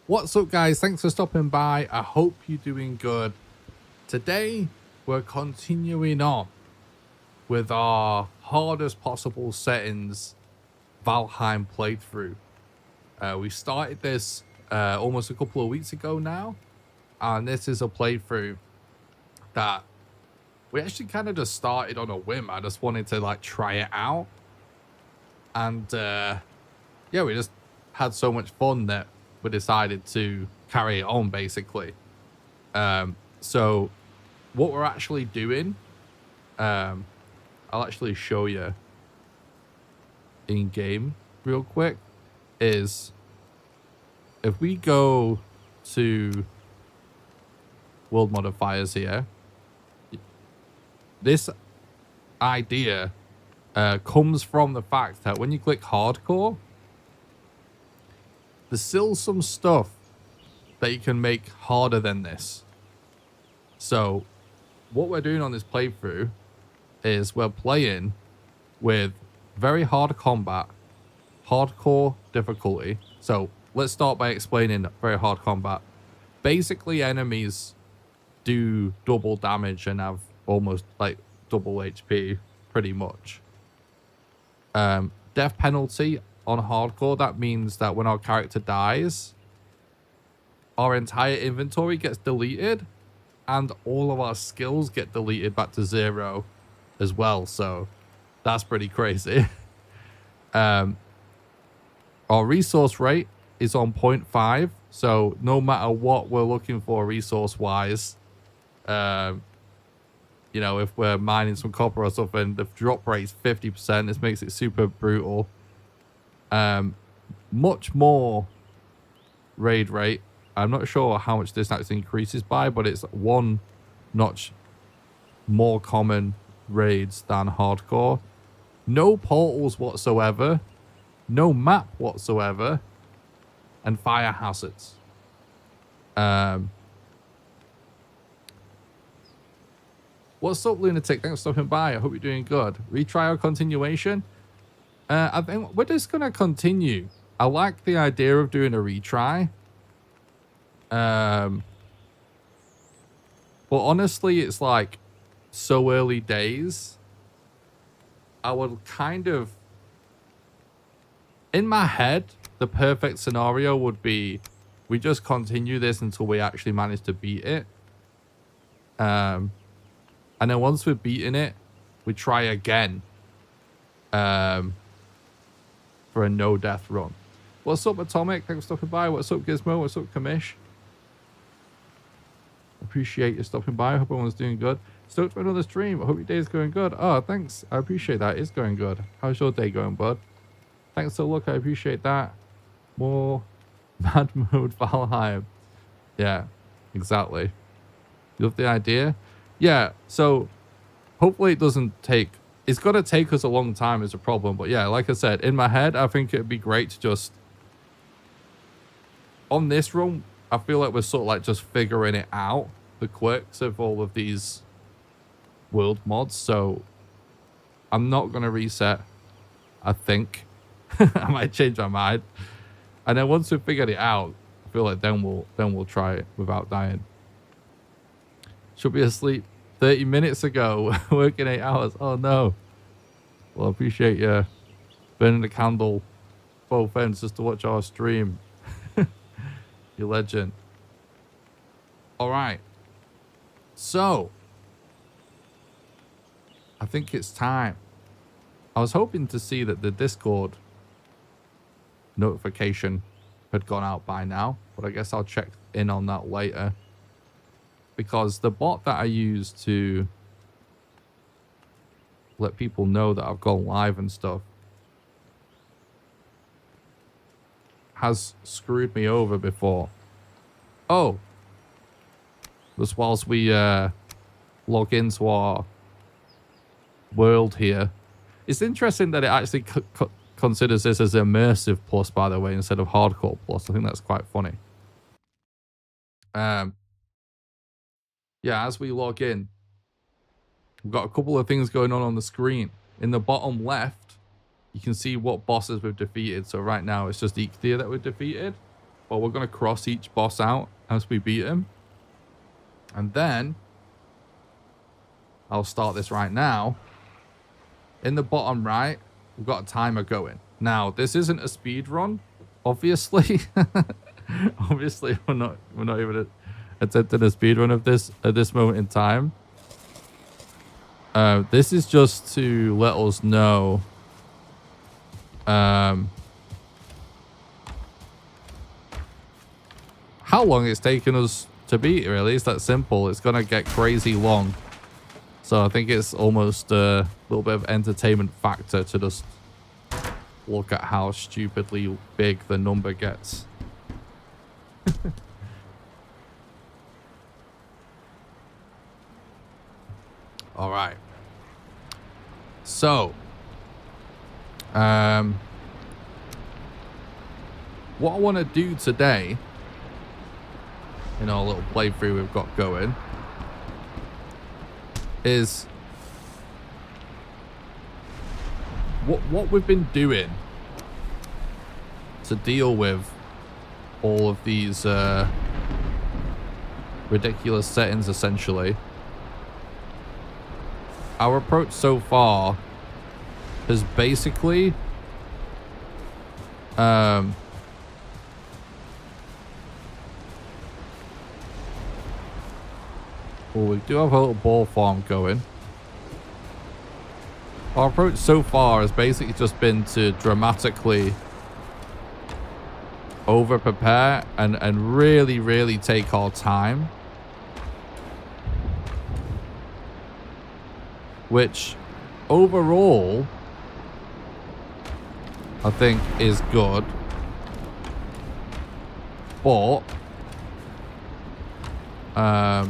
What's up, guys? Thanks for stopping by. I hope you're doing good. Today we're continuing on with our hardest possible settings Valheim playthrough. We started this almost a couple of weeks ago now, and this is a playthrough that we actually kind of just started on a whim. I just wanted to like try it out, and yeah, we just had so much fun that we decided to carry it on, basically. So what we're actually doing, I'll actually show you in game real quick, is if we go to world modifiers here, this idea comes from the fact that when you click hardcore, there's still some stuff that you can make harder than this. So what we're doing on this playthrough is we're playing with very hard combat, hardcore difficulty. So let's start by explaining very hard combat. Basically, enemies do double damage and have almost like double HP, pretty much. Death penalty on hardcore, that means that when our character dies, our entire inventory gets deleted and all of our skills get deleted back to 0 as well. So that's pretty crazy. Our resource rate is on 0.5, so no matter what we're looking for resource wise, you know, if we're mining some copper or something, the drop rate is 50%. This makes it super brutal. Much more raid rate. I'm not sure how much this actually increases by, but it's 1 notch more common raids than hardcore. No portals whatsoever, no map whatsoever, and fire hazards. What's up, Lunatic? Thanks for stopping by. I hope you're doing good. Retry or continuation? I think we're just going to continue. I like the idea of doing a retry. But honestly, it's like so early days. I would kind of... In my head, the perfect scenario would be we just continue this until we actually manage to beat it. And then once we've beaten it, we try again. For a no-death run. What's up, Atomic? Thanks for stopping by. What's up, Gizmo? What's up, Kamish? Appreciate you stopping by. I hope everyone's doing good. Stoked for another stream. I hope your day is going good. Oh, thanks. I appreciate that. It's going good. How's your day going, bud? Thanks for the look. I appreciate that. More mad mode Valheim. Yeah, exactly. You love the idea? Yeah, so hopefully it doesn't take... It's going to take us a long time is a problem. But yeah, like I said, in my head, I think it'd be great to just... On this run, I feel like we're sort of like just figuring it out. The quirks of all of these world mods. So I'm not going to reset, I think. I might change my mind. And then once we've figured it out, I feel like then we'll try it without dying. Should be asleep 30 minutes ago, working 8 hours. Oh no. Well, I appreciate you burning the candle both ends just to watch our stream. You legend. All right. So, I think it's time. I was hoping to see that the Discord notification had gone out by now, but I guess I'll check in on that later. Because the bot that I use to let people know that I've gone live and stuff has screwed me over before. Oh. Just whilst we log into our world here. It's interesting that it actually considers this as immersive plus, by the way, instead of hardcore plus. I think that's quite funny. Yeah, as we log in, we've got a couple of things going on the screen. In the bottom left, you can see what bosses we've defeated. So right now, it's just Ichthir that we've defeated. but we're going to cross each boss out as we beat him. And then I'll start this right now. In the bottom right, we've got a timer going. Now, this isn't a speed run, obviously. Obviously, we're not even attempting a speed run of this at this moment in time. This is just to let us know how long it's taken us to beat, really. It's that simple. It's gonna get crazy long. So I think it's almost a little bit of entertainment factor to just look at how stupidly big the number gets. All right. So, what I want to do today, in our little playthrough we've got going, is what we've been doing to deal with all of these ridiculous settings, essentially. Our approach so far has basically well, we do have a little ball farm going. Our approach so far has basically just been to dramatically over prepare and really take our time, which overall I think is good, but I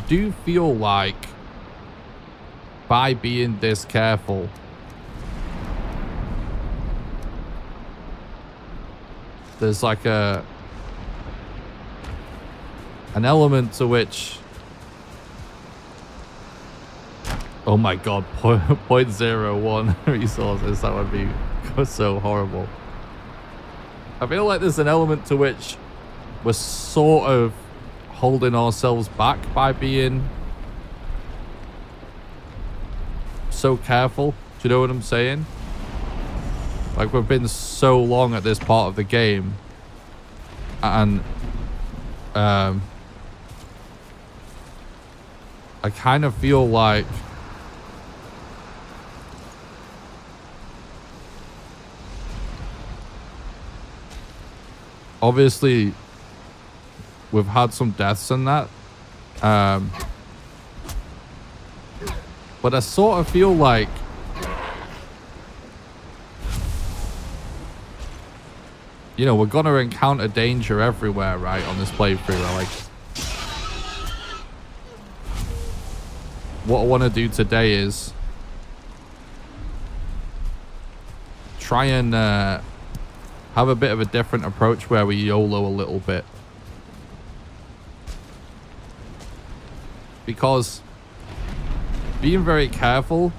do feel like by being this careful, there's like an element to which, oh my god, 0.01 resources, that would be so horrible. I feel like there's an element to which we're sort of holding ourselves back by being so careful. Do you know what I'm saying? Like, we've been so long at this part of the game, and I kind of feel like obviously we've had some deaths in that, but I sort of feel like you know, we're gonna encounter danger everywhere, right, on this playthrough. Like, what I want to do today is try and have a bit of a different approach where we YOLO a little bit. Because being very careful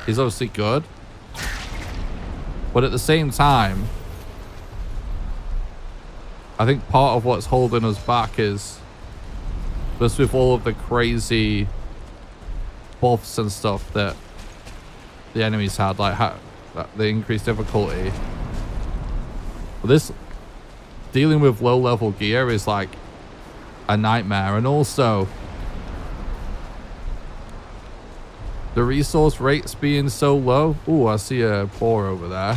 is obviously good, but at the same time, I think part of what's holding us back is just with all of the crazy buffs and stuff that the enemies had, like the increased difficulty. This dealing with low level gear is like a nightmare, and also the resource rates being so low. Ooh, I see a boar over there.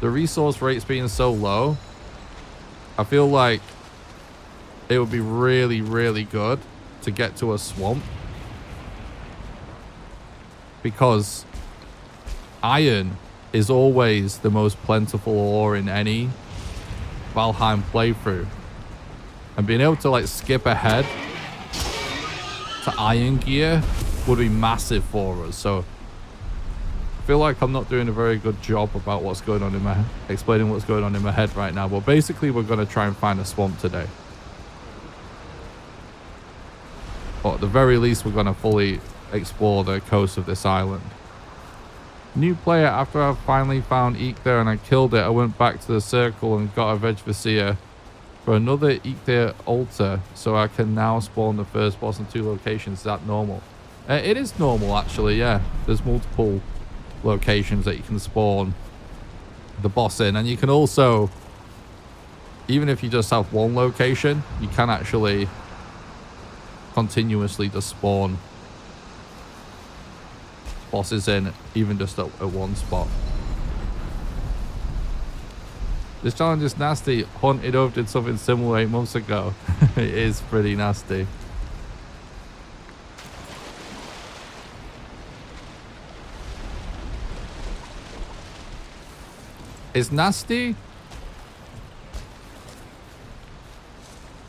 The resource rates being so low, I feel like it would be really good to get to a swamp, because iron is always the most plentiful ore in any Valheim playthrough, and being able to like skip ahead to iron gear would be massive for us. So I feel like I'm not doing a very good job about what's going on in my explaining what's going on in my head right now, but basically we're going to try and find a swamp today, or at the very least we're going to fully explore the coast of this island. New player, after I finally found Eikthyr and I killed it, I went back to the circle and got a Vegvasia for another Eikthyr altar, so I can now spawn the first boss in 2 locations. Is that normal? It is normal, actually, yeah. There's multiple locations that you can spawn the boss in, and you can also, even if you just have one location, you can actually continuously just spawn bosses in, even just at one spot. This challenge is nasty. Haunted Oath did something similar 8 months ago. It is pretty nasty. It's nasty,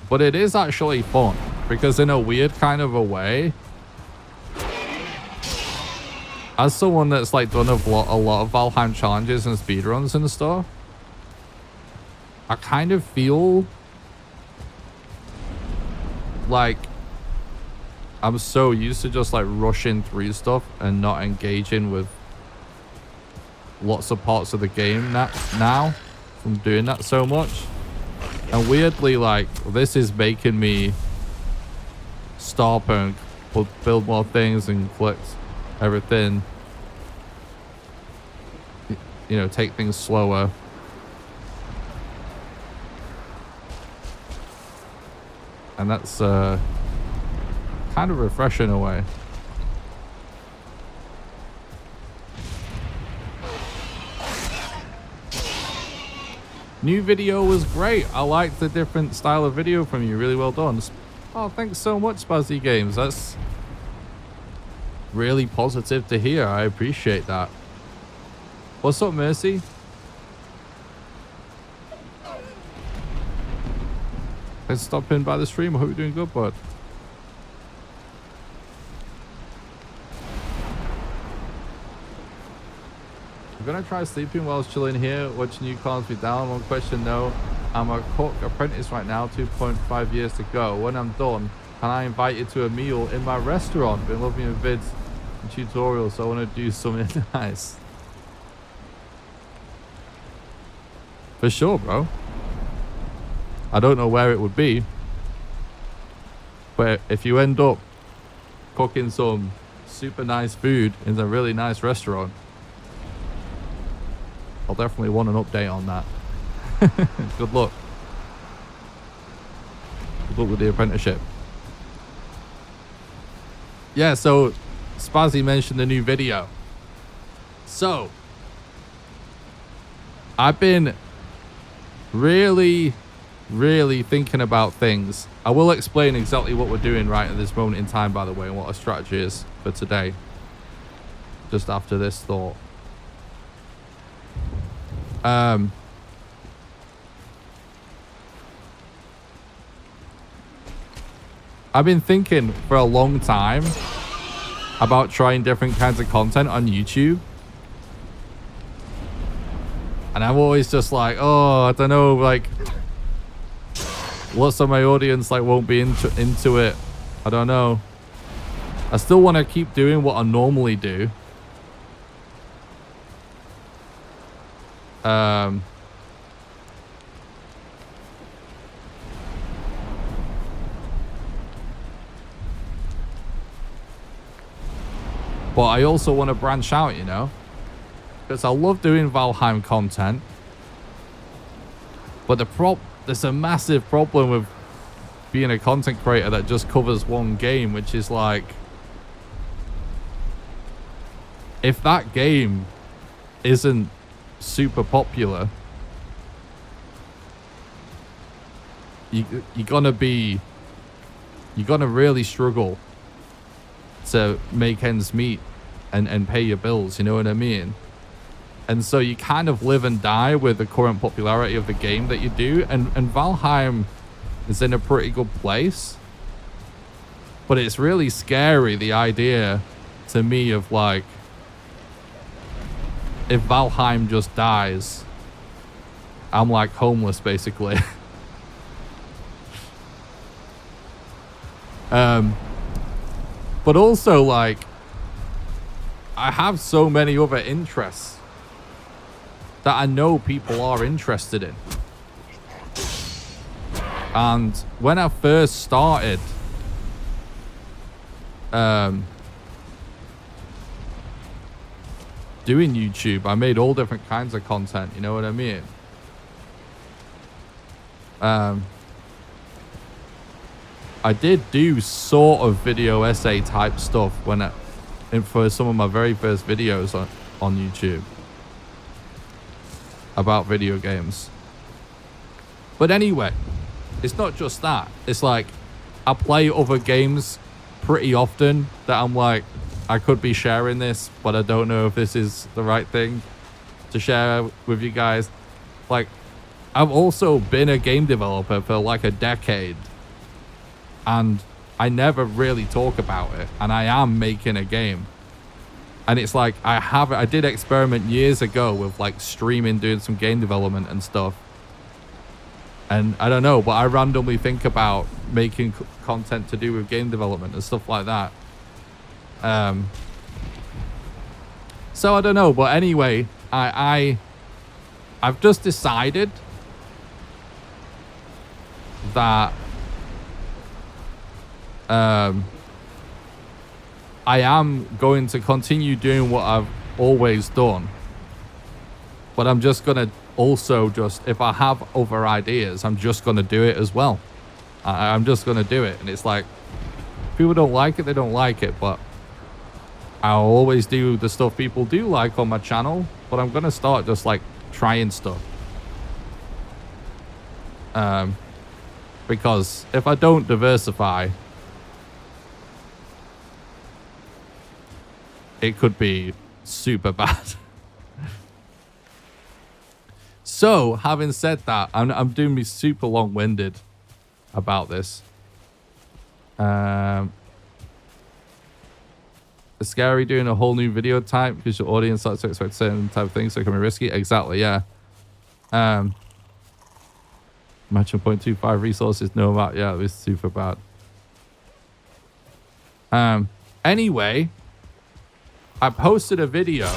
but it is actually fun, because in a weird kind of a way, as someone that's like done a lot of Valheim challenges and speedruns and stuff, I kind of feel like I'm so used to just like rushing through stuff and not engaging with lots of parts of the game now from doing that so much. And weirdly, like, this is making me stop and build more things and collect everything, you know, take things slower. And that's kind of refreshing in a way. New video was great. I liked the different style of video from you. Really well done. Oh, thanks so much, Spazzy Games. That's really positive to hear. I appreciate that. What's up, Mercy? Let's stop in by the stream. I hope you're doing good, bud. I'm gonna try sleeping whilst chilling here, watching you calm me down. One question though, I'm a cook apprentice right now, 2.5 years to go. When I'm done, can I invite you to a meal in my restaurant? Been loving your vids and tutorials, so I want to do something nice. For sure, bro. I don't know where it would be, but if you end up cooking some super nice food in a really nice restaurant, I'll definitely want an update on that. Good luck. Good luck with the apprenticeship. Yeah, so Spazzy mentioned the new video. So, I've been really thinking about things. I will explain exactly what we're doing right at this moment in time, by the way, and what our strategy is for today. Just after this thought. I've been thinking for a long time about trying different kinds of content on YouTube. And I'm always just like, oh, I don't know, like, lots of my audience like won't be into it. I don't know. I still want to keep doing what I normally do. But I also want to branch out, you know, because I love doing Valheim content. But there's a massive problem with being a content creator that just covers one game, which is like, if that game isn't super popular, you're gonna really struggle to make ends meet and pay your bills, you know what I mean? And so you kind of live and die with the current popularity of the game that you do, and Valheim is in a pretty good place, but it's really scary, the idea to me of like, if Valheim just dies, I'm like homeless basically. But also like, I have so many other interests that I know people are interested in. And when I first started doing YouTube, I made all different kinds of content, you know what I mean? I did do sort of video essay type stuff for some of my very first videos on YouTube about video games. But anyway, it's not just that. It's like I play other games pretty often that I'm like, I could be sharing this, but I don't know if this is the right thing to share with you guys. Like, I've also been a game developer for like a decade, and I never really talk about it, and I am making a game. And it's like I did experiment years ago with like streaming, doing some game development and stuff. And I don't know, but I randomly think about making content to do with game development and stuff like that. So I don't know, but anyway, I've just decided that I am going to continue doing what I've always done, but I'm just gonna also if I have other ideas, I'm just gonna do it as well. I'm just gonna do it, and it's like, if people don't like it, they don't like it, but I'll always do the stuff people do like on my channel. But I'm gonna start just like trying stuff, because if I don't diversify, it could be super bad. So, having said that, I'm doing me super long-winded about this. It's scary doing a whole new video type because your audience starts to expect certain type of things, so it can be risky. Exactly, yeah. Imagine 0.25 resources, no about, yeah, it was super bad. Anyway, I posted a video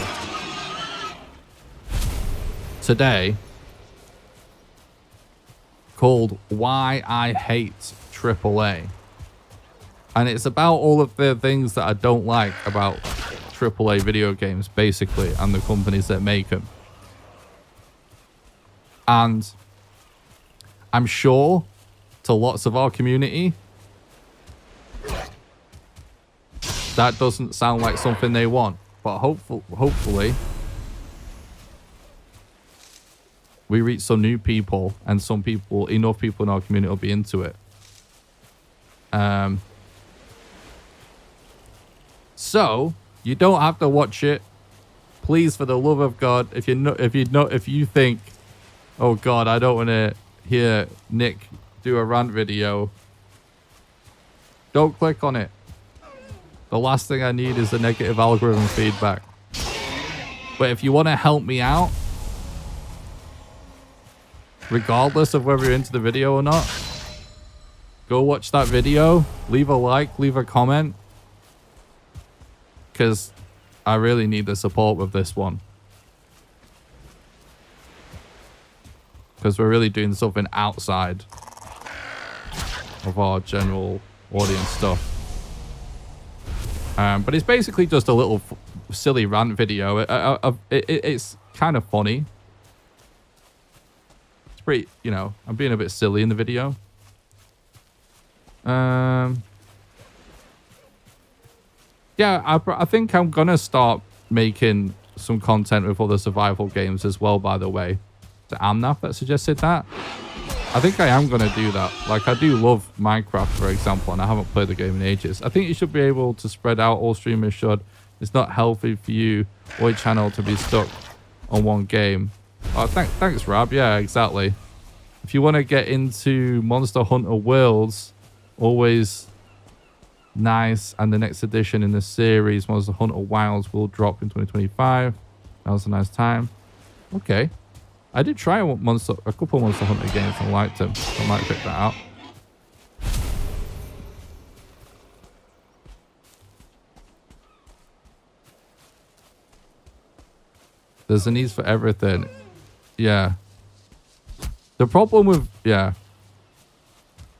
today called Why I Hate AAA. And it's about all of the things that I don't like about AAA video games, basically, and the companies that make them. And I'm sure to lots of our community, that doesn't sound like something they want. But hopefully, we reach some new people, and enough people in our community will be into it. So you don't have to watch it. Please, for the love of God, if you think, oh God, I don't want to hear Nick do a rant video, don't click on it. The last thing I need is a negative algorithm feedback. But if you want to help me out, regardless of whether you're into the video or not, go watch that video, leave a like, leave a comment, because I really need the support with this one. Because we're really doing something outside of our general audience stuff. But it's basically just a little silly rant video. It's kind of funny. It's pretty, I'm being a bit silly in the video. Yeah, I think I'm going to start making some content with other survival games as well, by the way. To Amnaf that suggested that. I think I am going to do that. Like, I do love Minecraft, for example, and I haven't played the game in ages. I think you should be able to spread out. All streamers should. It's not healthy for you or your channel to be stuck on one game. Oh, thanks, Rob. Yeah, exactly. If you want to get into Monster Hunter Worlds, always nice. And the next edition in the series, Monster Hunter Wilds, will drop in 2025. That was a nice time. Okay. I did try a couple Monster Hunter games and liked them. I might pick that out. There's a need for everything. Yeah. The problem with... Yeah.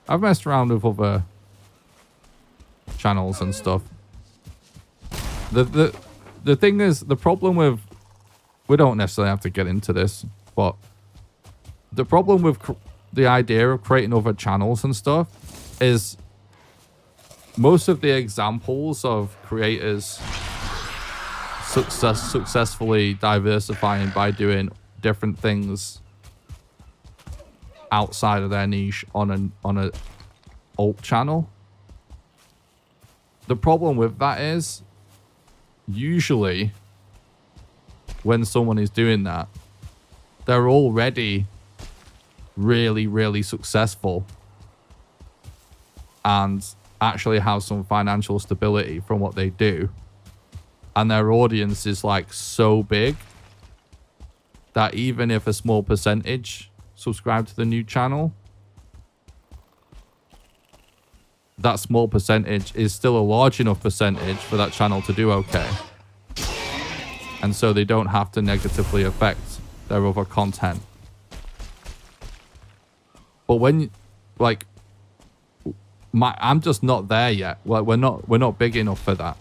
I've messed around with other channels and stuff. The thing is, the problem with... We don't necessarily have to get into this, but the problem with the idea of creating other channels and stuff is most of the examples of creators successfully diversifying by doing different things outside of their niche on a alt channel. The problem with that is usually when someone is doing that, they're already really, really successful and actually have some financial stability from what they do. And their audience is like so big that even if a small percentage subscribe to the new channel, that small percentage is still a large enough percentage for that channel to do okay. And so they don't have to negatively affect their other content. But when, like, I'm just not there yet. Like, we're not big enough for that.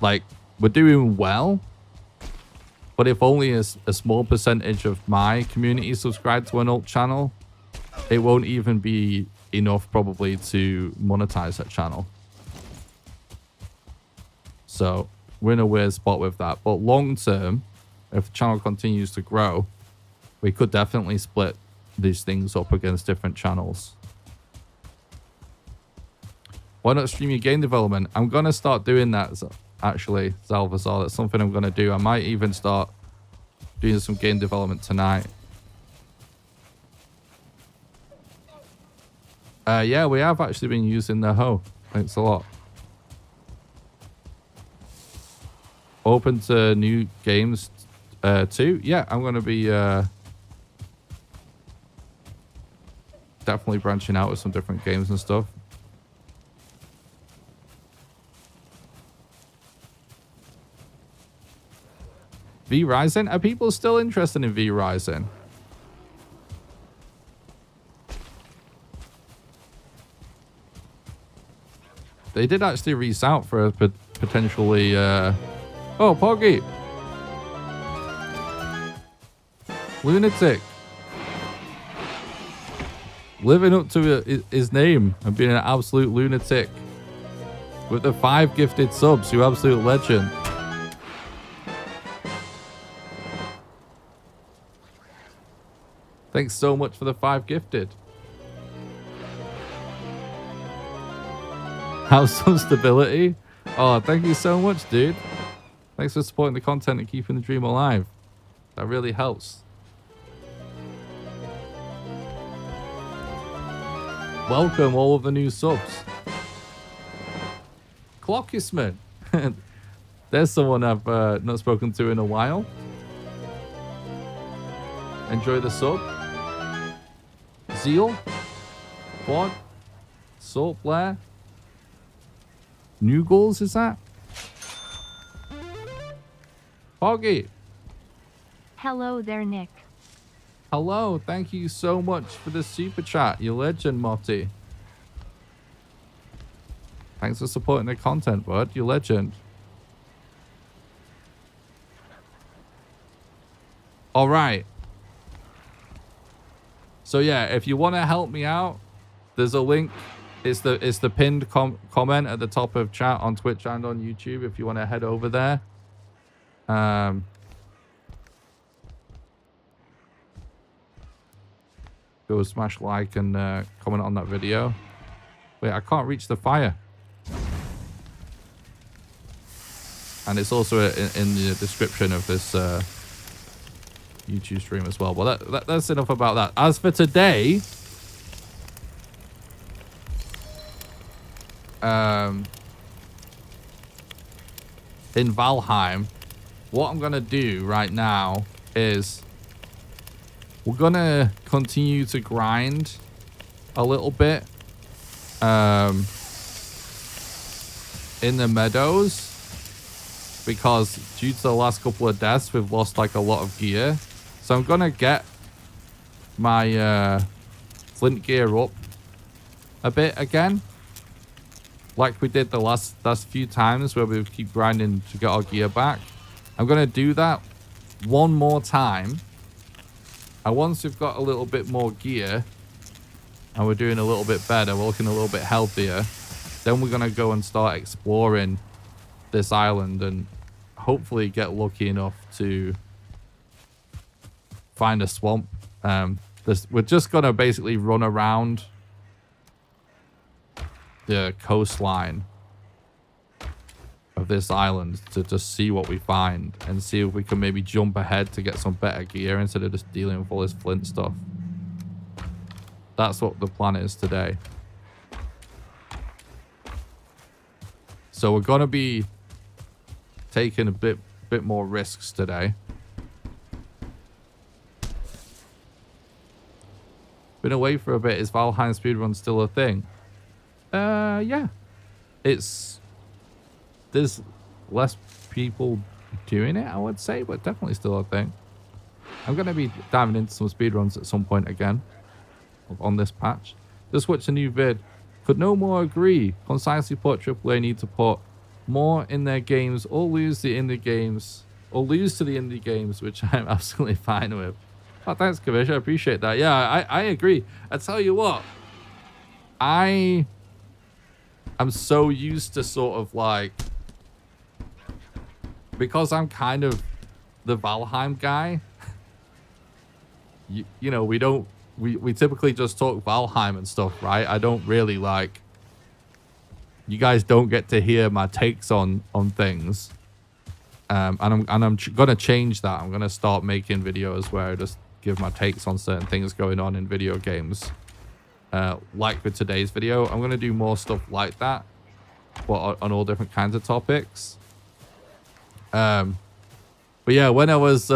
Like, we're doing well, but if only a small percentage of my community subscribe to an alt channel, it won't even be enough probably to monetize that channel. So we're in a weird spot with that. But long term, if the channel continues to grow, we could definitely split these things up against different channels. Why not stream your game development? I'm going to start doing that, actually, Zalvazar. That's something I'm going to do. I might even start doing some game development tonight. Yeah, we have actually been using the hoe. Thanks a lot. Open to new games too? Yeah, I'm going to be definitely branching out with some different games and stuff. V Rising? Are people still interested in V Rising? They did actually reach out for a potentially... Oh, Poggy! Lunatic. Living up to his name and being an absolute lunatic. With the 5 gifted subs, you absolute legend. Thanks so much for the 5 gifted. Have some stability. Oh, thank you so much, dude. Thanks for supporting the content and keeping the dream alive. That really helps. Welcome all of the new subs. Clockisman. There's someone I've not spoken to in a while. Enjoy the sub. Zeal. Quad. Salt Blair. New goals, is that? Foggy. Hello there, Nick. Hello, thank you so much for the super chat. You legend, Motti. Thanks for supporting the content, bud. You legend. All right. So yeah, if you want to help me out, there's a link. It's the pinned comment at the top of chat on Twitch and on YouTube if you want to head over there. Go smash like and comment on that video. Wait, I can't reach the fire. And it's also in the description of this YouTube stream as well. Well, that's enough about that. As for today, in Valheim, what I'm gonna do right now is we're gonna continue to grind a little bit in the meadows because due to the last couple of deaths, we've lost like a lot of gear. So I'm going to get my flint gear up a bit again. Like we did the last few times where we keep grinding to get our gear back. I'm going to do that one more time. And once we've got a little bit more gear and we're doing a little bit better, we're looking a little bit healthier, then we're going to go and start exploring this island and hopefully get lucky enough to find a swamp. We're just going to basically run around the coastline of this island to just see what we find and see if we can maybe jump ahead to get some better gear instead of just dealing with all this flint stuff. That's what the plan is today. So we're going to be taking a bit more risks today. Been away for a bit. Is Valheim speedrun still a thing? Yeah. There's less people doing it, I would say, but definitely still a thing. I'm going to be diving into some speedruns at some point again on this patch. Just watch a new vid. Could no more agree. Concisely put, AAA need to put more in their games or lose to the indie games, which I'm absolutely fine with. Oh, thanks, Kavish. I appreciate that. Yeah, I agree. I tell you what, I'm so used to sort of like, because I'm kind of the Valheim guy, you know, we typically just talk Valheim and stuff, right? I don't really like, you guys don't get to hear my takes on things. And I'm gonna change that. I'm gonna start making videos where I just give my takes on certain things going on in video games. Like with today's video, I'm gonna do more stuff like that, but on all different kinds of topics. But yeah, when I was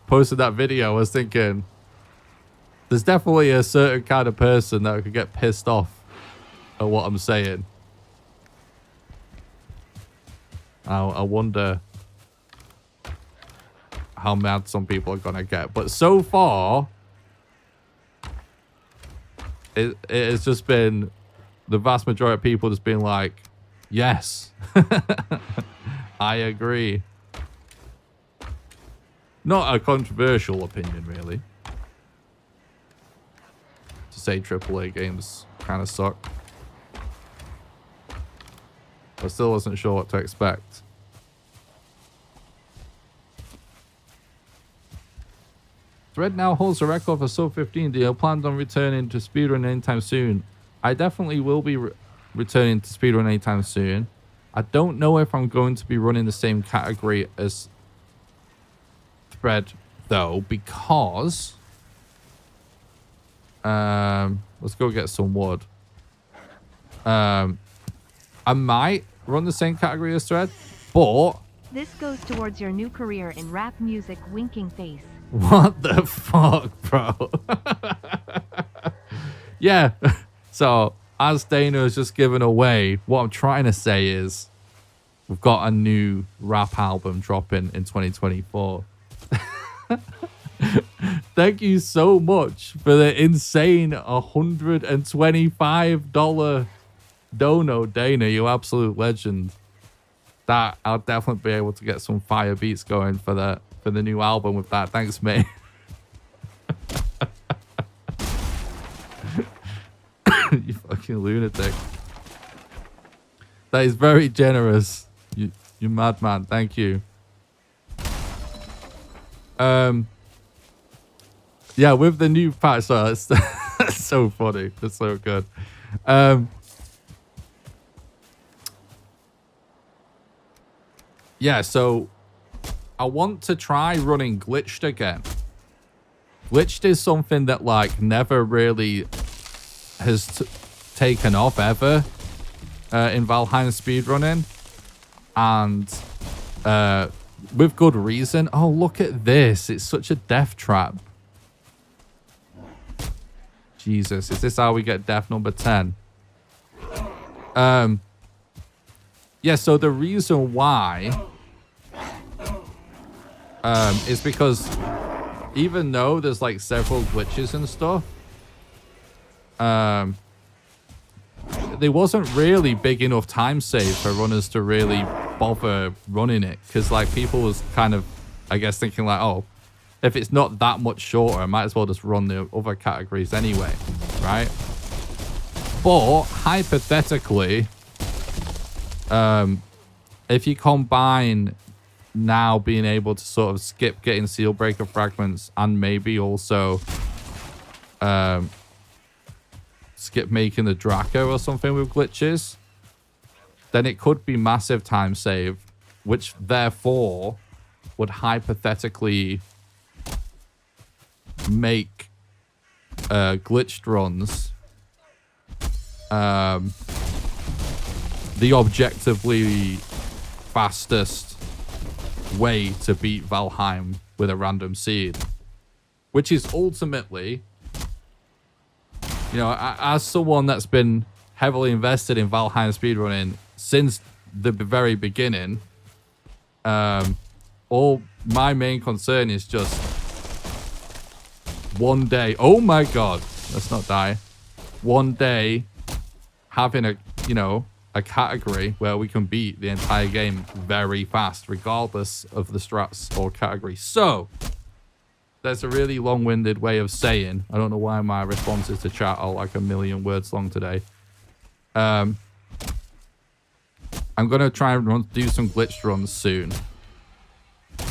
posting that video, I was thinking there's definitely a certain kind of person that could get pissed off at what I'm saying. I wonder how mad some people are gonna get, but so far it has just been the vast majority of people just being like, yes. I agree. Not a controversial opinion, really, to say AAA games kind of suck. I still wasn't sure what to expect. Thread now holds a record for sub 15. Do you plan on returning to speedrun anytime soon? I definitely will be returning to speedrun anytime soon. I don't know if I'm going to be running the same category as Thread, though, because let's go get some wood. I might run the same category as Thread, but This goes towards your new career in rap music, winking face. what the fuck, bro? Yeah. So, as Dana has just given away, what I'm trying to say is we've got a new rap album dropping in 2024. Thank you so much for the insane $125 dono, Dana, you absolute legend. That I'll definitely be able to get some fire beats going for the new album with that. Thanks, mate. You fucking lunatic. That is very generous. You madman. Thank you. Yeah, with the new patch, so that's so funny. That's so good. Yeah, so I want to try running glitched again. Glitched is something that like never really has taken off ever in Valheim speedrunning, and with good reason. Oh, look at this. It's such a death trap. Jesus, is this how we get death number 10? Yeah, so the reason why is because even though there's like several glitches and stuff, there wasn't really big enough time save for runners to really bother running it, because like people was kind of, I guess, thinking like, oh, if it's not that much shorter, I might as well just run the other categories anyway, right? But hypothetically, if you combine now being able to sort of skip getting seal breaker fragments and maybe also skip making the Draco or something with glitches, then it could be massive time save, which therefore would hypothetically make glitched runs the objectively fastest way to beat Valheim with a random seed, which is ultimately, you know, as someone that's been heavily invested in Valheim speedrunning since the very beginning, all my main concern is just one day, oh my god, let's not die, one day having a, you know, a category where we can beat the entire game very fast, regardless of the strats or category. So that's a really long-winded way of saying, I don't know why my responses to chat are like a million words long today. I'm gonna try and do some glitched runs soon,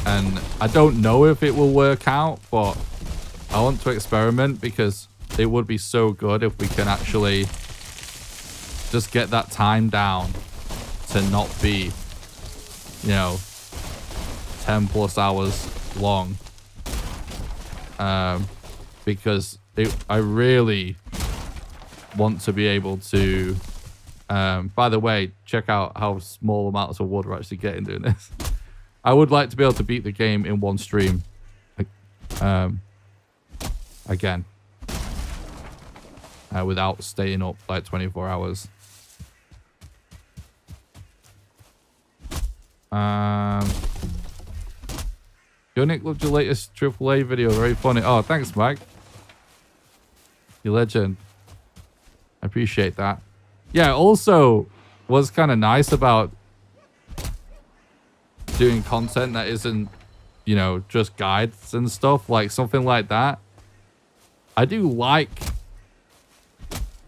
and I don't know if it will work out, but I want to experiment because it would be so good if we can actually just get that time down to not be, you know, 10 plus hours long. Because I really want to be able to, by the way, check out how small amounts of wood we're actually getting doing this. I would like to be able to beat the game in one stream. Again. Without staying up like 24 hours. Nick loved your latest AAA video. Very funny. Oh, thanks, Mike. You legend. I appreciate that. Yeah, also, what's kind of nice about doing content that isn't, you know, just guides and stuff, like something like that. I do like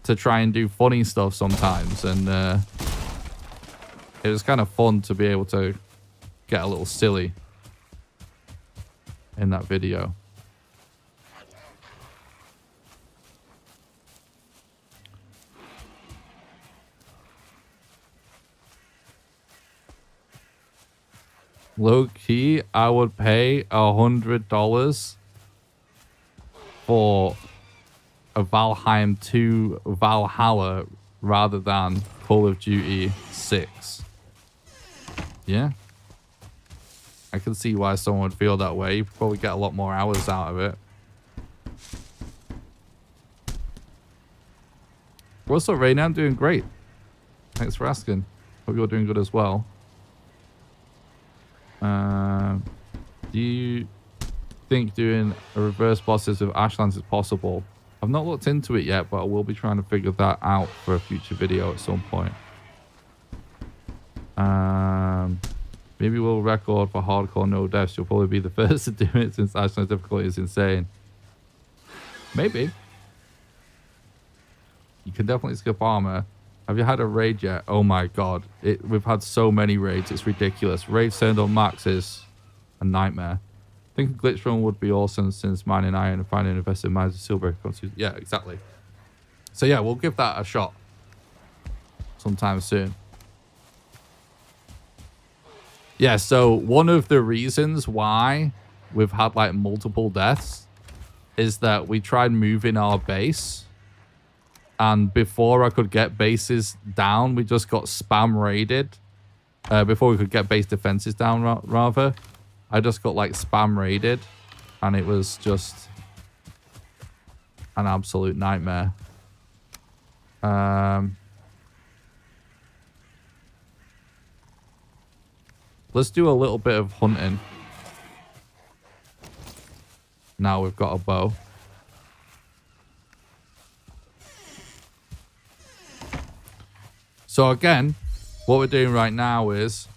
to try and do funny stuff sometimes, and it was kind of fun to be able to get a little silly in that video. Low key, I would pay $100 for a Valheim 2 Valhalla rather than Call of Duty 6. Yeah. I can see why someone would feel that way. You probably get a lot more hours out of it. What's up, Raina? I'm doing great. Thanks for asking. Hope you're doing good as well. Do you think doing a reverse bosses with Ashlands is possible? I've not looked into it yet, but I will be trying to figure that out for a future video at some point. Maybe we'll record for hardcore no deaths. You'll probably be the first to do it since Ashland's difficulty is insane. Maybe. You can definitely skip armor. Have you had a raid yet? Oh my god. We've had so many raids. It's ridiculous. Raids turned on max is a nightmare. I think a glitch run would be awesome since mining iron and finding invested mines of silver. Yeah, exactly. So yeah, we'll give that a shot sometime soon. Yeah, so one of the reasons why we've had like multiple deaths is that we tried moving our base, and before I could get bases down, we just got spam raided. Before we could get base defenses down, rather, I just got like spam raided, and it was just an absolute nightmare. Let's do a little bit of hunting. now we've got a bow. So again, what we're doing right now is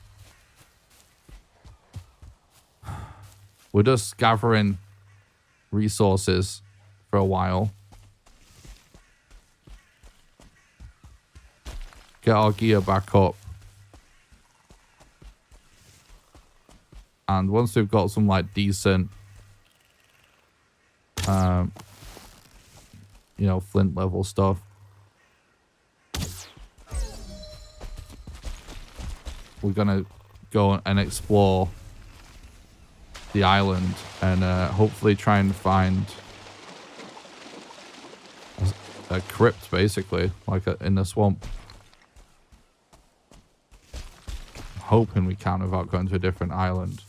we're just gathering resources for a while. Get our gear back up. And once we've got some like decent, you know, flint level stuff, we're gonna go and explore the island and hopefully try and find a crypt, basically, like in the swamp. Hoping we can without going to a different island.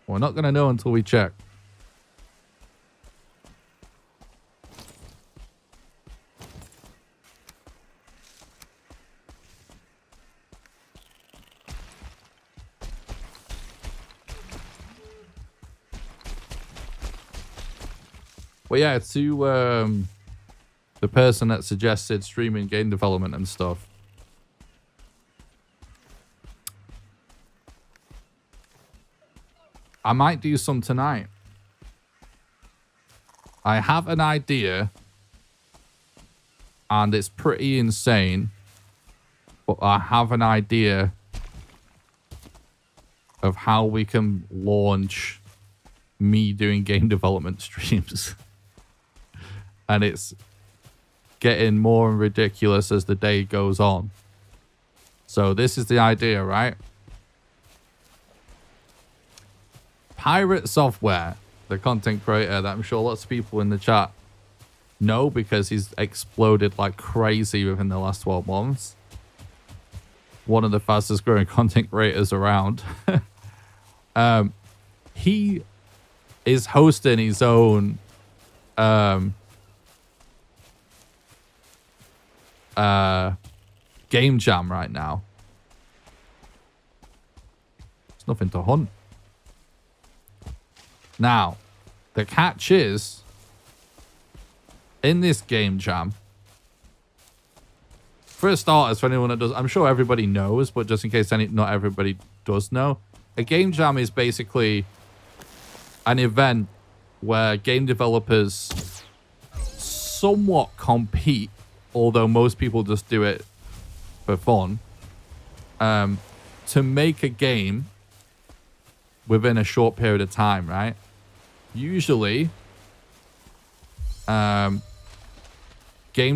We're not gonna know until we check. Well, yeah, to the person that suggested streaming game development and stuff. I might do some tonight. I have an idea, and it's pretty insane, but I have an idea of how we can launch me doing game development streams. And it's getting more ridiculous as the day goes on. So this is the idea, right? Pirate Software, the content creator that I'm sure lots of people in the chat know because he's exploded like crazy within the last 12 months. One of the fastest growing content creators around. He is hosting his own game jam right now. There's nothing to hunt. Now, the catch is, in this game jam, for starters, for anyone that does, I'm sure everybody knows, but just in case not everybody does know, a game jam is basically an event where game developers somewhat compete, although most people just do it for fun, to make a game within a short period of time, right? Usually, game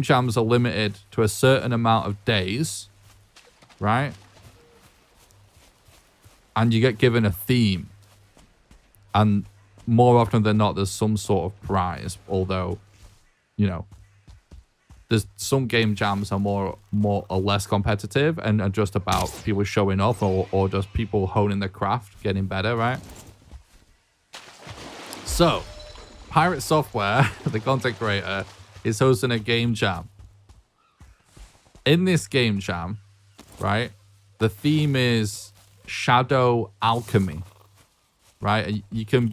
jams are limited to a certain amount of days, right? And you get given a theme. And more often than not, there's some sort of prize, although, you know, there's some game jams are more or less competitive and are just about people showing off or just people honing their craft, getting better, right? So, Pirate Software, the content creator, is hosting a game jam. In this game jam, right, the theme is Shadow Alchemy, right? You can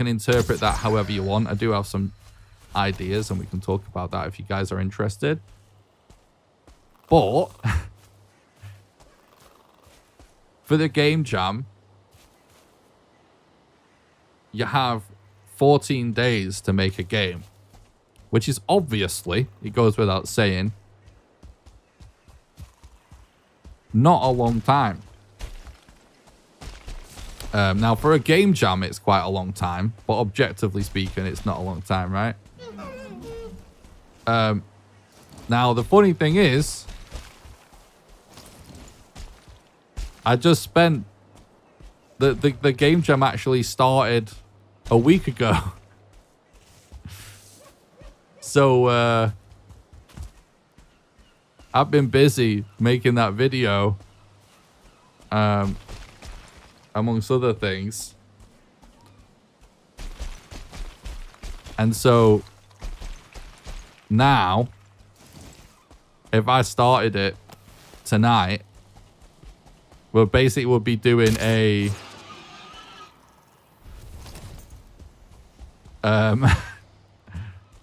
interpret that however you want. I do have some ideas and we can talk about that if you guys are interested. But for the game jam, you have 14 days to make a game, which is obviously, it goes without saying, not a long time. Now, for a game jam, it's quite a long time, but objectively speaking, it's not a long time, right? Now, the funny thing is, I just spent... The game jam actually started a week ago. So, I've been busy making that video, amongst other things. And so, now, if I started it tonight, we'll be doing a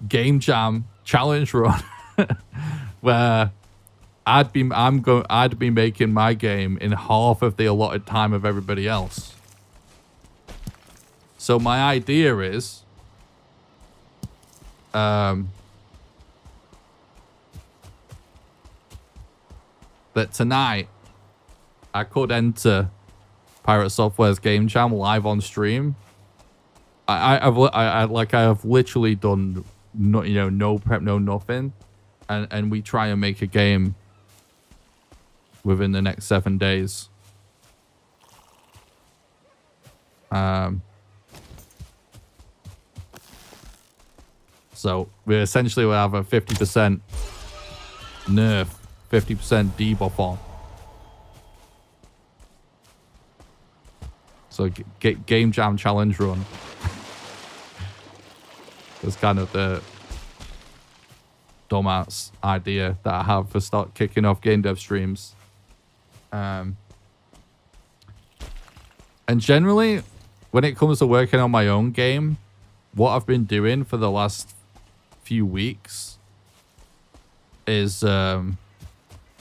game jam challenge run where I'd be making my game in half of the allotted time of everybody else. So my idea is that tonight I could enter Pirate Software's game jam live on stream. I've literally done no prep, no nothing, and we try and make a game within the next 7 days. So we essentially will have a 50% nerf, 50% debuff on. So game jam challenge run. That's kind of the dumbass idea that I have for start kicking off game dev streams. And generally, when it comes to working on my own game, what I've been doing for the last few weeks is I'm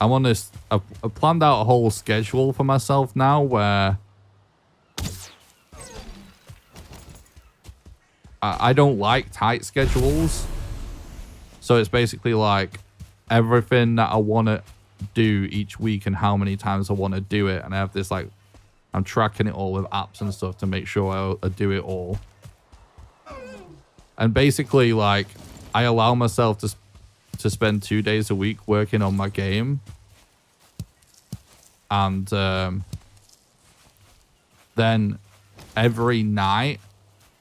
on this. I've planned out a whole schedule for myself now where I don't like tight schedules. So it's basically like everything that I want to do each week and how many times I want to do it. And I have this like, I'm tracking it all with apps and stuff to make sure I do it all. And basically like I allow myself to spend 2 days a week working on my game. And then every night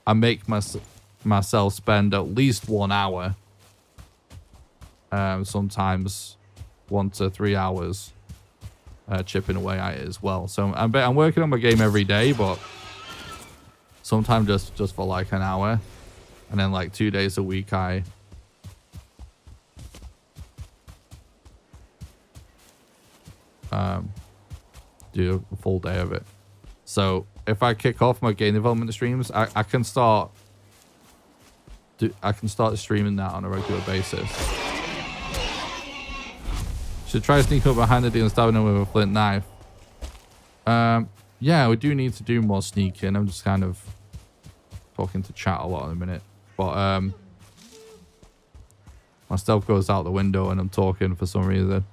I make myself spend at least 1 hour. Sometimes 1 to 3 hours chipping away at it as well. So I'm working on my game every day, but sometimes just for like an hour. And then like 2 days a week I do a full day of it. So if I kick off my game development streams, I can start streaming that on a regular basis. Should try sneaking up behind the deal and stabbing him with a flint knife. Yeah, we do need to do more sneaking. I'm just kind of talking to chat a lot in a minute. But my stealth goes out the window and I'm talking for some reason.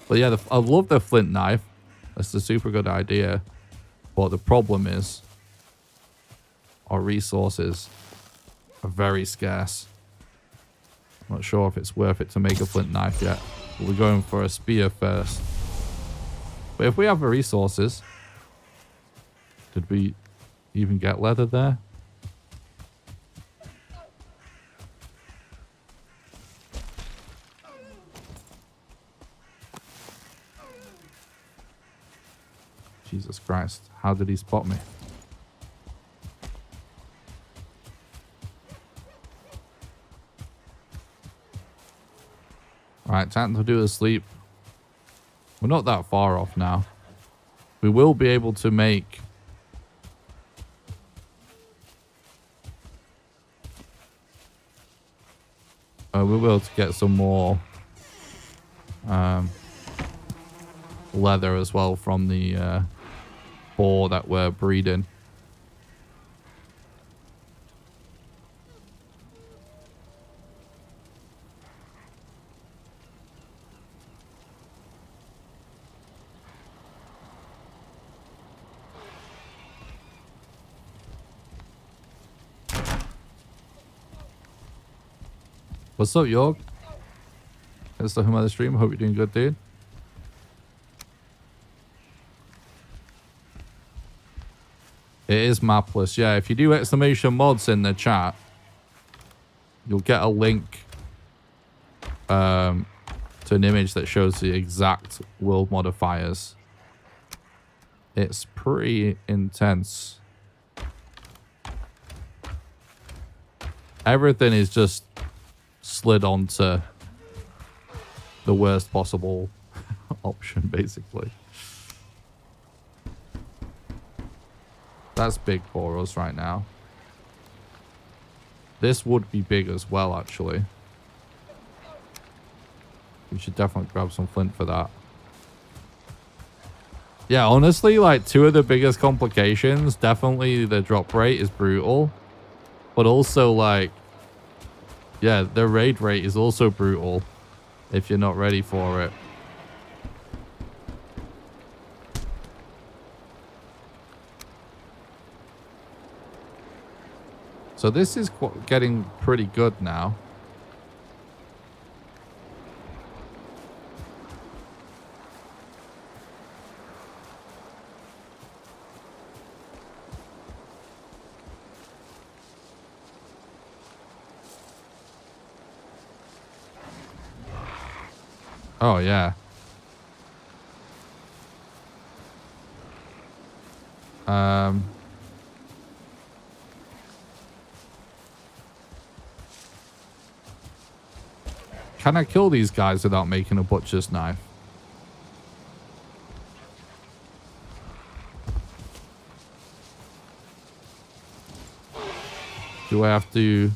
But yeah, I love the flint knife. That's a super good idea. But the problem is our resources are very scarce. I'm not sure if it's worth it to make a flint knife yet. We're going for a spear first. But if we have the resources, did we even get leather there? Jesus Christ, how did he spot me? Right, time to do a sleep. We're not that far off now. We will be able to make we'll be able to get some more leather as well from the boar that we're breeding. What's up, York? Thanks for coming on the stream. Hope you're doing good, dude. It is mapless. Yeah, if you do exclamation mods in the chat, you'll get a link to an image that shows the exact world modifiers. It's pretty intense. Everything is just slid onto the worst possible option, basically. That's big for us right now. This would be big as well, actually. We should definitely grab some flint for that. Yeah, honestly, like, two of the biggest complications, definitely the drop rate is brutal. But also, like, yeah, the raid rate is also brutal if you're not ready for it. So this is getting pretty good now. Oh, yeah. Can I kill these guys without making a butcher's knife? Do I have to...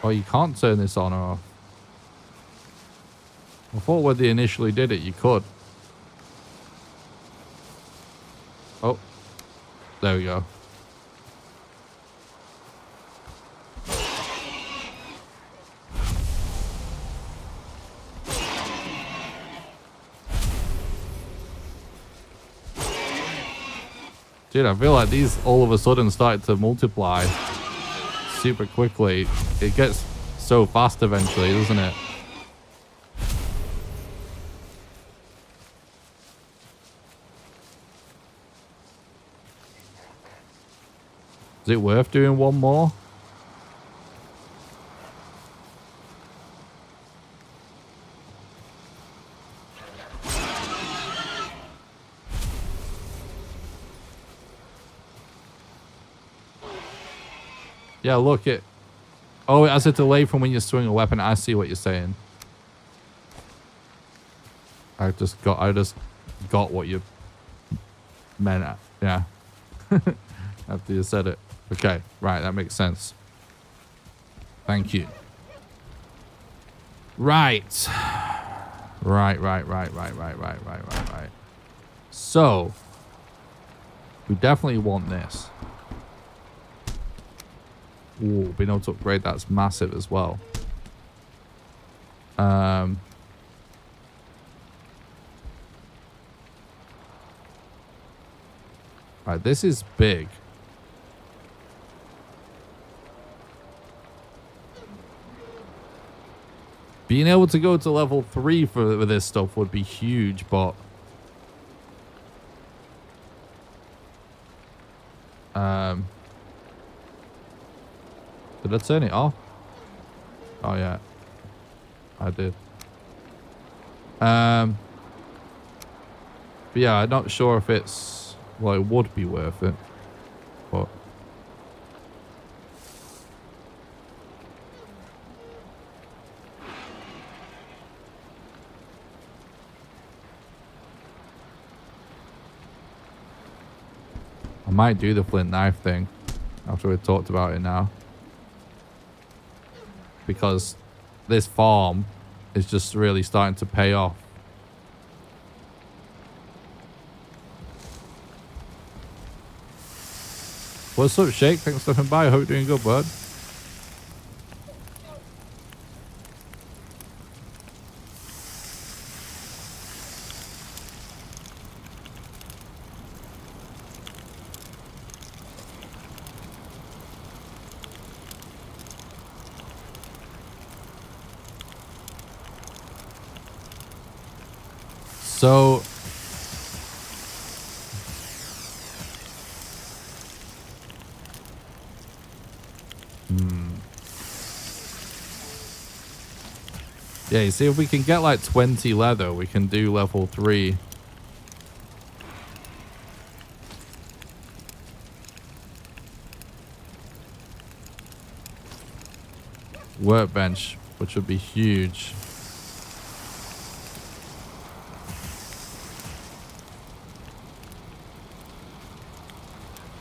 Oh, you can't turn this on or off. I thought when they initially did it, you could. Oh. There we go. Dude, I feel like these all of a sudden started to multiply super quickly. It gets so fast eventually, doesn't it? Is it worth doing one more? Yeah, look it. Oh, it has a delay from when you swing a weapon. I see what you're saying. I just got what you meant. Yeah. After you said it. Okay, right, that makes sense. Thank you. Right. Right. So, we definitely want this. Ooh, being able to upgrade that's massive as well. Right, this is big. Being able to go to level 3 for this stuff would be huge, but did I turn it off? Oh yeah, I did. But yeah, I'm not sure if it's, well, it would be worth it, but I might do the flint knife thing after we've talked about it now. Because this farm is just really starting to pay off. What's up, Shake? Thanks for stopping by. I hope you're doing good, bud. So yeah, you see, if we can get like 20 leather, we can do level 3. Workbench, which would be huge.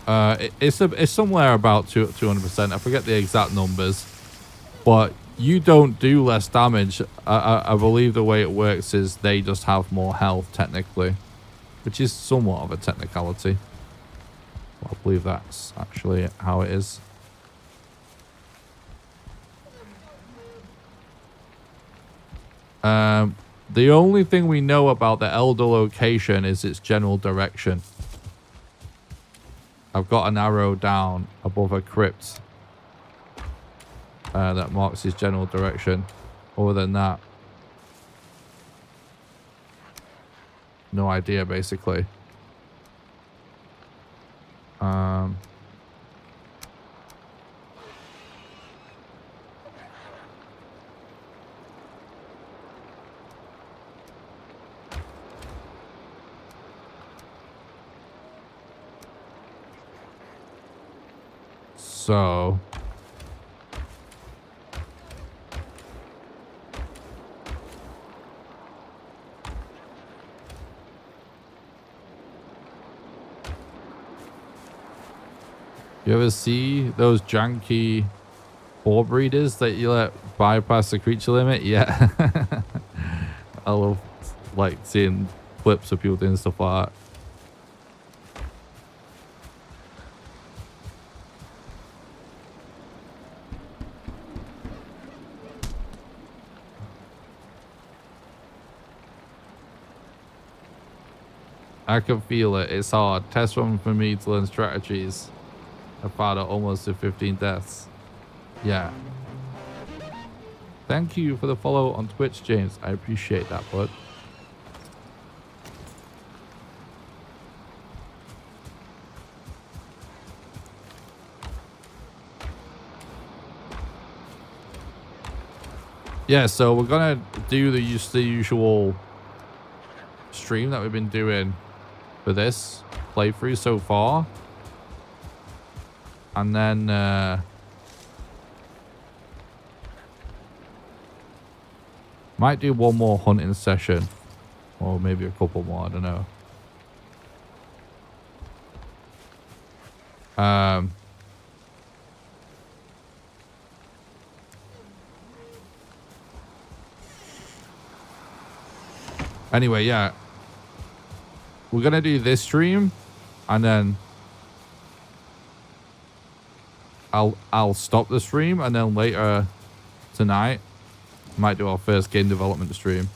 It's somewhere about 200%. I forget the exact numbers, but you don't do less damage. I believe the way it works is they just have more health technically, which is somewhat of a technicality. But I believe that's actually how it is. The only thing we know about the Elder location is its general direction. I've got an arrow down above a crypt that marks his general direction. Other than that, no idea, basically. So you ever see those janky boar breeders that you let bypass the creature limit? Yeah. I love like seeing clips of people doing stuff like that. I can feel it. It's hard. Test run for me to learn strategies. I found it almost to 15 deaths. Yeah. Thank you for the follow on Twitch, James. I appreciate that, bud. Yeah, so we're gonna do the usual stream that we've been doing for this playthrough so far, and then might do one more hunting session, or maybe a couple more. I don't know. Anyway, yeah, we're gonna do this stream, and then I'll stop the stream, and then later tonight might do our first game development stream.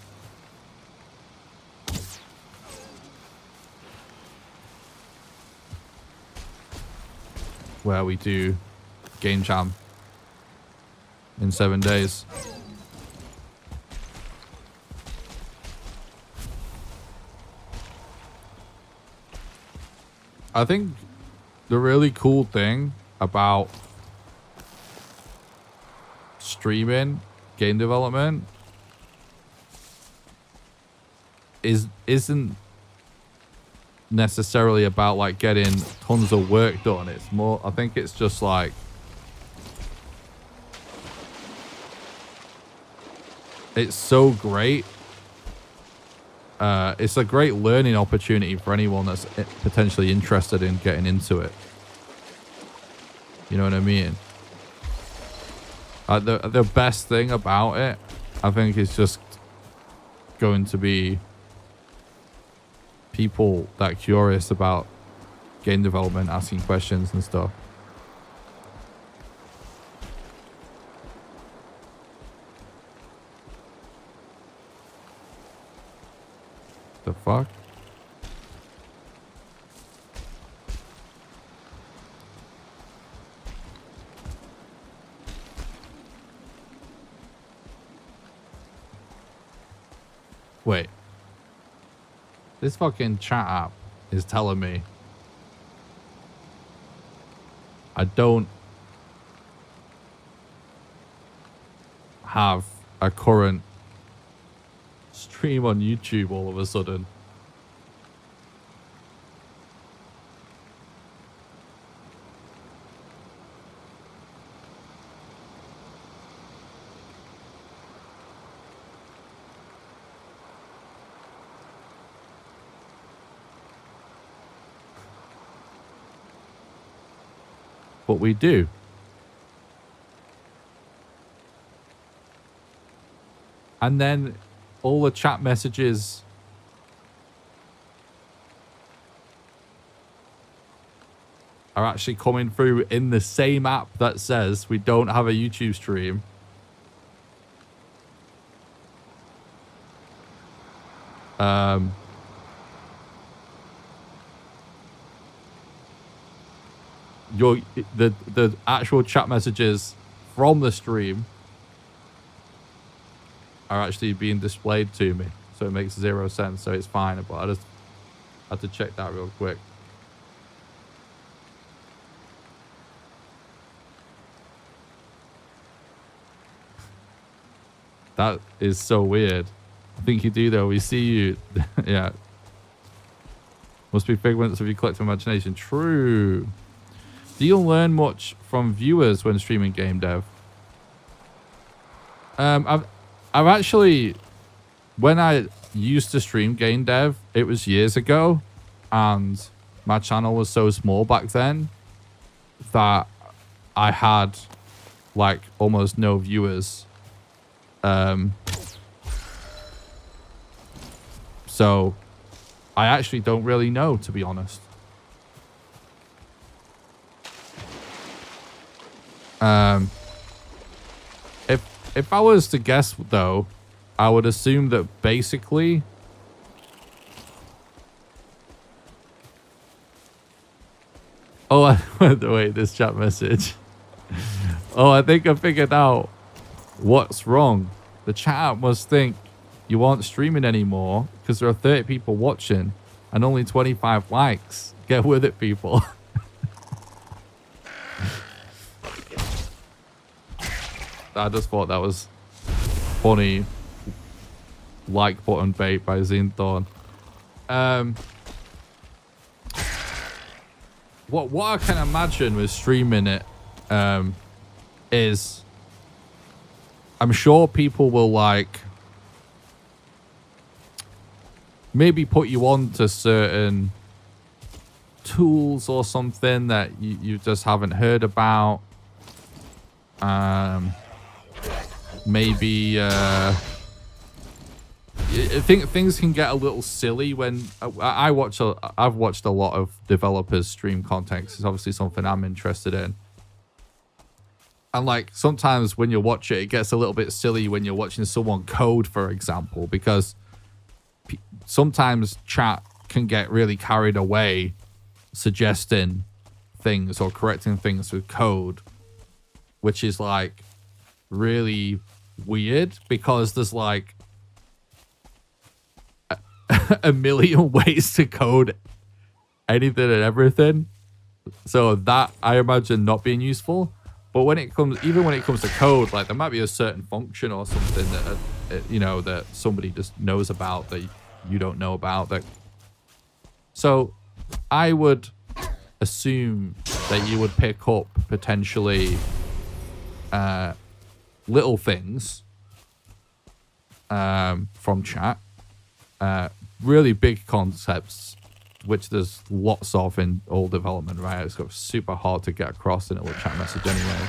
Where we do game jam in 7 days. I think the really cool thing about streaming game development isn't necessarily about like getting tons of work done. It's more, I think it's just like it's so great. It's a great learning opportunity for anyone that's potentially interested in getting into it. You know what I mean? The best thing about it, I think, is just going to be people that are curious about game development, asking questions and stuff. The fuck? Wait. This fucking chat app is telling me I don't have a current stream on YouTube all of a sudden. but we do. And then all the chat messages are actually coming through in the same app that says we don't have a YouTube stream. The actual chat messages from the stream are actually being displayed to me, so it makes 0 sense. So it's fine, but I just had to check that real quick. That is so weird. I think you do though. We see you. Yeah. Must be figments of your collective imagination. True. Do you learn much from viewers when streaming game dev? I've actually, when I used to stream game dev, it was years ago, and my channel was so small back then that I had like almost no viewers. So I actually don't really know, to be honest. If I was to guess though, I would assume that basically wait, this chat message. Oh, I think I figured out what's wrong. The chat must think you aren't streaming anymore because there are 30 people watching and only 25 likes. Get with it, people. I just thought that was funny. Like button bait by Zinthorn. What I can imagine with streaming it is I'm sure people will like maybe put you on to certain tools or something that you just haven't heard about. Maybe I think things can get a little silly when I've watched a lot of developers stream content. It's obviously something I'm interested in. And like sometimes when you watch it gets a little bit silly when you're watching someone code, for example, because sometimes chat can get really carried away suggesting things or correcting things with code, which is like really weird because there's like a million ways to code anything and everything. So that I imagine not being useful. But when it comes, even when it comes to code, like there might be a certain function or something that you know that somebody just knows about that you don't know about. That so I would assume that you would pick up potentially little things from chat, really big concepts, which there's lots of in all development, right? It's got super hard to get across in a little chat message anyway.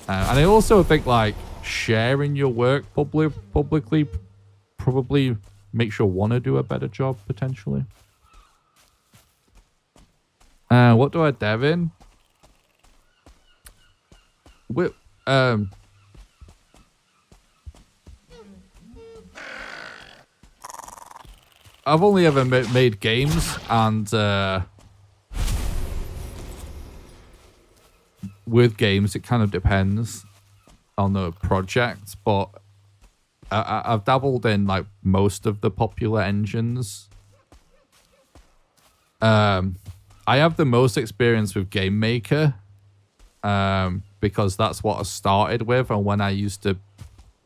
And I also think like sharing your work publicly probably makes you want to do a better job potentially. What do I dev in? I've only ever made games, and with games it kind of depends on the project, but I've dabbled in like most of the popular engines. I have the most experience with Game Maker because that's what I started with, and when I used to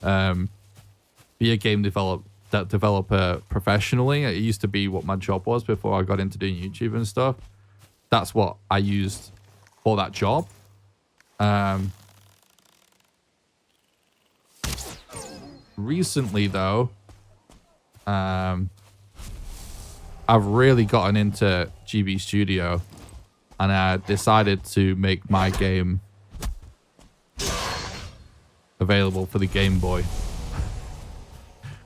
be a game developer professionally, it used to be what my job was before I got into doing YouTube and stuff. That's what I used for that job. Recently though, I've really gotten into GB Studio, and I decided to make my game available for the Game Boy.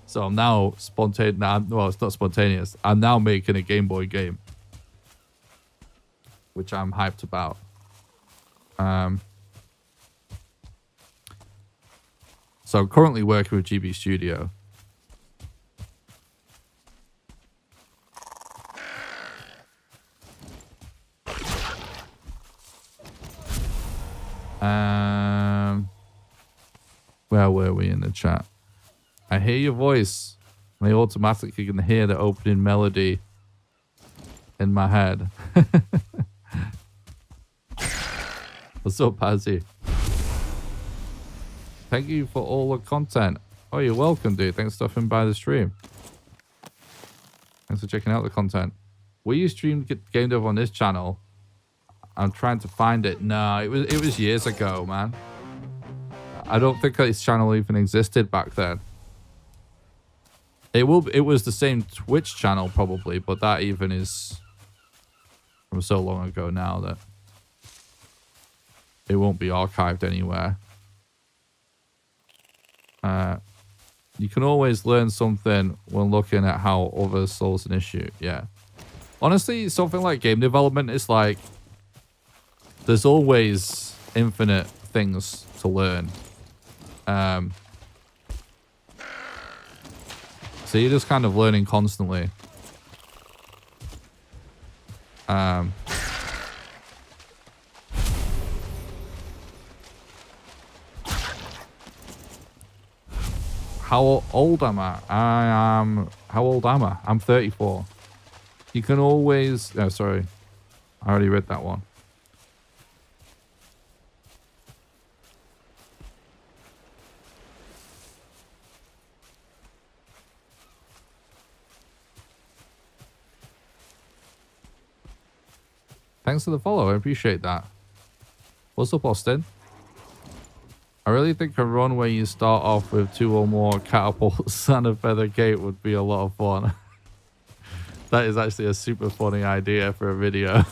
So I'm now spontaneous. Well, it's not spontaneous. I'm now making a Game Boy game, which I'm hyped about. So I'm currently working with GB Studio. Where were we in the chat? I hear your voice. I automatically can hear the opening melody in my head. What's up, Pazzy? Thank you for all the content. Oh, you're welcome, dude. Thanks for stopping by the stream. Thanks for checking out the content. Will you stream Game Dev on this channel? I'm trying to find it. No, it was years ago, man. I don't think this channel even existed back then. It was the same Twitch channel probably, but that even is from so long ago now that it won't be archived anywhere. You can always learn something when looking at how others solve an issue. Yeah. Honestly, something like game development is like there's always infinite things to learn. So you're just kind of learning constantly. How old am I? How old am I? I'm 34. You can always... Oh, sorry. I already read that one. Thanks for the follow. I appreciate that. What's up, Austin? I really think a run where you start off with 2 or more catapults and a feather gate would be a lot of fun. That is actually a super funny idea for a video.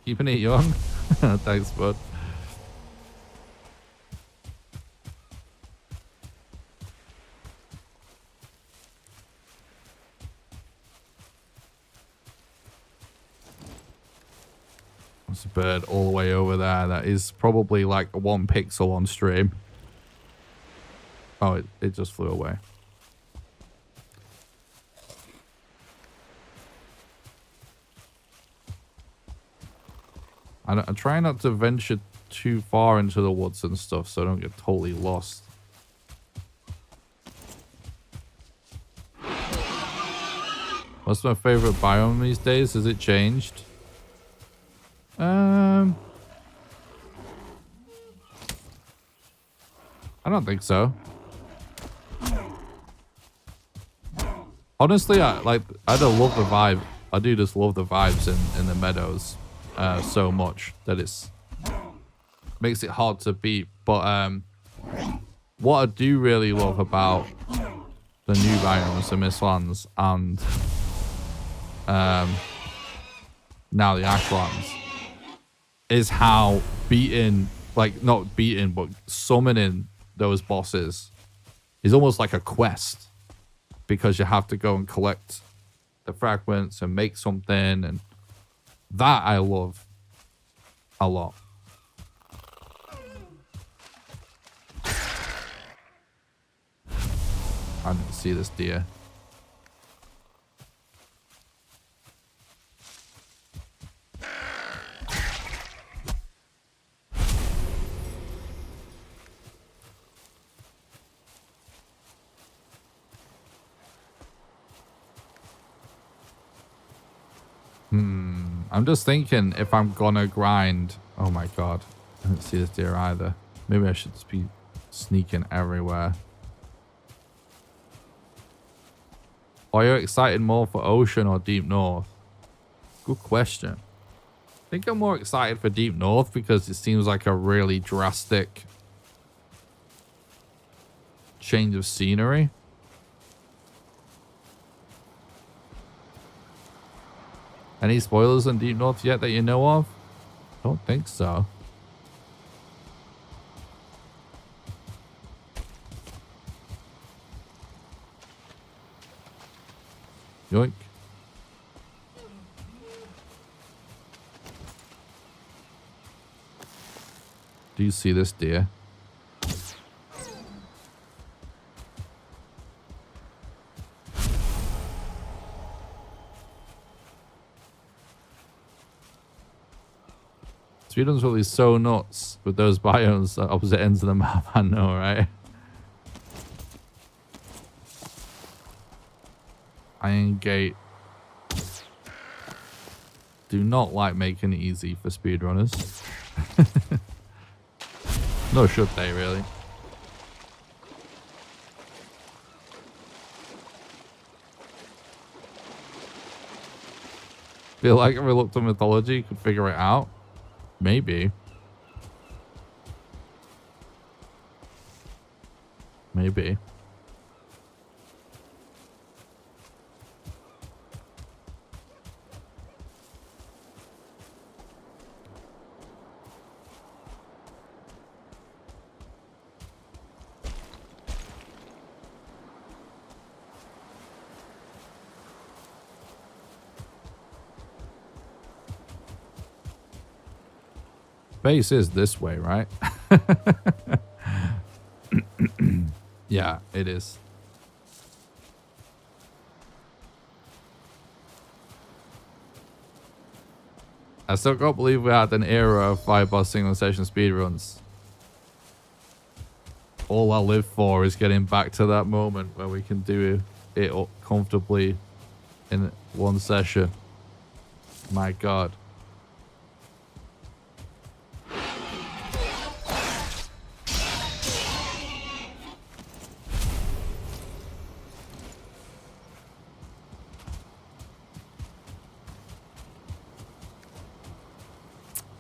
Keeping it young? Thanks, bud. There's a bird all the way over there. That is probably like 1 pixel on stream. Oh, it just flew away. I try not to venture too far into the woods and stuff so I don't get totally lost. What's my favorite biome these days? Has it changed? I don't think so. Honestly, I don't love the vibe. I do just love the vibes in the meadows so much that it's makes it hard to beat. But what I do really love about the new biomes, the Mistlands, and now the Ashlands, is how beating, like not beating, but summoning those bosses is almost like a quest, because you have to go and collect the fragments and make something, and that I love a lot. I didn't see this deer. I'm just thinking if I'm gonna grind. Oh my god. I didn't see this deer either. Maybe I should just be sneaking everywhere. Are you excited more for Ocean or Deep North? Good question. I think I'm more excited for Deep North because it seems like a really drastic change of scenery. Any spoilers on Deep North yet that you know of? Don't think so. Yoink. Do you see this deer? Speedrun's really so nuts with those biomes at opposite ends of the map. I know, right? Iron Gate do not like making it easy for speedrunners. Nor should they, really. Feel like a reluctant mythology could figure it out. Maybe. Maybe. Base is this way, right? Yeah, it is. I still can't believe we had an era of 5-bar single session speedruns. All I live for is getting back to that moment where we can do it comfortably in one session. My God.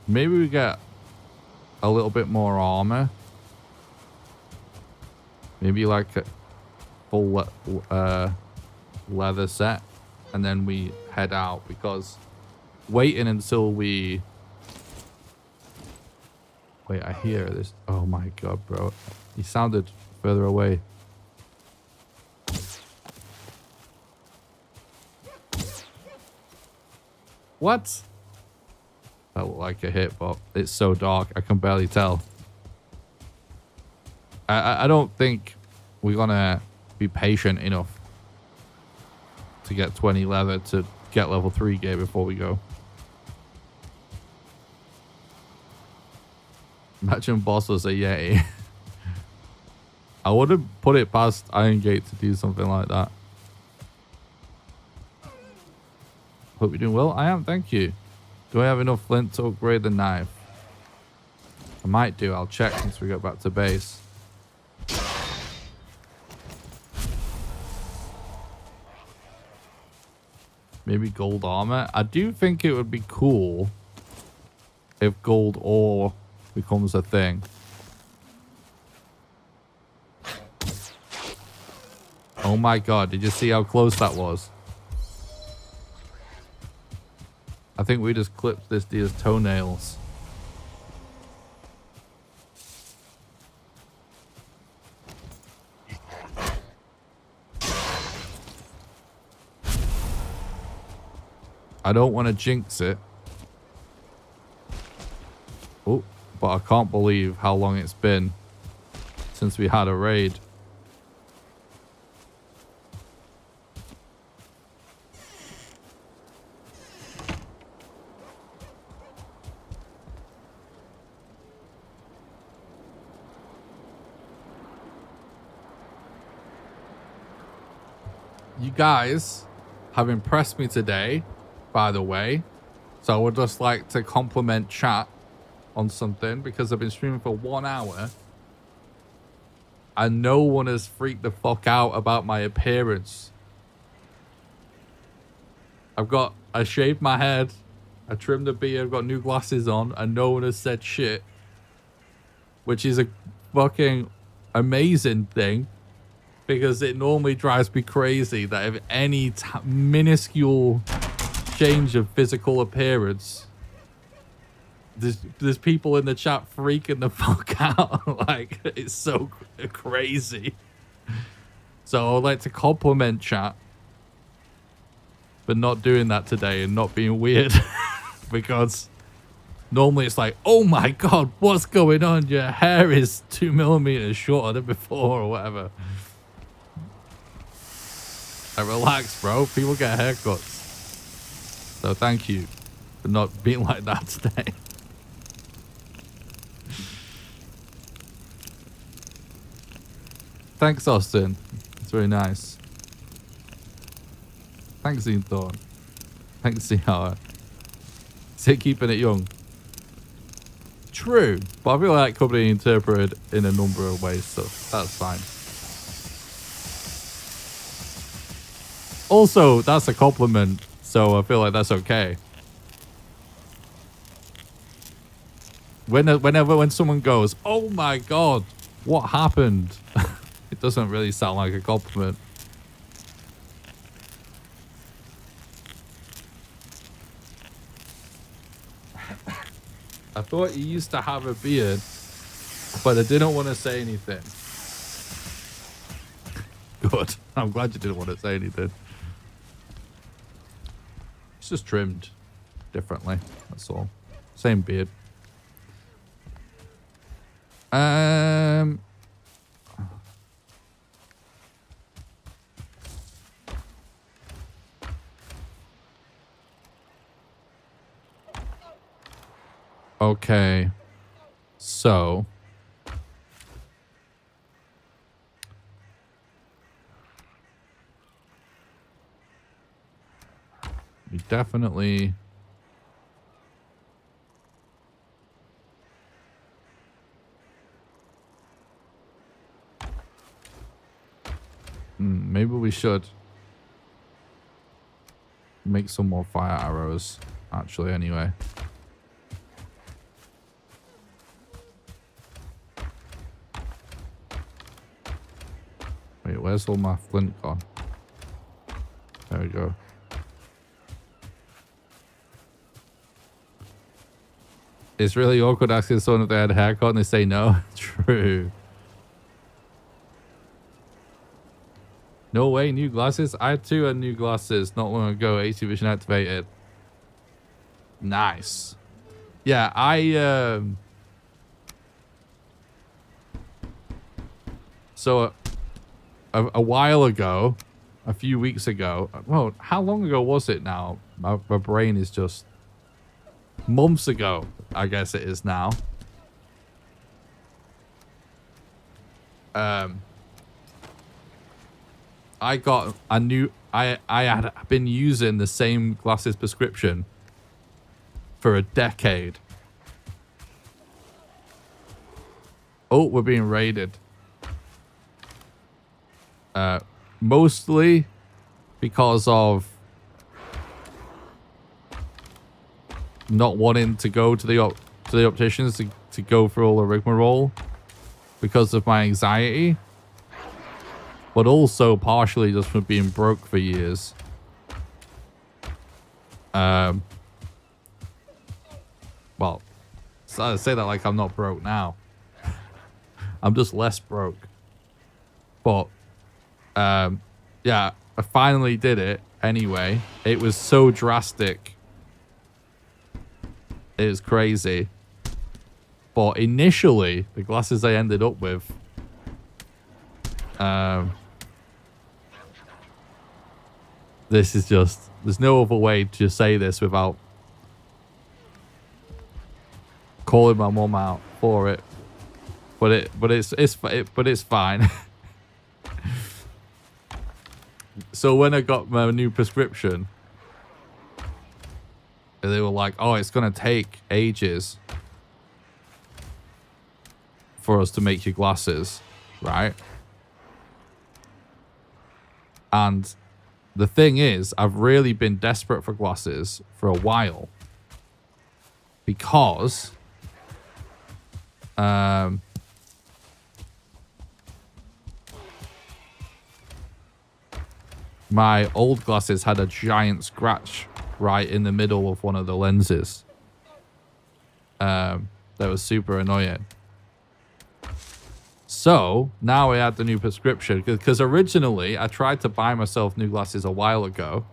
Maybe we get a little bit more armor. Maybe like a full leather set. And then we head out, because waiting until we... Wait, I hear this. Oh my God, bro. He sounded further away. What? That looked like a hit, but it's so dark, I can barely tell. I don't think we're gonna be patient enough to get 20 leather to get level 3 gear before we go. Imagine boss was a Yeti. I wouldn't put it past Iron Gate to do something like that. Hope you're doing well. I am, thank you. Do I have enough flint to upgrade the knife? I might do. I'll check once we get back to base. Maybe gold armor. I do think it would be cool if gold ore becomes a thing. Oh my God, did you see how close that was? I think we just clipped this deer's toenails. I don't want to jinx it. Oh, but I can't believe how long it's been since we had a raid. You guys have impressed me today, by the way. So I would just like to compliment chat on something, because I've been streaming for 1 hour and no one has freaked the fuck out about my appearance. I shaved my head, I trimmed the beard, I've got new glasses on, and no one has said shit. Which is a fucking amazing thing. because it normally drives me crazy that if any minuscule change of physical appearance, there's people in the chat freaking the fuck out. Like, it's so crazy. So I'd like to compliment chat for not doing that today and not being weird. Because normally it's like, oh my god, what's going on? Your hair is 2 millimeters shorter than before or whatever. Like, relax, bro. People get haircuts. So thank you for not being like that today. Thanks, Austin. It's very nice. Thanks, Ian Thorne. Thanks, Ciara. Is it keeping it young? True, but I feel like that could be interpreted in a number of ways, so that's fine. Also, that's a compliment, so I feel like that's okay. When someone goes, oh my god, what happened? It doesn't really sound like a compliment. I thought you used to have a beard, but I didn't want to say anything. Good. I'm glad you didn't want to say anything. It's just trimmed differently. That's all. Same beard. Okay. So. We definitely. Maybe we should make some more fire arrows, actually, anyway. Wait, where's all my flint gone? There we go. It's really awkward asking someone if they had a haircut and they say no. True. No way, new glasses? I too had new glasses not long ago, AC Vision activated. Nice. Yeah, so a while ago, a few weeks ago, well, how long ago was it now? My brain is just months ago, I guess it is now. I got a new, I had been using the same glasses prescription for a decade. Oh, we're being raided. Mostly because of not wanting to go to the opticians to go through all the rigmarole because of my anxiety, but also partially just from being broke for years. Well, I say that like I'm not broke now. I'm just less broke. But yeah, I finally did it anyway. It was so drastic. It was crazy. But initially, the glasses I ended up with, this is just, there's no other way to say this without calling my mom out for it. But it's fine. So when I got my new prescription, they were like, oh, it's going to take ages for us to make your glasses, right? And the thing is, I've really been desperate for glasses for a while because my old glasses had a giant scratch right in the middle of one of the lenses. That was super annoying. So now I had the new prescription because originally I tried to buy myself new glasses a while ago.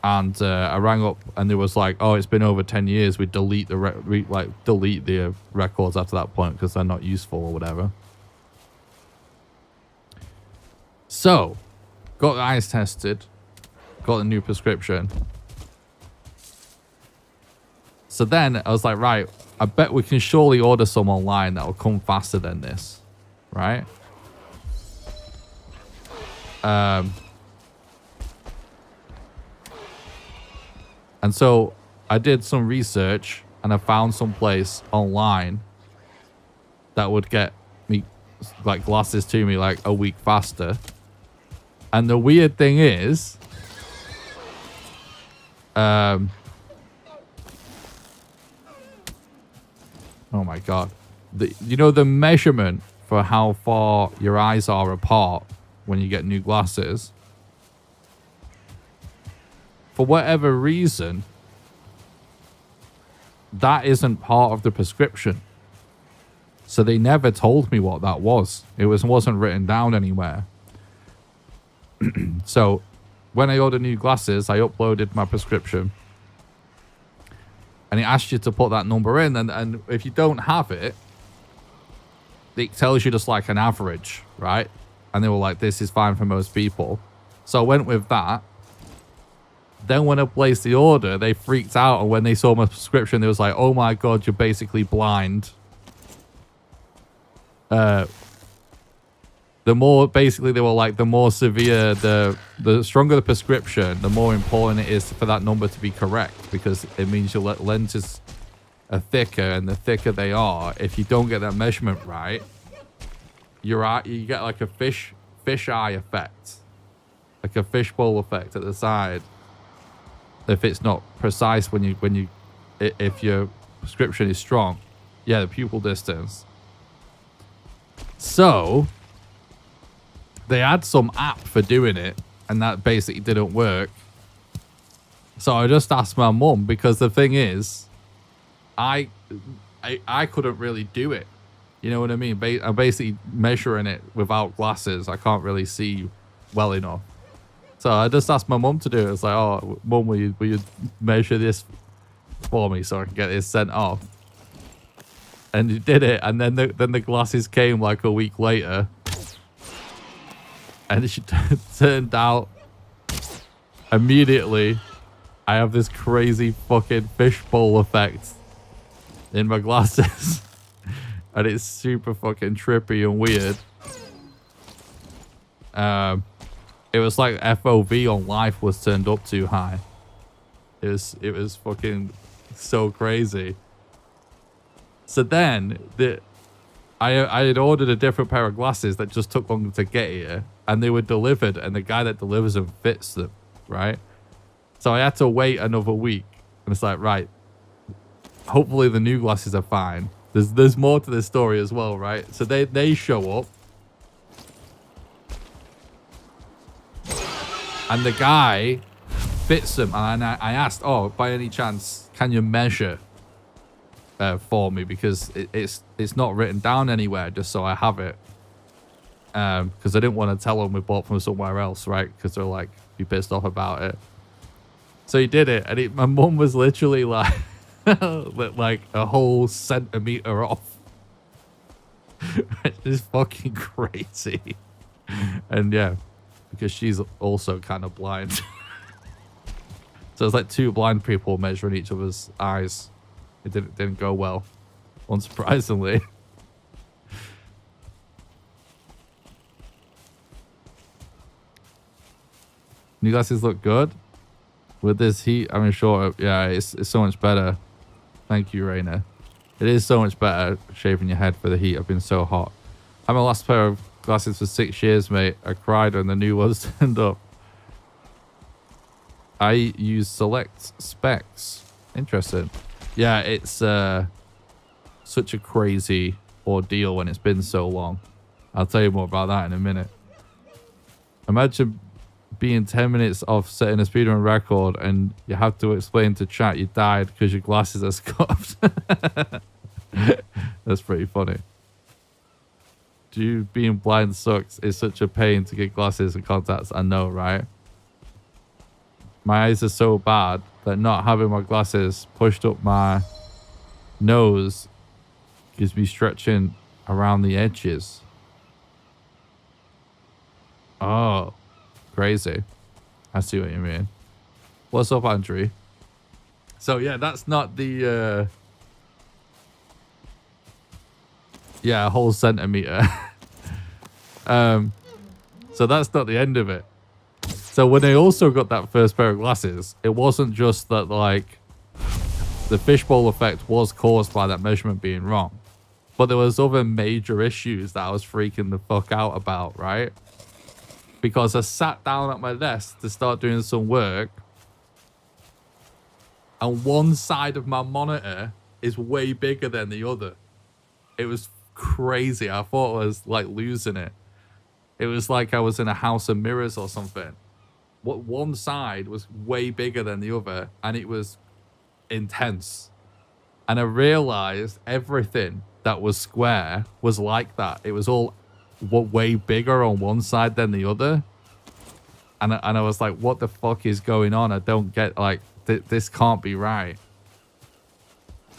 And I rang up and it was like, oh, it's been over 10 years. We delete the delete the records after that point because they're not useful or whatever. So, got the eyes tested, got a new prescription. So then I was like, right, I bet we can surely order some online that will come faster than this, right? And so I did some research and I found some place online that would get me like glasses to me like a week faster. And the weird thing is, oh my God, you know, the measurement for how far your eyes are apart when you get new glasses, for whatever reason, that isn't part of the prescription. So they never told me what that was. It wasn't written down anywhere. So when I ordered new glasses, I uploaded my prescription. And it asks you to put that number in. And if you don't have it, it tells you just like an average, right? And they were like, this is fine for most people. So I went with that. Then when I placed the order, they freaked out. And when they saw my prescription, they was like, oh my God, you're basically blind. The more, basically, they were like, the more severe, the stronger the prescription, the more important it is for that number to be correct. Because it means your lenses are thicker. And the thicker they are, if you don't get that measurement right, you get like a fish eye effect. Like a fishbowl effect at the side. If it's not precise if your prescription is strong. Yeah, the pupil distance. So they had some app for doing it, and that basically didn't work. So I just asked my mum, because the thing is, I couldn't really do it. You know what I mean? I'm basically measuring it without glasses. I can't really see well enough. So I just asked my mum to do it. It's like, oh, Mum, will you measure this for me so I can get this sent off? And he did it, and then the glasses came like a week later. And it turned out immediately I have this crazy fucking fishbowl effect in my glasses. And it's super fucking trippy and weird. It was like FOV on life was turned up too high. It was fucking so crazy. So then I had ordered a different pair of glasses that just took longer to get here, and they were delivered, and the guy that delivers them fits them, right? So I had to wait another week, and it's like, right, hopefully the new glasses are fine. There's more to this story as well, right? So they show up, and the guy fits them, and I asked, oh, by any chance, can you measure for me, because it's not written down anywhere, just so I have it, because I didn't want to tell them we bought from somewhere else, right? Because they're like be pissed off about it. So he did it, and my mum was literally like like a whole centimeter off. It's fucking crazy. And yeah, because she's also kind of blind. So it's like two blind people measuring each other's eyes. It didn't go well, unsurprisingly. New glasses look good with this heat. I mean, sure, yeah, it's so much better. Thank you, Raina. It is so much better shaving your head for the heat. I've been so hot. I had my last pair of glasses for 6 years, mate. I cried when the new ones turned up. I use Select Specs. Interesting. Yeah, it's such a crazy ordeal when it's been so long. I'll tell you more about that in a minute. Imagine being 10 minutes off setting a speedrun record and you have to explain to chat you died because your glasses are scuffed. That's pretty funny. Dude, being blind sucks. It's such a pain to get glasses and contacts. I know, right? My eyes are so bad that not having my glasses pushed up my nose gives me stretching around the edges. Oh, crazy. I see what you mean. What's up, Andrew? So yeah, that's not the yeah, a whole centimeter. So that's not the end of it. So when I also got that first pair of glasses, it wasn't just that like the fishbowl effect was caused by that measurement being wrong, but there was other major issues that I was freaking the fuck out about, right? Because I sat down at my desk to start doing some work, and one side of my monitor is way bigger than the other. It was crazy. I thought I was like losing it. It was like I was in a house of mirrors or something. What one side was way bigger than the other, and it was intense. And I realized everything that was square was like that. It was all way bigger on one side than the other. And I was like, what the fuck is going on? I don't get, like, this can't be right.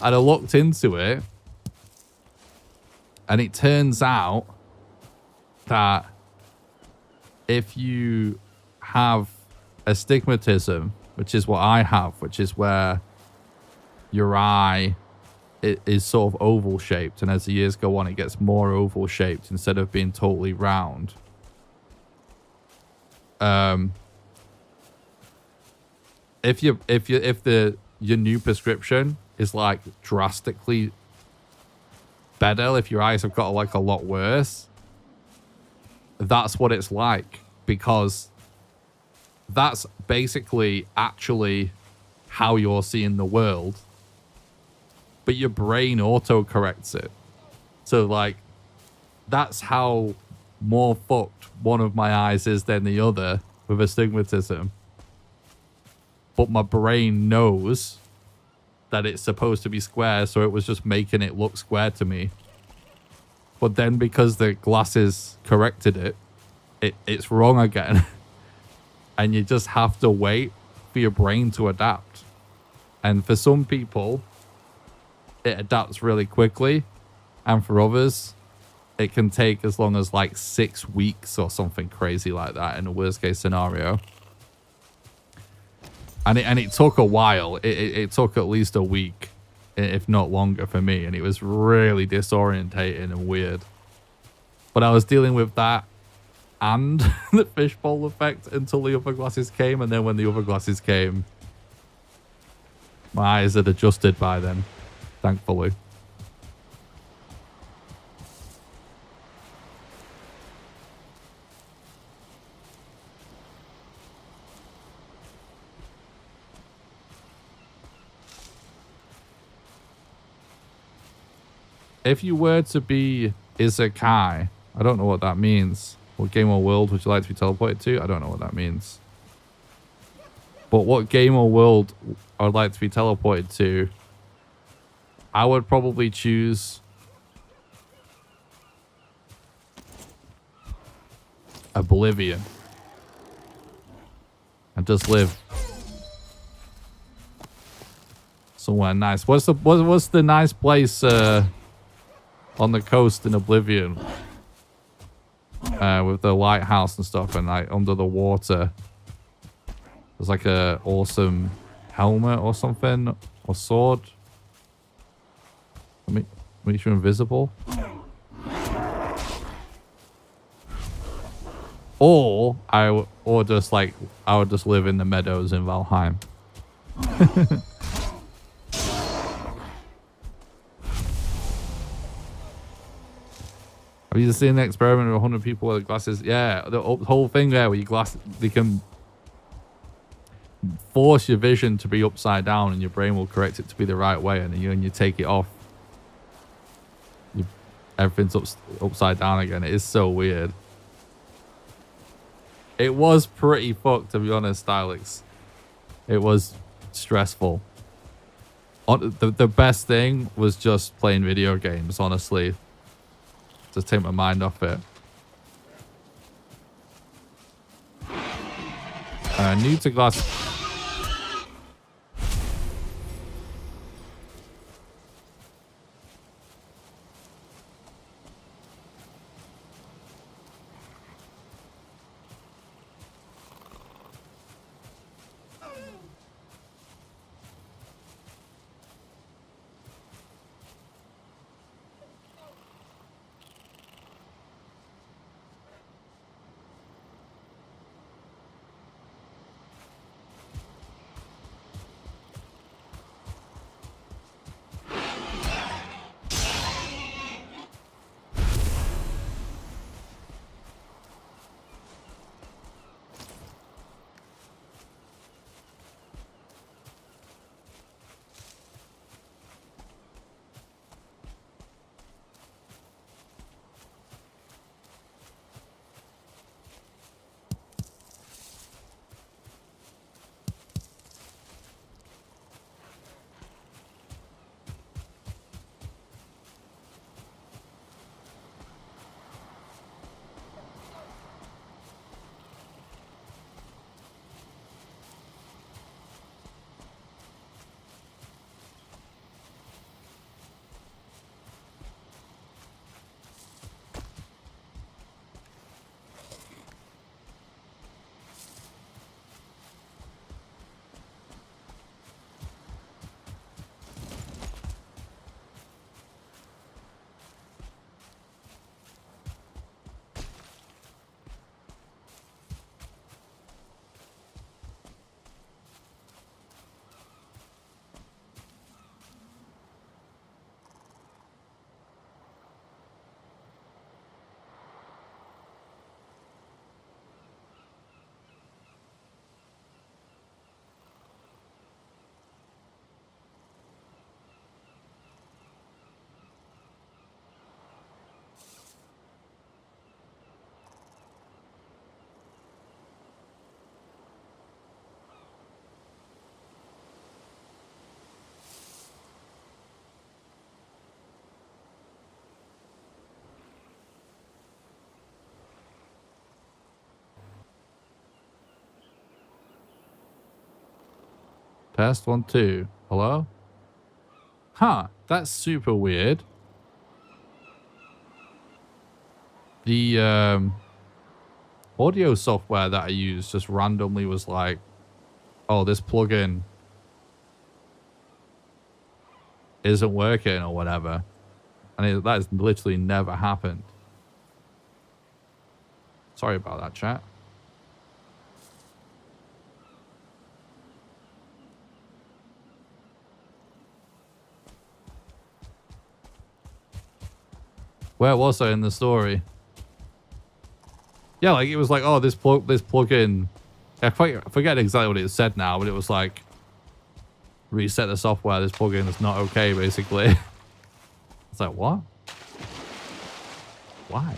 And I looked into it, and it turns out that if you have astigmatism, which is what I have, which is where your eye is sort of oval shaped, and as the years go on, it gets more oval shaped instead of being totally round. If your new prescription is like drastically better, if your eyes have got like a lot worse, that's what it's like, because that's basically actually how you're seeing the world, but your brain auto-corrects it. So like that's how more fucked one of my eyes is than the other with astigmatism. But my brain knows that it's supposed to be square, so it was just making it look square to me. But then because the glasses corrected it, it's wrong again. And you just have to wait for your brain to adapt. And for some people, it adapts really quickly. And for others, it can take as long as like 6 weeks or something crazy like that in a worst case scenario. And it took a while. It took at least a week, if not longer for me. And it was really disorientating and weird. But I was dealing with that and the fishbowl effect until the other glasses came. And then when the other glasses came, my eyes had adjusted by then, thankfully. If you were to be Isekai, I don't know what that means. What game or world would you like to be teleported to? I don't know what that means. But what game or world I would like to be teleported to, I would probably choose Oblivion. And just live somewhere nice. What's the nice place on the coast in Oblivion? With the lighthouse and stuff, and like under the water. There's like a awesome helmet or something, or sword. Makes you invisible. Or I would just live in the meadows in Valheim. Have you seen the experiment with 100 people with glasses? Yeah, the whole thing there where they can force your vision to be upside down and your brain will correct it to be the right way, and then when you take it off, everything's upside down again. It is so weird. It was pretty fucked, to be honest, Stylix. It was stressful. The best thing was just playing video games, honestly. Just take my mind off it. New to glass. Test 1, 2. Hello? Huh, that's super weird. The audio software that I use just randomly was like, oh, this plugin isn't working or whatever. And that has literally never happened. Sorry about that, chat. Where was I in the story? Yeah, like it was like, oh, this plugin. I forget exactly what it said now, but it was like, reset the software. This plugin is not okay, basically. It's like, what? Why?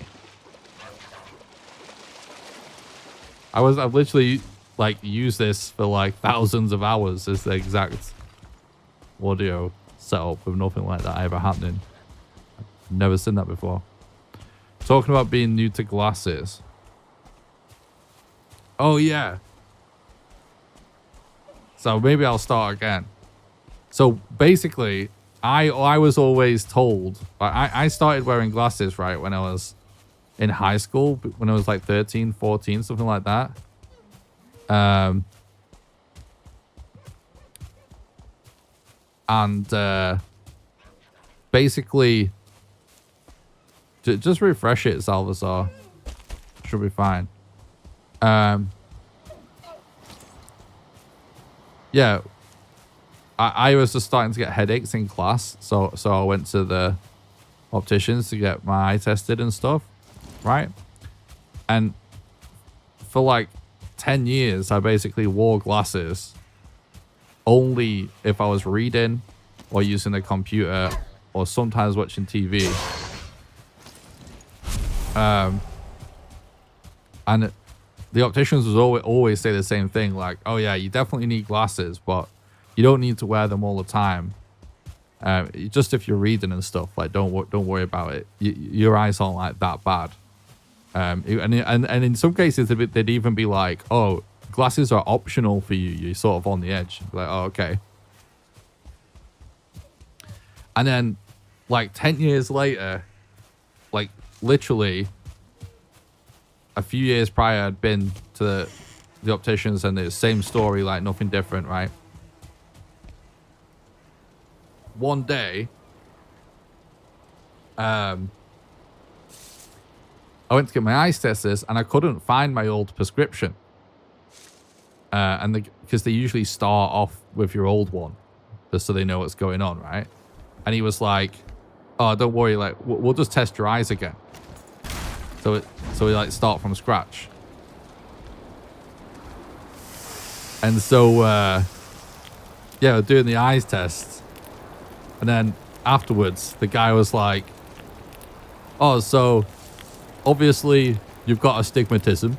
I've literally like used this for like thousands of hours as the exact audio setup with nothing like that ever happening. Never seen that before. Talking about being new to glasses. Oh, yeah. So maybe I'll start again. So basically, I was always told... I started wearing glasses, right, when I was in high school. When I was like 13, 14, something like that. Basically... Just refresh it, Salvazar. Should be fine. Yeah. I was just starting to get headaches in class. So I went to the opticians to get my eye tested and stuff. Right? And for like 10 years, I basically wore glasses only if I was reading or using the computer or sometimes watching TV. And the opticians was always say the same thing, like, oh yeah, you definitely need glasses, but you don't need to wear them all the time. Just if you're reading and stuff, like don't worry about it. Your eyes aren't like that bad. And in some cases they'd even be like, oh, glasses are optional for you. You're sort of on the edge. Like, oh, okay. And then like 10 years later, like literally a few years prior, I'd been to the opticians and the same story, like nothing different, right? One day, I went to get my eyes tested and I couldn't find my old prescription. Because they usually start off with your old one, just so they know what's going on, right? And he was like, "Oh, don't worry, like we'll just test your eyes again." So we like start from scratch. And so yeah, we're doing the eyes test, and then afterwards the guy was like, "Oh, so obviously you've got astigmatism."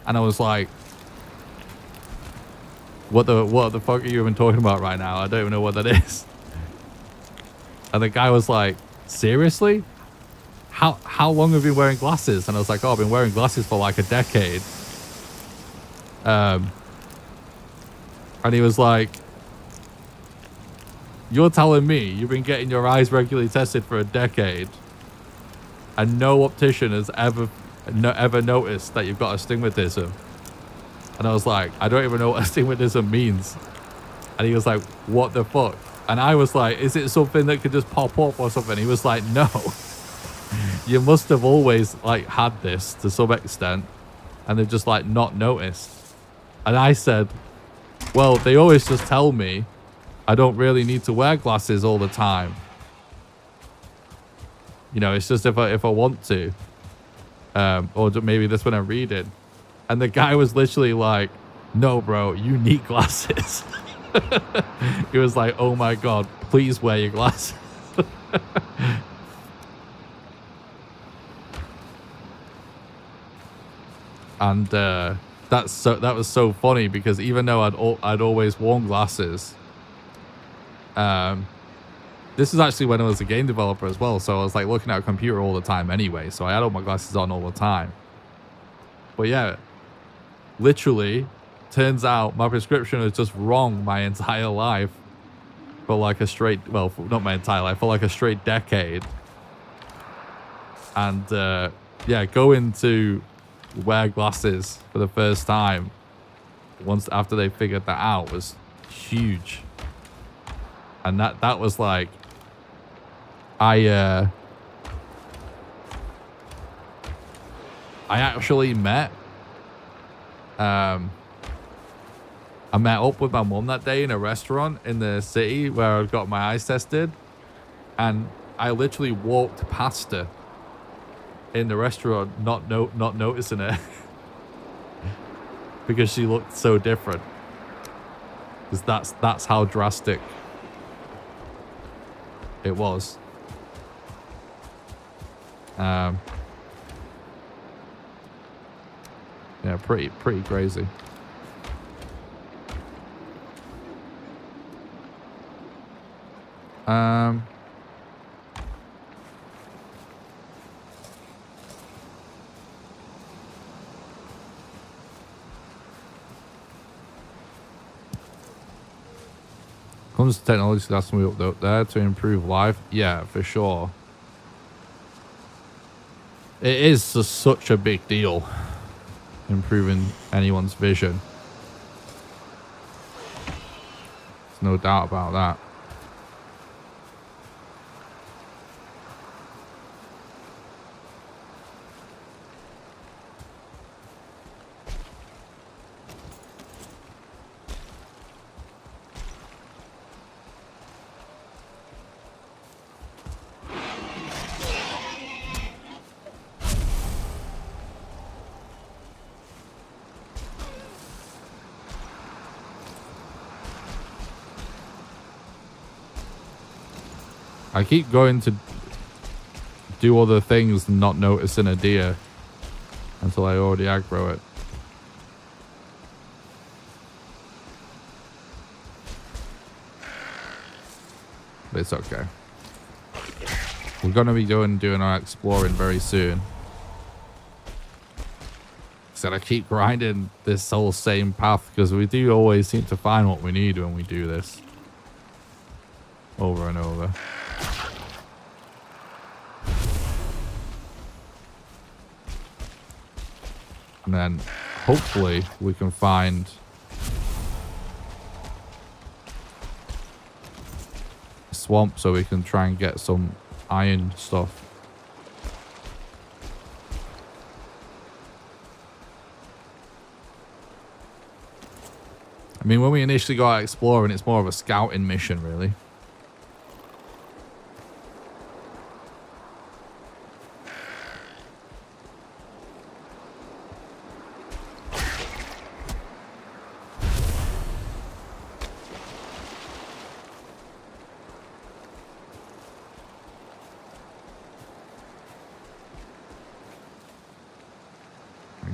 And I was like, what the fuck are you even talking about right now? I don't even know what that is. And the guy was like, seriously? How long have you been wearing glasses? And I was like, oh, I've been wearing glasses for like a decade. And he was like, you're telling me you've been getting your eyes regularly tested for a decade and no optician has ever noticed that you've got astigmatism? And I was like, I don't even know what astigmatism means. And he was like, what the fuck? And I was like, is it something that could just pop up or something? He was like, no. You must have always like had this to some extent and they've just like not noticed. And I said, well, they always just tell me I don't really need to wear glasses all the time. You know, it's just if I want to. Or maybe this when I'm reading. And the guy was literally like, no, bro, you need glasses. He was like, oh my God, please wear your glasses. And that was so funny because even though I'd always worn glasses, this is actually when I was a game developer as well. So I was like looking at a computer all the time anyway. So I had all my glasses on all the time. But yeah, literally, turns out my prescription was just wrong my entire life for like a straight, well, not my entire life, for like a straight decade. And yeah, going to wear glasses for the first time once after they figured that out was huge. And that was like, I actually met I met up with my mum that day in a restaurant in the city where I got my eyes tested, and I literally walked past her in the restaurant, not noticing her because she looked so different. Because that's how drastic it was. Yeah, pretty crazy. Comes to technology, that's we up there to improve life. Yeah, for sure. It is just such a big deal, improving anyone's vision. There's no doubt about that. I keep going to do other things and not noticing a deer. until I already aggro it. But it's okay. We're going to be doing our exploring very soon. So I keep grinding this whole same path because we do always seem to find what we need when we do this. Over and over. And then hopefully we can find a swamp so we can try and get some iron stuff. I mean, when we initially go out exploring, it's more of a scouting mission, really.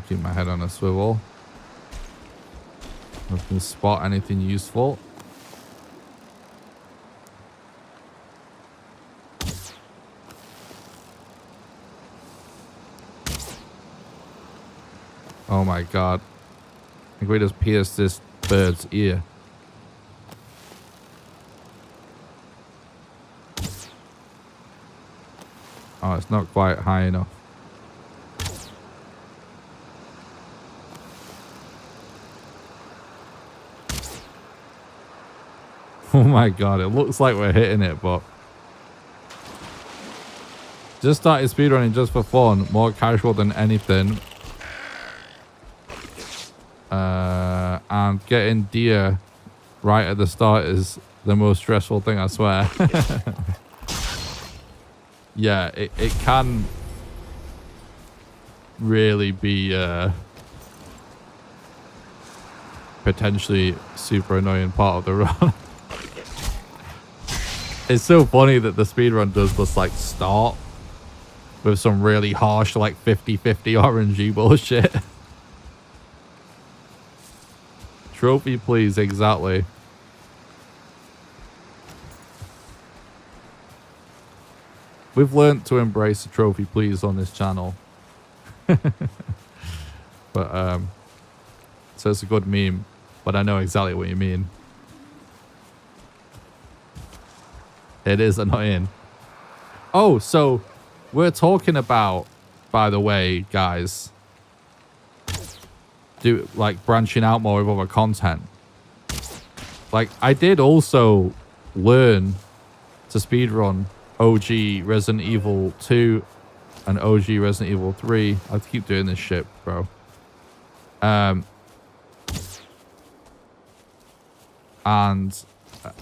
Keep my head on a swivel. If I can spot anything useful. Oh my god. I think we just pierced this bird's ear. Oh, it's not quite high enough. Oh my god, it looks like we're hitting it, but... Just started speedrunning just for fun, more casual than anything. And getting deer right at the start is the most stressful thing, I swear. Yeah, it can really be potentially super annoying part of the run. It's so funny that the speedrun does just like start with some really harsh like 50-50 RNG bullshit. Trophy please, exactly. We've learned to embrace the trophy please on this channel. But so it's a good meme, but I know exactly what you mean. It is annoying. Oh, so we're talking about, by the way, guys, branching out more with other content. Like, I did also learn to speedrun OG Resident Evil 2 and OG Resident Evil 3. I have to keep doing this shit, bro. And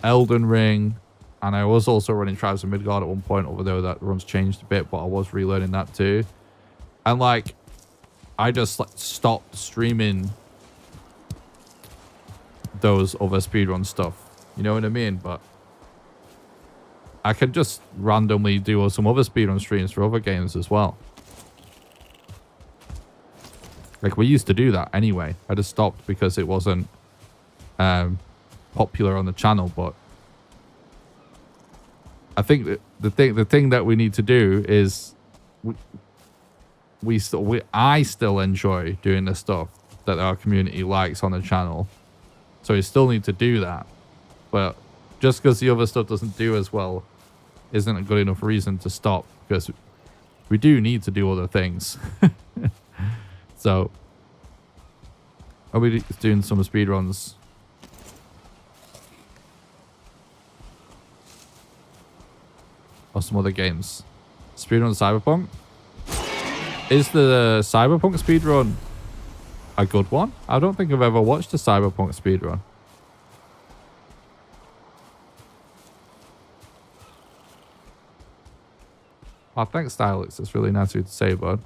Elden Ring. And I was also running Tribes of Midgard at one point, although that run's changed a bit, but I was relearning that too. And like, I just like stopped streaming those other speedrun stuff. You know what I mean? But I can just randomly do some other speedrun streams for other games as well. Like, we used to do that anyway. I just stopped because it wasn't popular on the channel, but I think that the thing that we need to do is I still enjoy doing the stuff that our community likes on the channel, so we still need to do that. But just because the other stuff doesn't do as well isn't a good enough reason to stop, because we do need to do other things. So I'll be doing some speedruns. Or some other games. Speedrun Cyberpunk? Is the Cyberpunk speedrun a good one? I don't think I've ever watched a Cyberpunk speedrun. Oh, thanks, Stylix. It's really nice of you to say, bud.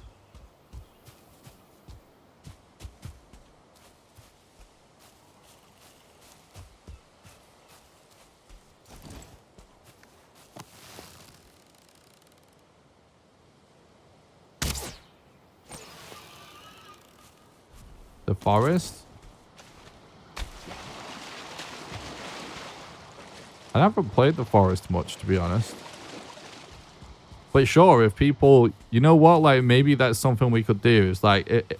The forest. I haven't played the forest much, to be honest. But sure, if people, you know what, like maybe that's something we could do. Is like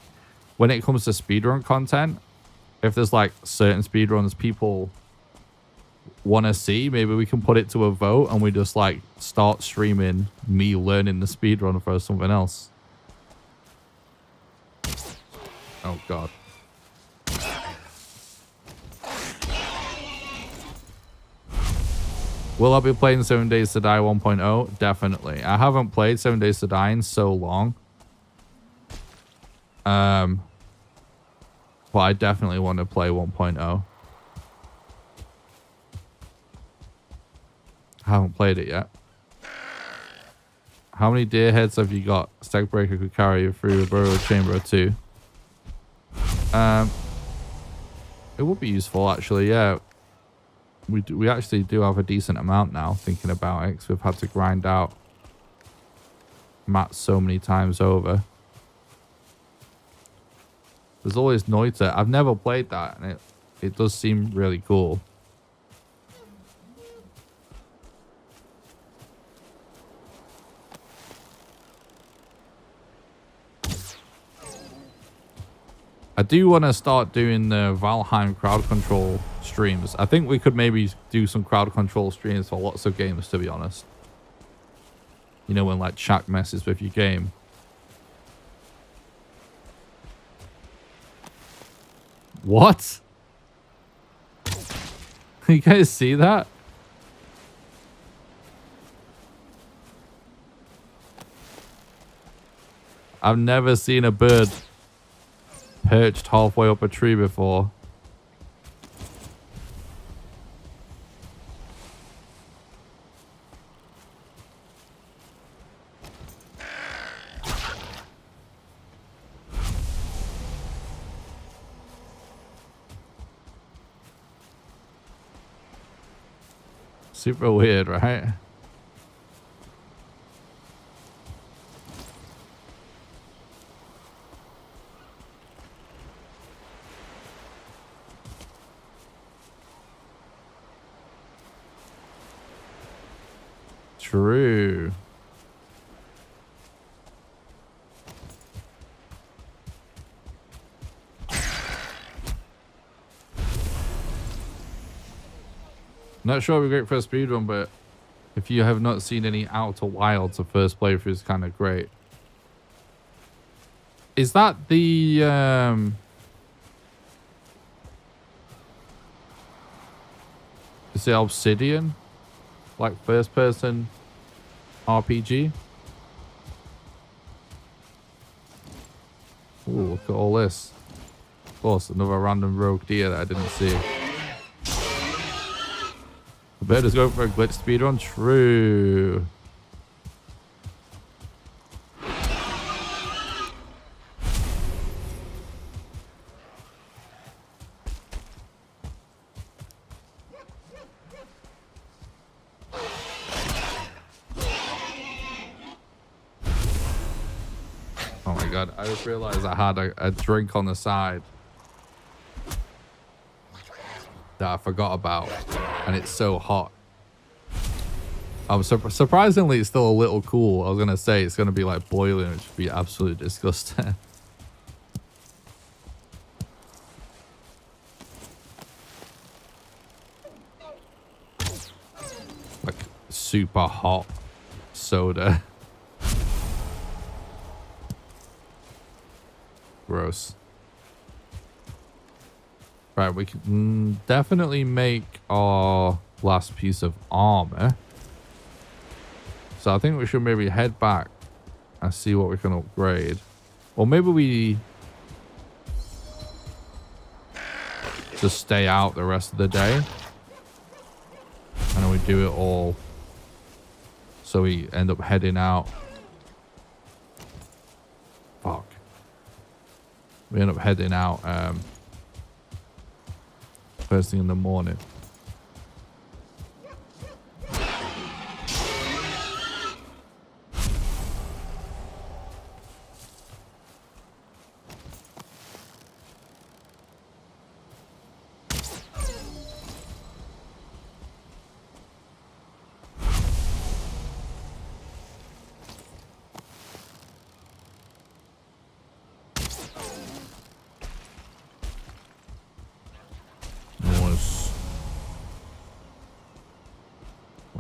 when it comes to speedrun content, if there's like certain speedruns people want to see, maybe we can put it to a vote and we just like start streaming me learning the speedrun for something else. Oh god. Will I be playing 7 Days to Die 1.0? Definitely. I haven't played 7 Days to Die in so long. But I definitely want to play 1.0. I haven't played it yet. How many deer heads have you got? Stack Breaker could carry you through a burrow chamber or two. It would be useful actually, yeah. We actually do have a decent amount now, thinking about it, because we've had to grind out mats so many times over. There's always Noita. I've never played that, and it does seem really cool. I do want to start doing the Valheim crowd control streams. I think we could maybe do some crowd control streams for lots of games, to be honest. You know, when like chat messes with your game. What? You guys see that? I've never seen a bird perched halfway up a tree before. Super weird, right? True. Not sure it'd be great for a speedrun, but if you have not seen any Outer Wilds, the first playthrough is kind of great. Is that the is it Obsidian? Like first person RPG? Ooh, look at all this. Of course, another random rogue deer that I didn't see. The bird is going for a glitch speedrun? True. Oh my god, I just realized I had a drink on the side that I forgot about, and it's so hot. I'm surprisingly, it's still a little cool. I was gonna say it's gonna be like boiling, which would be absolutely disgusting. Like super hot soda. Gross. Right, we can definitely make our last piece of armor. So I think we should maybe head back and see what we can upgrade. Or maybe we just stay out the rest of the day. And then we do it all. So we end up heading out. Fuck. We end up heading out first thing in the morning.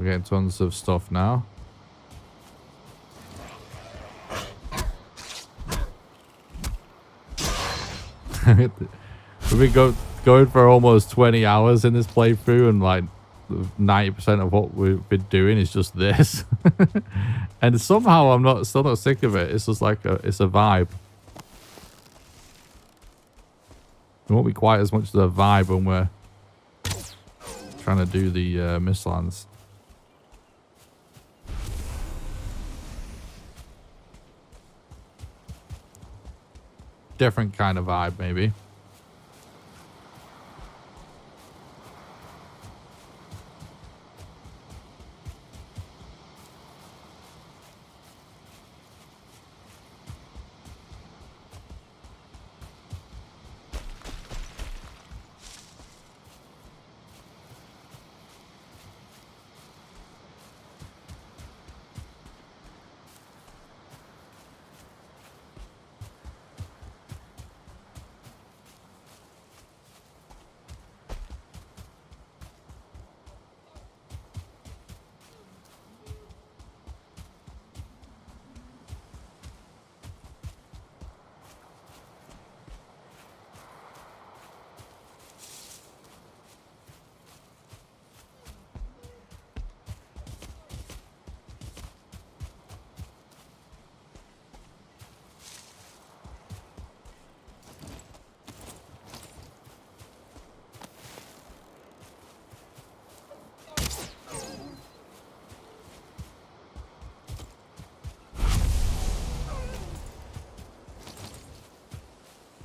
getting tons of stuff now. We've been going for almost 20 hours in this playthrough, and like 90% of what we've been doing is just this. And somehow I'm still not sick of it. It's just like it's a vibe. It won't be quite as much of a vibe when we're trying to do the Mistlands. Different kind of vibe, maybe.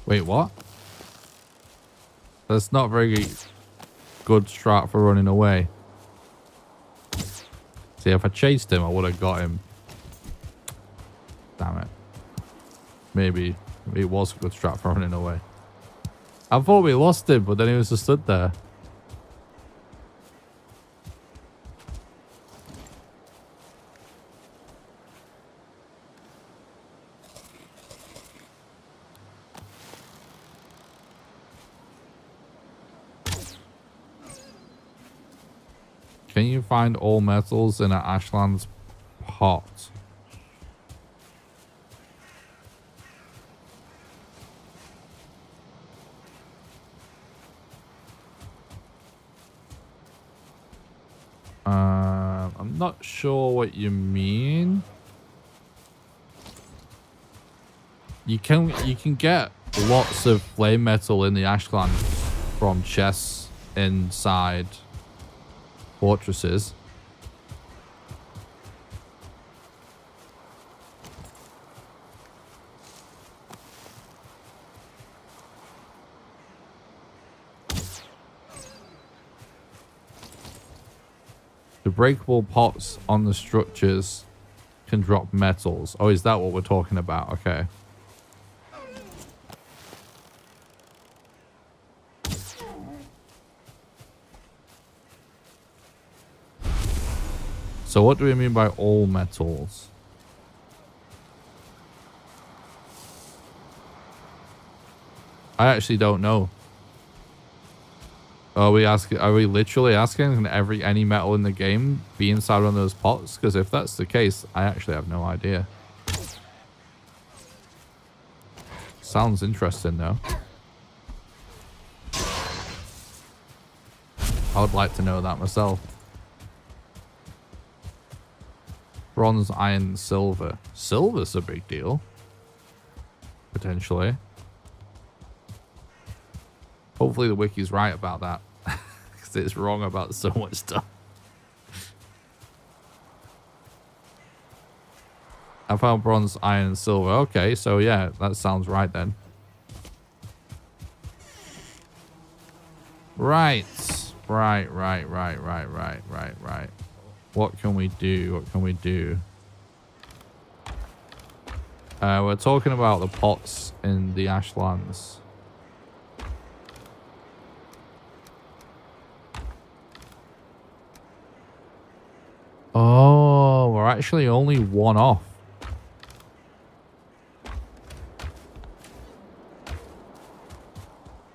Wait, what? That's not very good strat for running away. See, if I chased him, I would have got him. Damn it. Maybe it was a good strat for running away. I thought we lost him, but then he was just stood there. Can you find all metals in an Ashlands pot? I'm not sure what you mean. You can get lots of flame metal in the Ashlands from chests inside fortresses. The breakable pots on the structures can drop metals. Oh, is that what we're talking about? Okay. So what do we mean by all metals? I actually don't know. Are we literally asking, can any metal in the game be inside one of those pots? Because if that's the case, I actually have no idea. Sounds interesting though. I would like to know that myself. Bronze, iron, silver. Silver's a big deal. Potentially. Hopefully the wiki's right about that. Because it's wrong about so much stuff. I found bronze, iron, and silver. Okay, so yeah, that sounds right then. Right. Right. What can we do? We're talking about the pots in the Ashlands. Oh, we're actually only one off.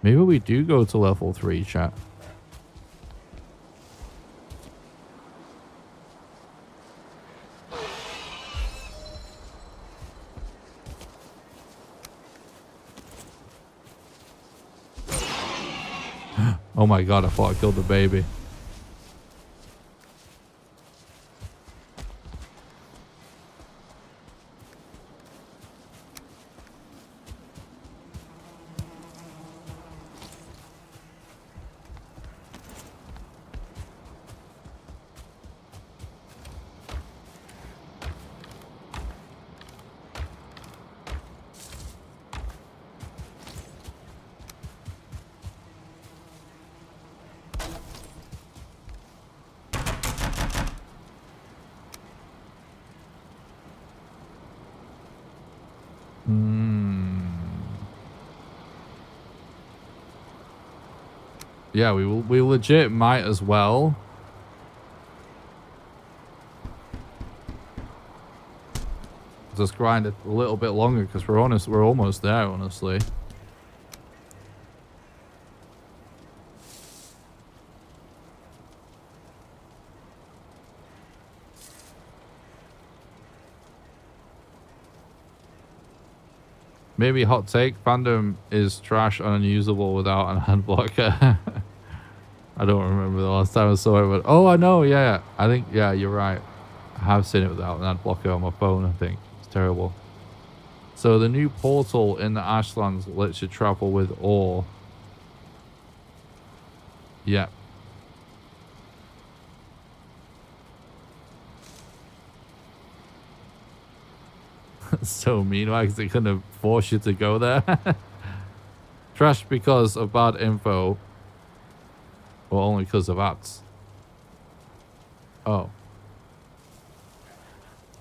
Maybe we do go to level 3, chat. Oh my god, I thought I killed the baby. Yeah, we legit might as well. Just grind it a little bit longer because we're almost there, honestly. Maybe hot take, fandom is trash and unusable without an ad blocker. I don't remember the last time I saw it, but oh, I know, yeah. I think, yeah, you're right. I have seen it without an ad blocker on my phone, I think. It's terrible. So the new portal in the Ashlands lets you travel with ore. Yeah. So mean, why? Because they couldn't force you to go there. Trash because of bad info. Or only because of ads. Oh.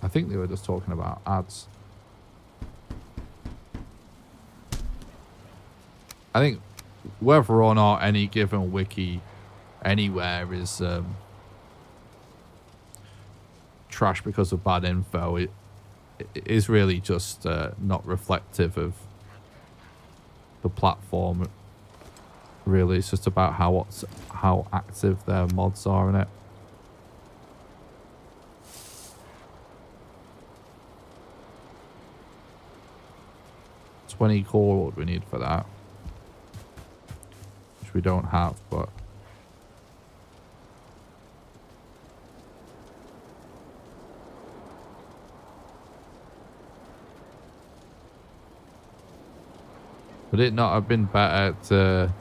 I think they were just talking about ads. I think whether or not any given wiki anywhere is trash because of bad info, it is really just not reflective of the platform. Really, it's just about how active their mods are in it. $20 core wood we need for that, which we don't have, but would it not have been better to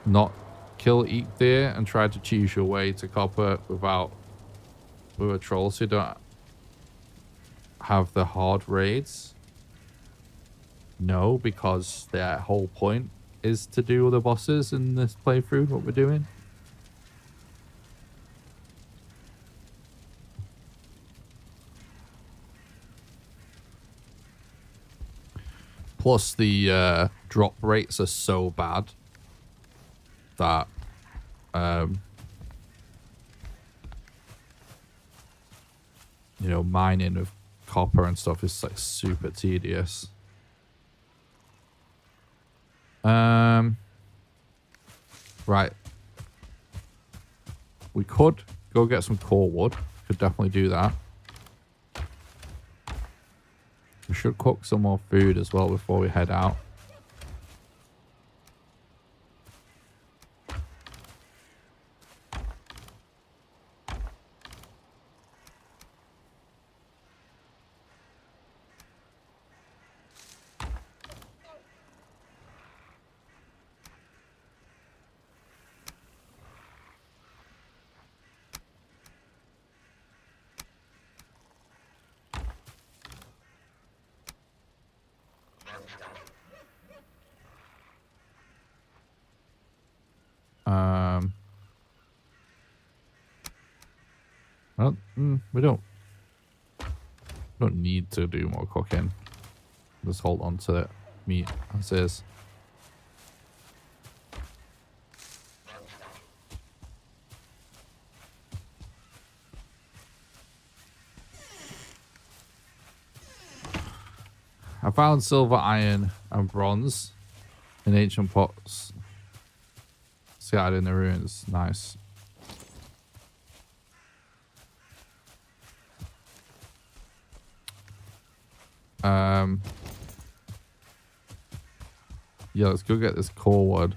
not kill eat deer and try to choose your way to copper with a troll so you don't have the hard raids? No, because their whole point is to do the bosses in this playthrough, what we're doing. Plus the drop rates are so bad that you know, mining of copper and stuff is like super tedious. Right. We could go get some core wood. Could definitely do that. We should cook some more food as well before we head out. Well, we don't need to do more cooking. Just hold on to it. Meat as is. I found silver, iron, and bronze in ancient pots scattered in the ruins. Nice. Yeah, let's go get this core wood.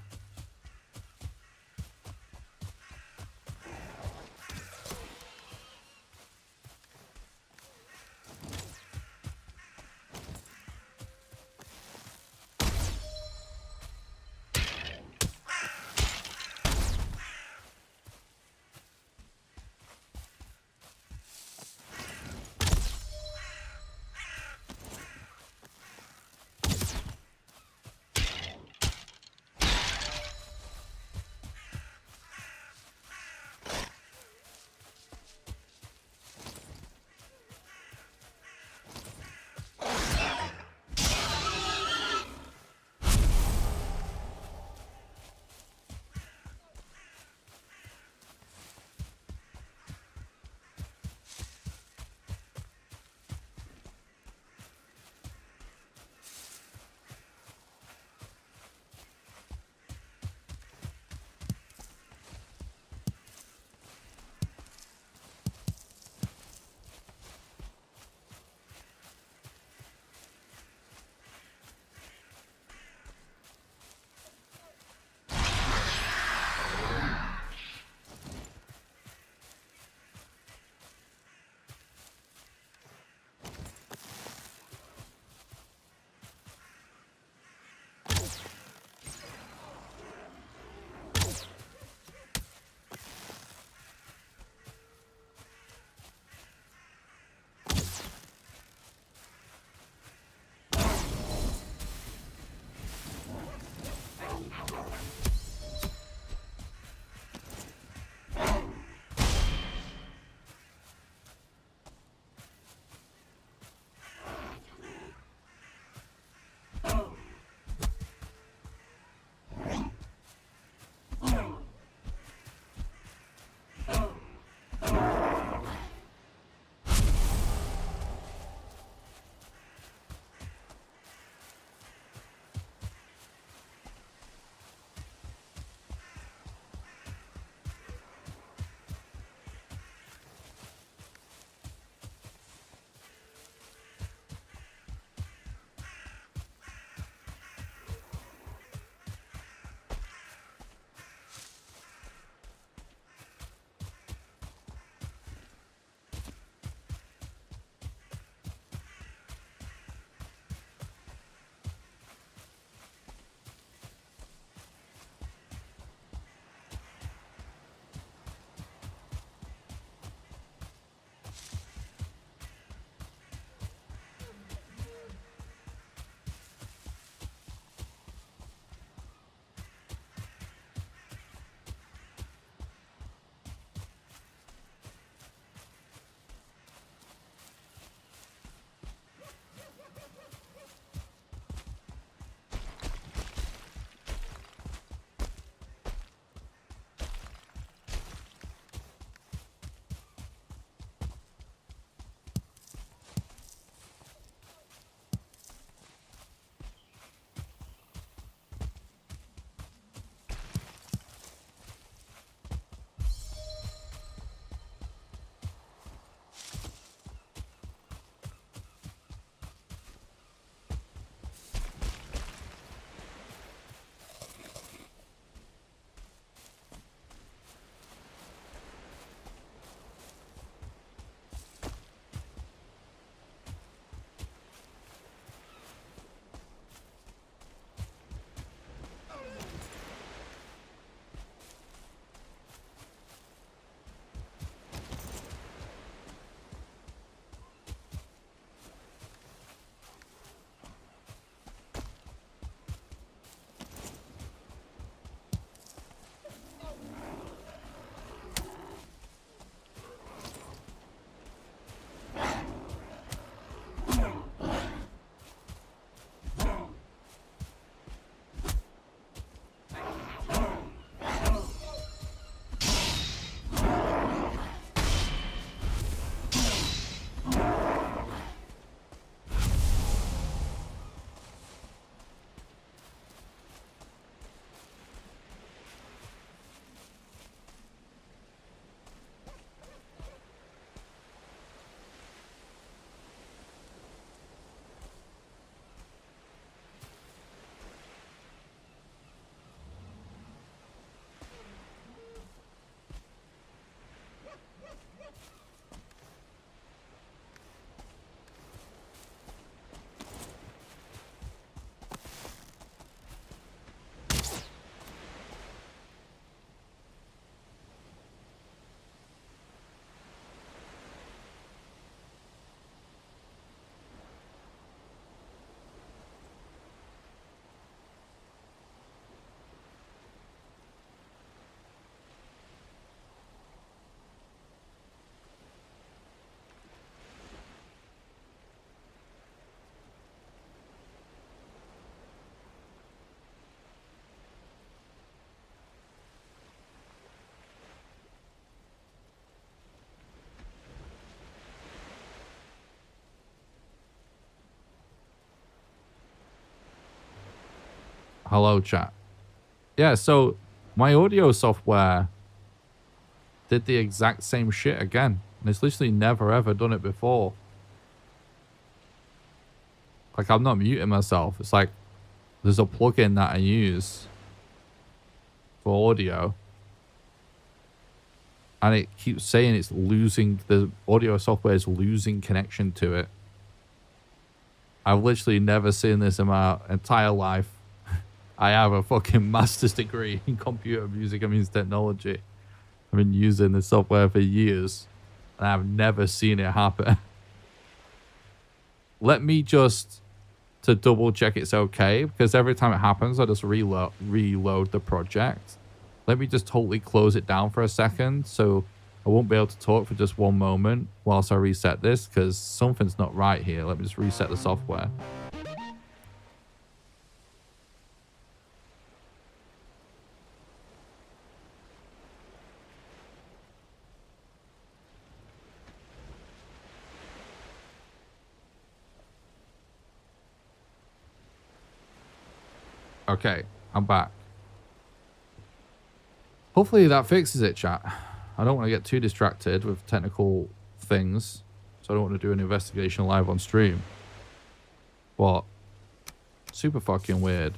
Hello, chat. Yeah, so my audio software did the exact same shit again. And it's literally never ever done it before. Like, I'm not muting myself. It's like there's a plugin that I use for audio. And it keeps saying it's losing, the audio software is losing connection to it. I've literally never seen this in my entire life. I have a fucking master's degree in computer music and music technology. I've been using this software for years, and I've never seen it happen. Let me just, to double check it's okay, because every time it happens, I just reload the project. Let me just totally close it down for a second, so I won't be able to talk for just one moment whilst I reset this, because something's not right here. Let me just reset the software. Okay, I'm back. Hopefully that fixes it, chat. I don't want to get too distracted with technical things, so I don't want to do an investigation live on stream. But super fucking weird.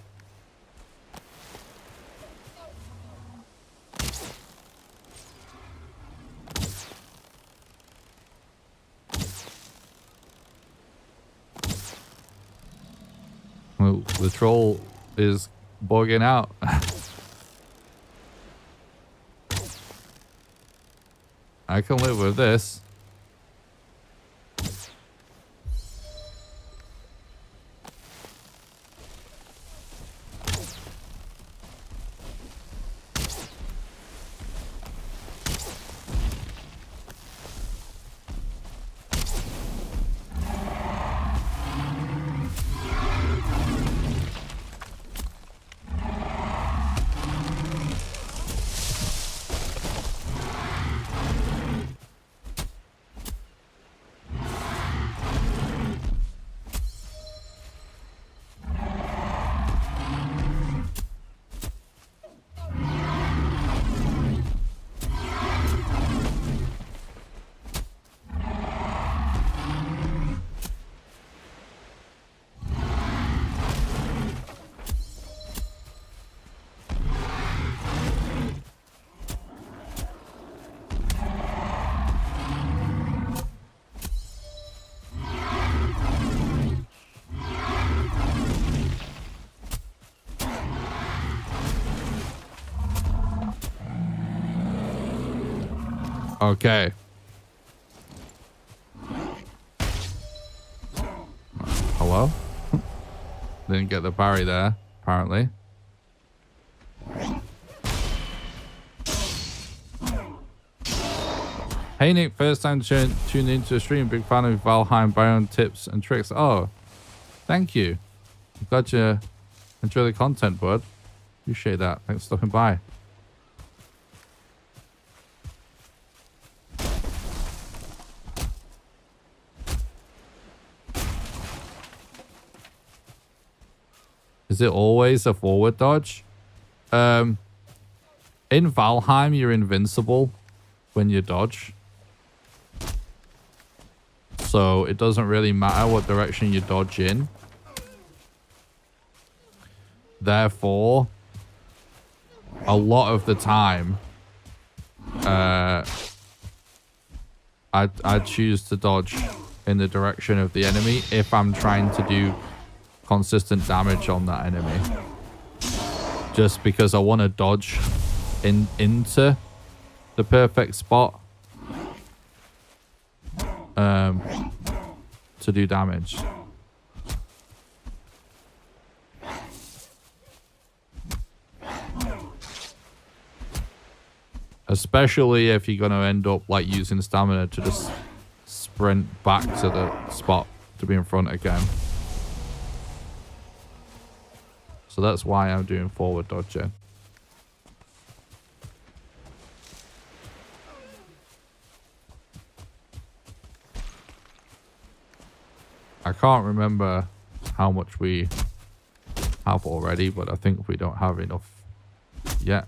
Well, the troll is bugging out. I can live with this. Okay. Hello? Didn't get the parry there, apparently. Hey Nick, first time tuned into the stream. Big fan of Valheim Baron tips and tricks. Oh, thank you. I'm glad you enjoy the content, bud. Appreciate that. Thanks for stopping by. Is it always a forward dodge? In Valheim, you're invincible when you dodge. So it doesn't really matter what direction you dodge in. Therefore, a lot of the time, I choose to dodge in the direction of the enemy if I'm trying to do consistent damage on that enemy, just because I want to dodge into the perfect spot to do damage. Especially if you're going to end up like using stamina to just sprint back to the spot to be in front again. So that's why I'm doing forward dodging. I can't remember how much we have already, but I think we don't have enough yet.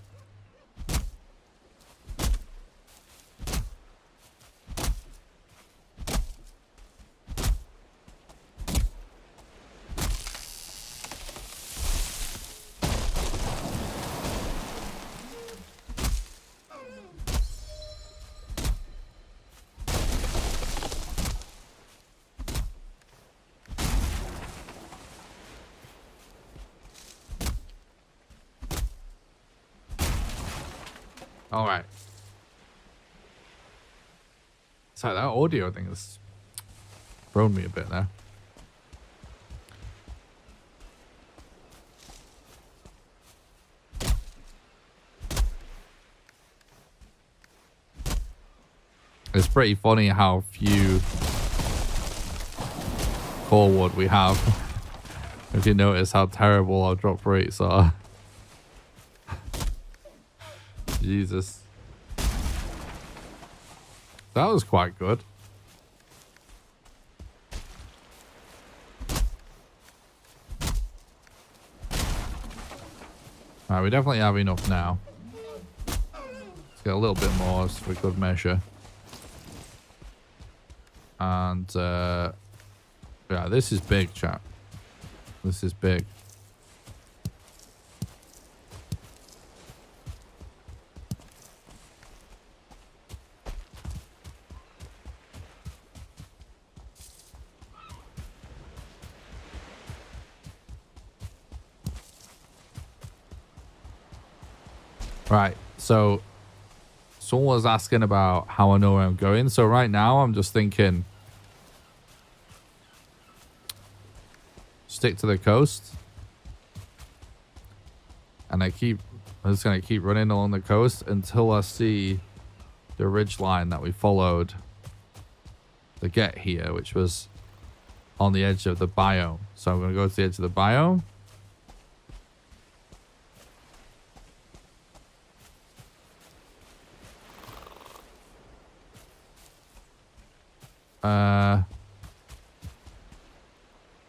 All right. So that audio thing has thrown me a bit there. It's pretty funny how few core wood we have. If you notice how terrible our drop rates are. Jesus. That was quite good. Alright, we definitely have enough now. Let's get a little bit more for good measure. And, yeah, this is big, chat. This is big. Right, so someone was asking about how I know where I'm going. So right now I'm just thinking, stick to the coast. And I'm just going to keep running along the coast until I see the ridge line that we followed to get here, which was on the edge of the biome. So I'm going to go to the edge of the biome.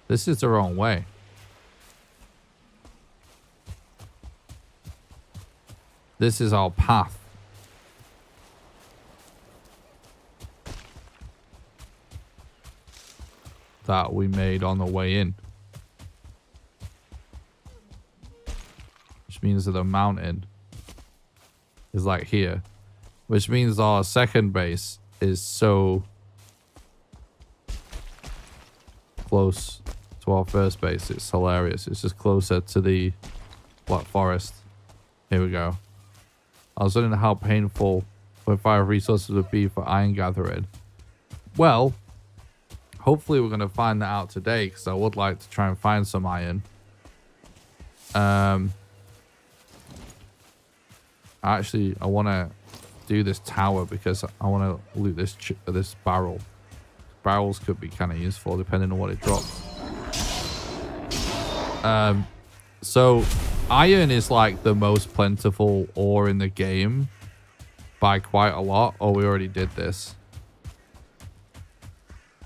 This is the wrong way. This is our path. That we made on the way in. Which means that the mountain is like here. Which means our second base is so close to our first base. It's hilarious. It's just closer to the Black Forest. Here we go. I was wondering how painful 0.5 resources would be for iron gathering. Well, hopefully we're going to find that out today, because I would like to try and find some iron. Actually, I want to do this tower because I want to loot this barrel. Barrels could be kind of useful depending on what it drops. So iron is like the most plentiful ore in the game by quite a lot. Oh, we already did this.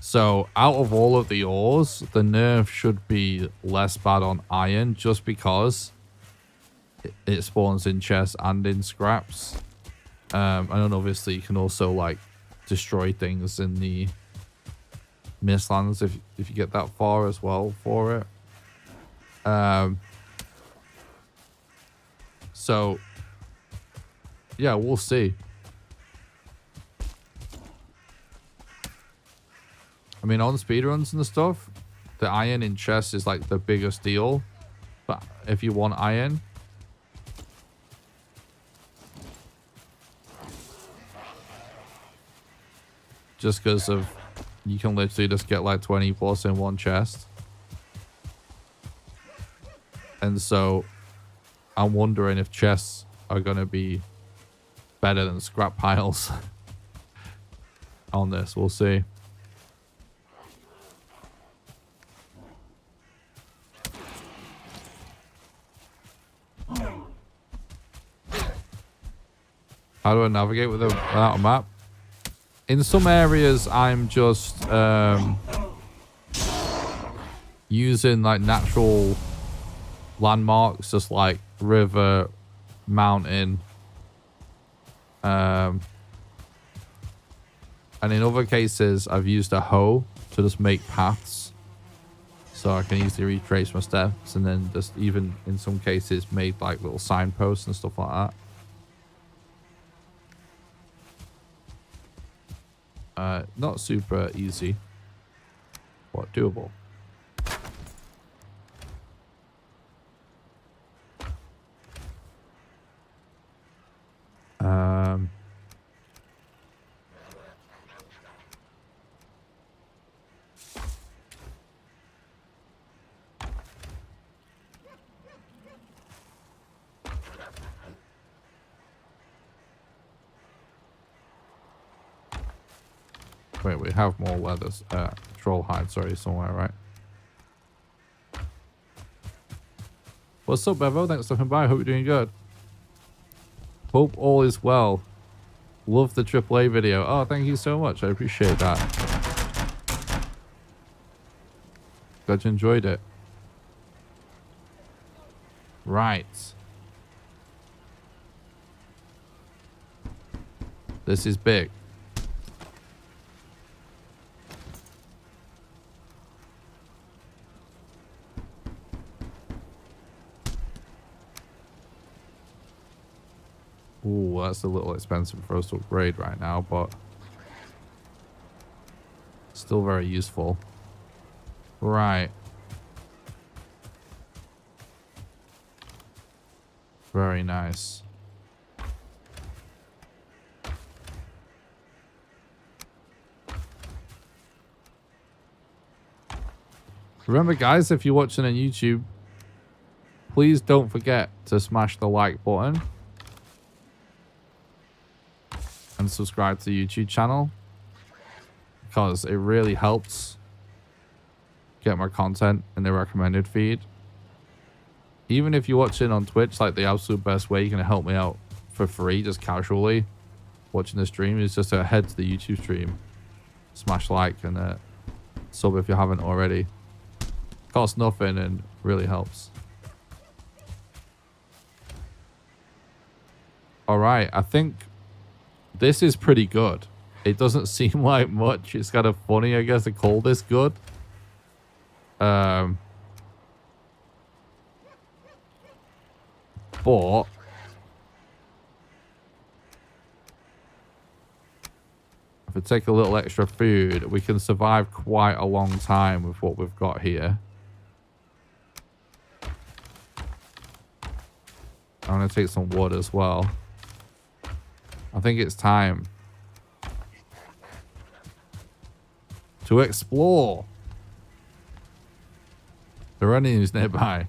So out of all of the ores, the nerf should be less bad on iron just because it spawns in chests and in scraps. And then obviously you can also like destroy things in the Mistlands if you get that far as well for it. So yeah, we'll see. I mean, on speedruns and stuff, the iron in chests is like the biggest deal. But if you want iron, just because of you can literally just get like 20 plus in one chest. And so I'm wondering if chests are going to be better than scrap piles on this. We'll see. How do I navigate without a map? In some areas, I'm just using like natural landmarks, just like river, mountain. And in other cases, I've used a hoe to just make paths. So I can easily retrace my steps, and then just even in some cases made like little signposts and stuff like that. Not super easy, but doable. Wait, we have more leathers. Troll hide, sorry, somewhere, right? What's up, Bevo? Thanks for stopping by. Hope you're doing good. Hope all is well. Love the AAA video. Oh, thank you so much. I appreciate that. Glad you enjoyed it. Right. This is big. Ooh, that's a little expensive for us to upgrade right now, but still very useful. Right. Very nice. Remember, guys, if you're watching on YouTube, please don't forget to smash the like button and subscribe to the YouTube channel, because it really helps get my content in the recommended feed. Even if you're watching on Twitch, like the absolute best way you can help me out for free, just casually watching the stream, is just to head to the YouTube stream, smash like, and sub if you haven't already. Costs nothing and really helps. All right, I think this is pretty good. It doesn't seem like much. It's kind of funny, I guess, to call this good. But if we take a little extra food, we can survive quite a long time with what we've got here. I'm going to take some wood as well. I think it's time to explore. There are enemies nearby.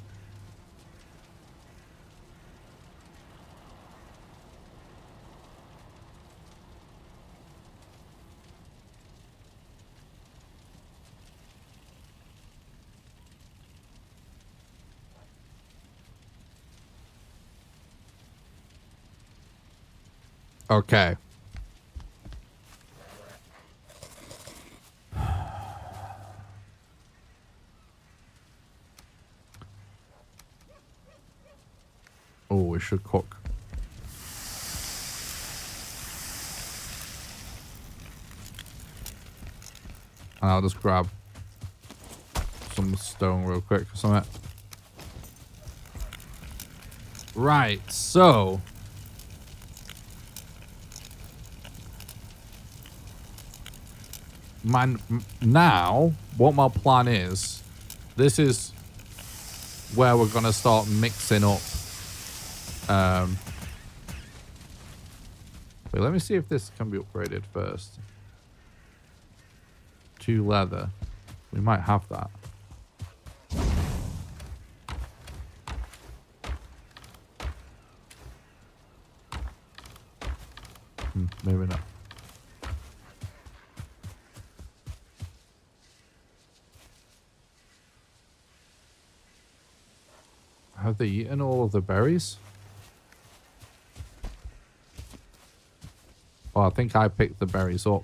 Okay. Oh, we should cook. And I'll just grab some stone real quick or something. Right, so now what my plan is, this is where we're gonna start mixing up. Wait, let me see if this can be upgraded first. 2 leather. We might have that. Maybe not. Have they eaten all of the berries? Oh, I think I picked the berries up.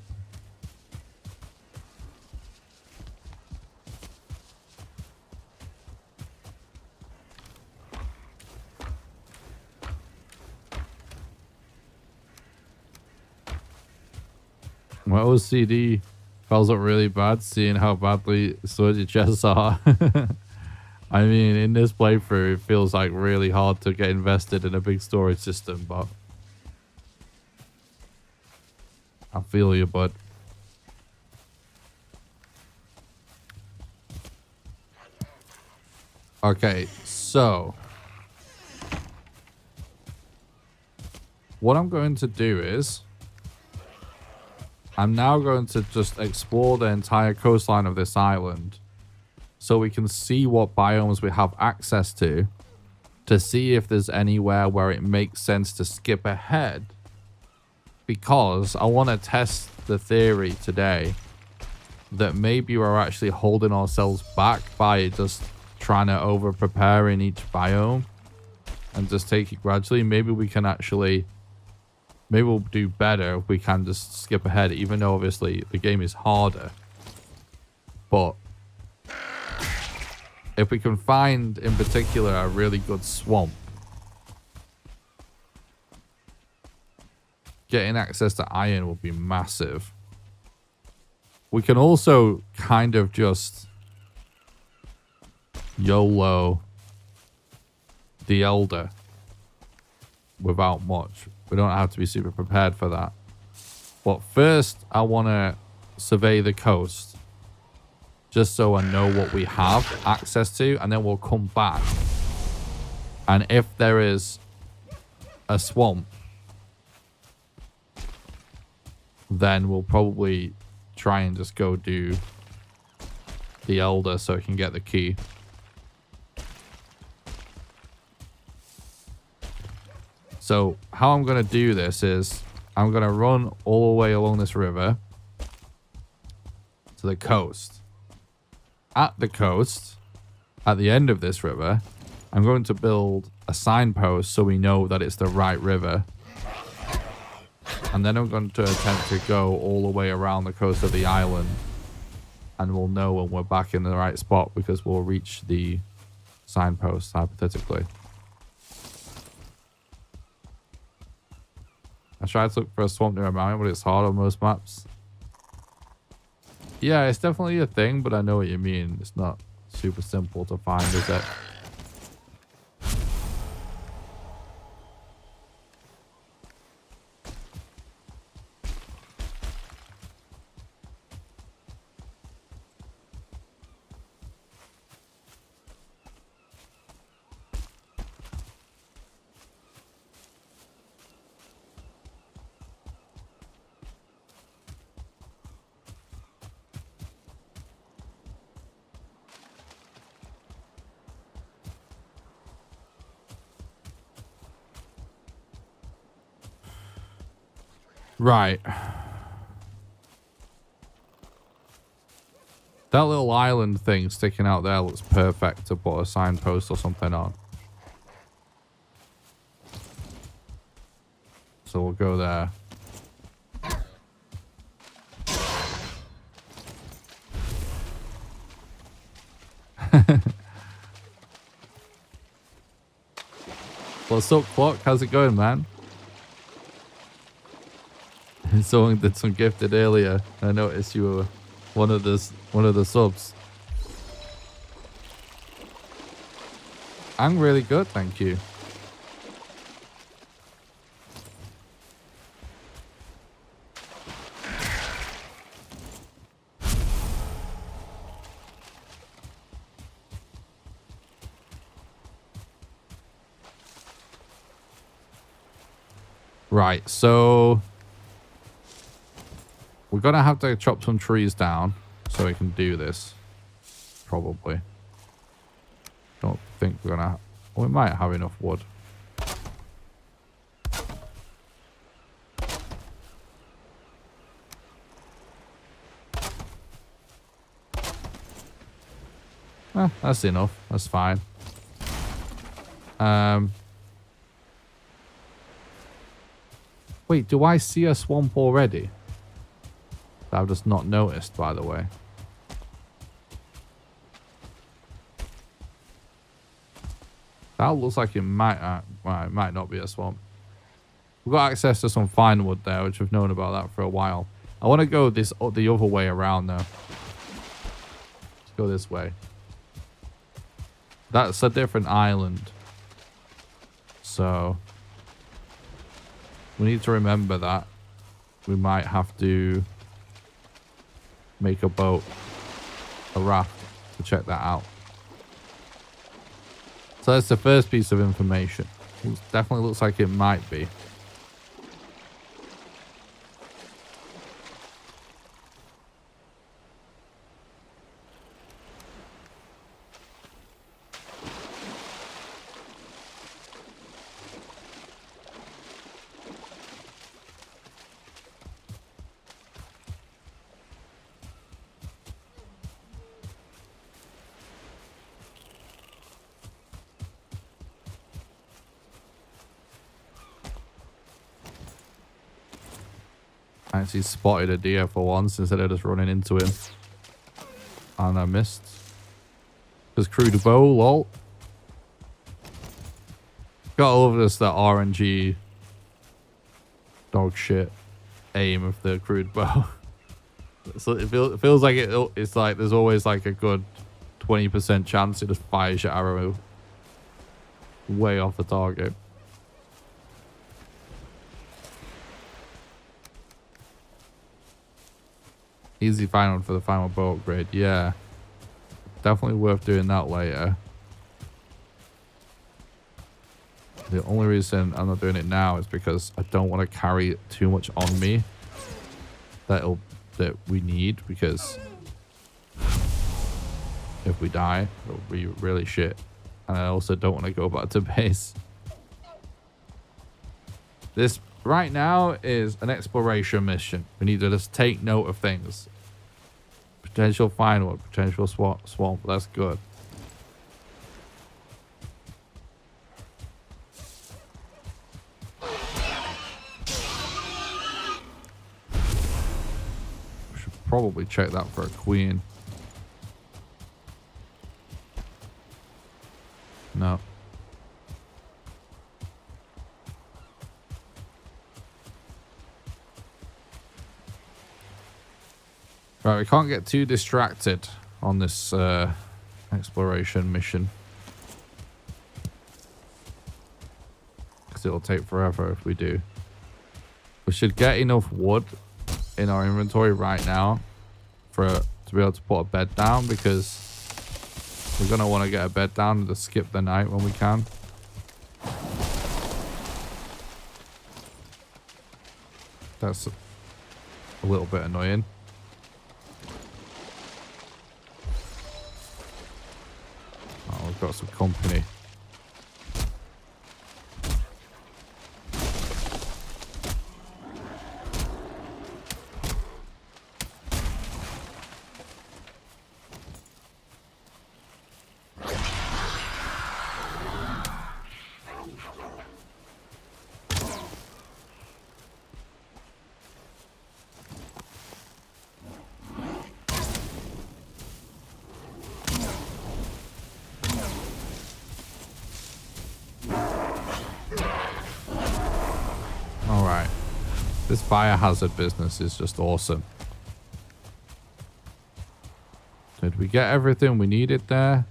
My OCD feels up really bad seeing how badly sorted chests are. I mean, in this playthrough, it feels like really hard to get invested in a big storage system, but I feel you, bud. Okay, so what I'm going to do is I'm now going to just explore the entire coastline of this island so we can see what biomes we have access to see if there's anywhere where it makes sense to skip ahead, because I want to test the theory today that maybe we're actually holding ourselves back by just trying to over prepare in each biome and just take it gradually. Maybe we can actually, maybe we'll do better if we can just skip ahead, even though obviously the game is harder. But if we can find in particular a really good swamp, getting access to iron will be massive. We can also kind of just YOLO the Elder without much. We don't have to be super prepared for that. But first, I want to survey the coast just so I know what we have access to, and then we'll come back. And if there is a swamp, then we'll probably try and just go do the Elder so I can get the key. So how I'm going to do this is I'm going to run all the way along this river to the coast. At the coast, at the end of this river, I'm going to build a signpost so we know that it's the right river. And then I'm going to attempt to go all the way around the coast of the island. And we'll know when we're back in the right spot because we'll reach the signpost, hypothetically. I tried to look for a swamp near a mountain, but it's hard on most maps. Yeah, it's definitely a thing, but I know what you mean. It's not super simple to find, is it? Right. That little island thing sticking out there looks perfect to put a signpost or something on. So we'll go there. What's up, Clock? How's it going, man? Someone did some gifted earlier. I noticed you were one of the subs. I'm really good, thank you. Right, so we're going to have to chop some trees down so we can do this. Probably. Don't think we're going to... We might have enough wood. That's enough. That's fine. Wait, do I see a swamp already? I've just not noticed, by the way. That looks like it might not be a swamp. We've got access to some fine wood there, which we've known about that for a while. I want to go the other way around though. Let's go this way. That's a different island. So we need to remember that. We might have to make a boat, a raft, to check that out. So that's the first piece of information. It definitely looks like it might be. I actually spotted a deer for once instead of just running into him. And I missed. Just crude bow, lol. Got all of this, that RNG dog shit aim of the crude bow. So it feels like it's like there's always like a good 20% chance it just fires your arrow way off the target. Easy final for the final boat upgrade. Yeah. Definitely worth doing that later. The only reason I'm not doing it now is because I don't want to carry too much on me that we need, because if we die, it'll be really shit. And I also don't want to go back to base. This right now is an exploration mission. We need to just take note of things. Potential firewood, potential swamp. That's good. We should probably check that for a queen. No. Right, we can't get too distracted on this exploration mission, because it'll take forever if we do. We should get enough wood in our inventory right now to be able to put a bed down, because we're going to want to get a bed down and just skip the night when we can. That's a little bit annoying. Oh, we've got some company. This biohazard business is just awesome. Did we get everything we needed there?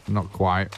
Not quite.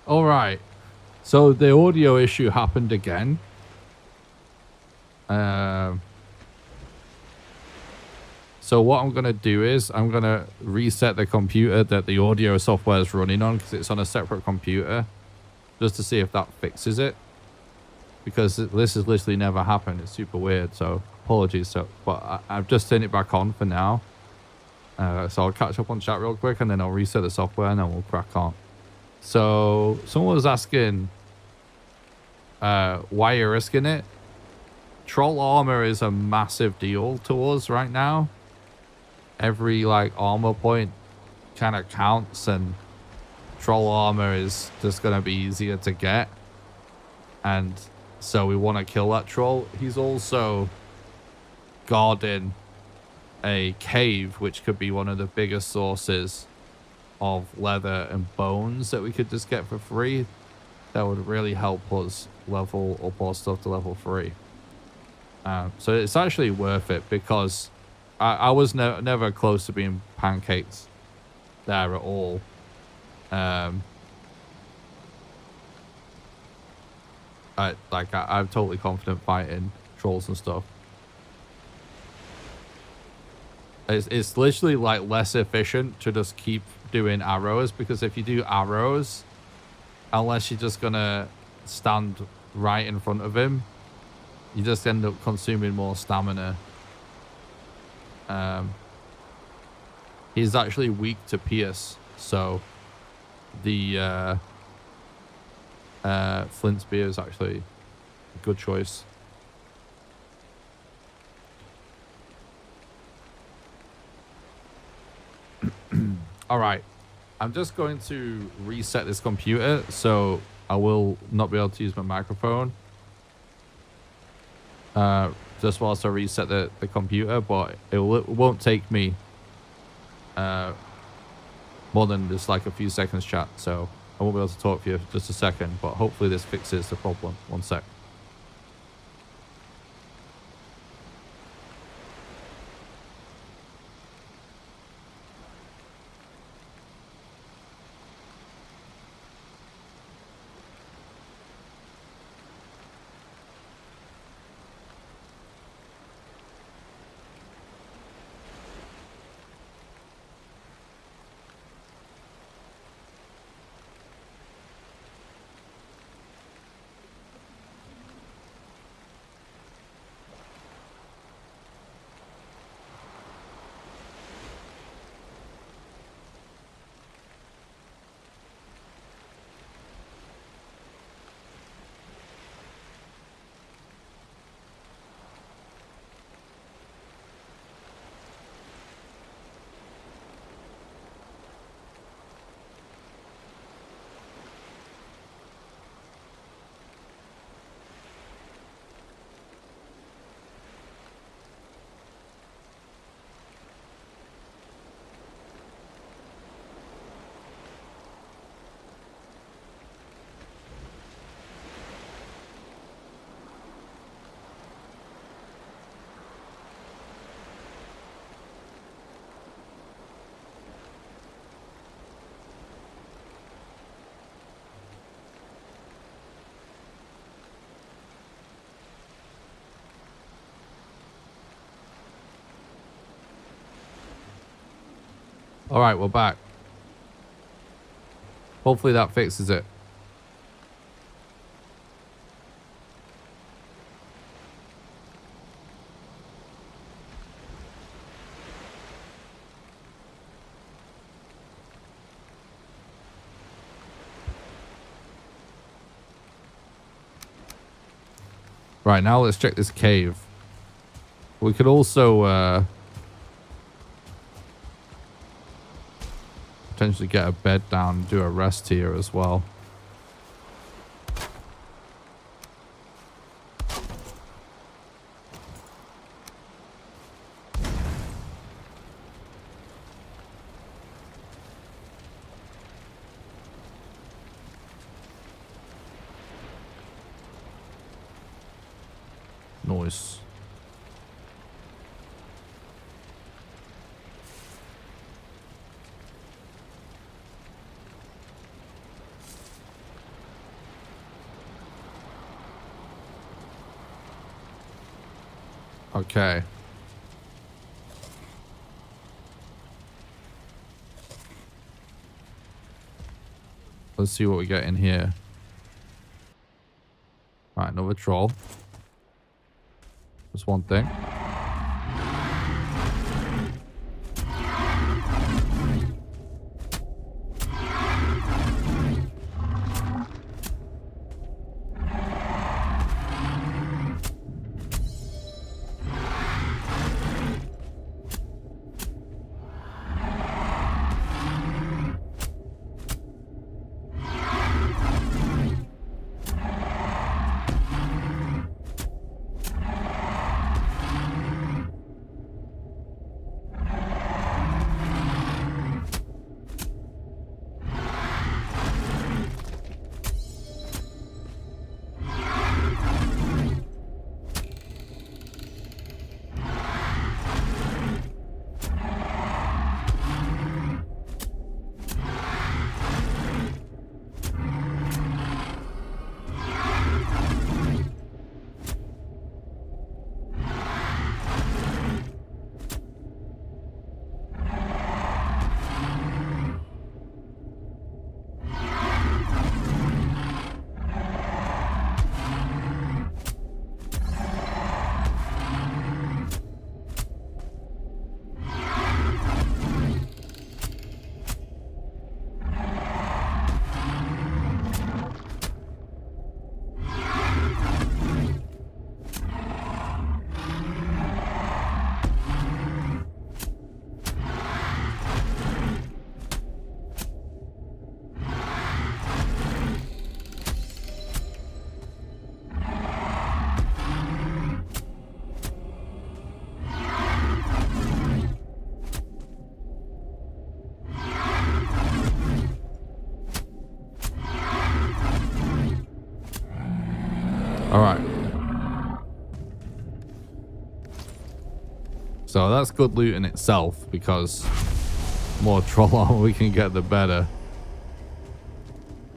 All right. So the audio issue happened again. So what I'm going to do is I'm going to reset the computer that the audio software is running on, because it's on a separate computer, just to see if that fixes it. Because this has literally never happened. It's super weird. So apologies. But I've just turned it back on for now. So I'll catch up on chat real quick, and then I'll reset the software, and then we'll crack on. So someone was asking why you're risking it. Troll armor is a massive deal to us right now. Every like armor point kind of counts, and troll armor is just gonna be easier to get, and so we want to kill that troll. He's also guarding a cave, which could be one of the biggest sources of leather and bones that we could just get for free. That would really help us level up our stuff to level 3. So it's actually worth it, because I was never close to being pancaked there at all. I'm totally confident fighting trolls and stuff. It's literally like less efficient to just keep doing arrows, because if you do arrows, unless you're just gonna stand right in front of him, you just end up consuming more stamina. He's actually weak to pierce, so the flint spear is actually a good choice. All right, I'm just going to reset this computer, so I will not be able to use my microphone just whilst I reset the computer, but it won't take me more than just like a few seconds, chat, so I won't be able to talk for you for just a second, but hopefully this fixes the problem. One sec. All right, we're back. Hopefully that fixes it. Right, now let's check this cave. We could also potentially get a bed down and do a rest here as well. Nice. Okay. Let's see what we get in here. Right, another troll. That's one thing. All right. So that's good loot in itself, because more troll armor we can get, the better.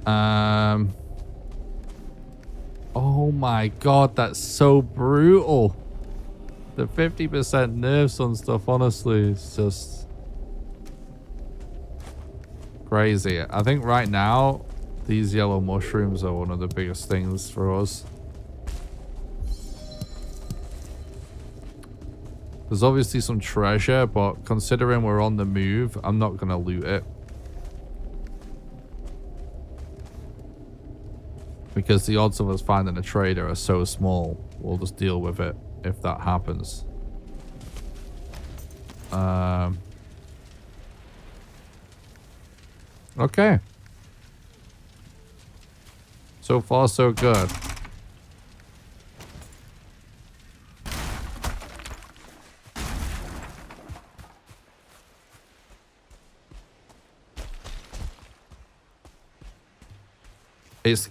Oh my god, that's so brutal. The 50% nerfs on stuff, honestly, it's just crazy. I think right now, these yellow mushrooms are one of the biggest things for us. There's obviously some treasure, but considering we're on the move, I'm not going to loot it. Because the odds of us finding a trader are so small, we'll just deal with it if that happens. Okay. So far, so good.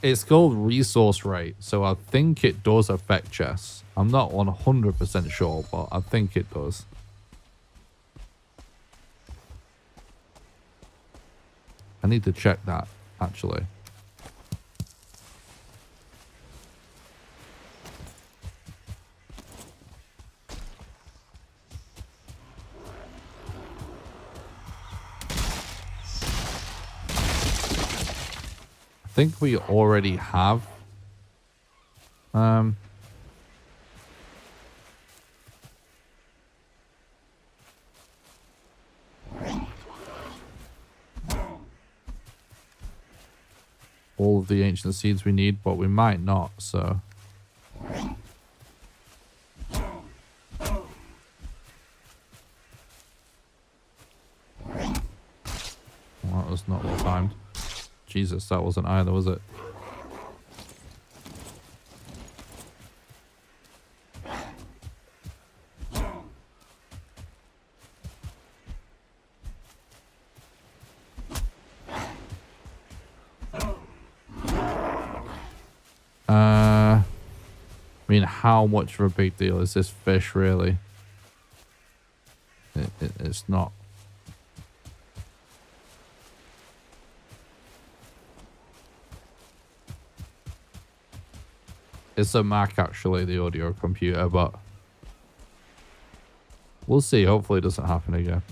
It's called resource rate, so I think it does affect chests. I'm not 100% sure, but I think it does. I need to check that, actually. I think we already have all of the ancient seeds we need, but we might not, so well, that was not well timed. Jesus, that wasn't either, was it? I mean, how much of a big deal is this fish, really? It's not. It's a Mac, actually, the audio computer, but We'll see. Hopefully it doesn't happen again.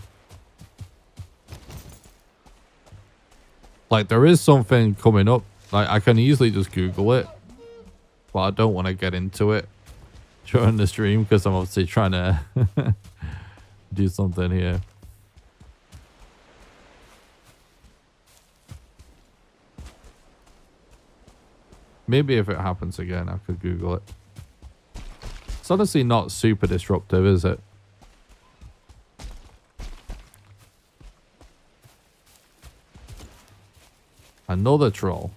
Like, there is something coming up. Like, I can easily just Google it. But I don't want to get into it during the stream because I'm obviously trying to do something here. Maybe if it happens again, I could Google it. It's honestly not super disruptive, is it? Another troll.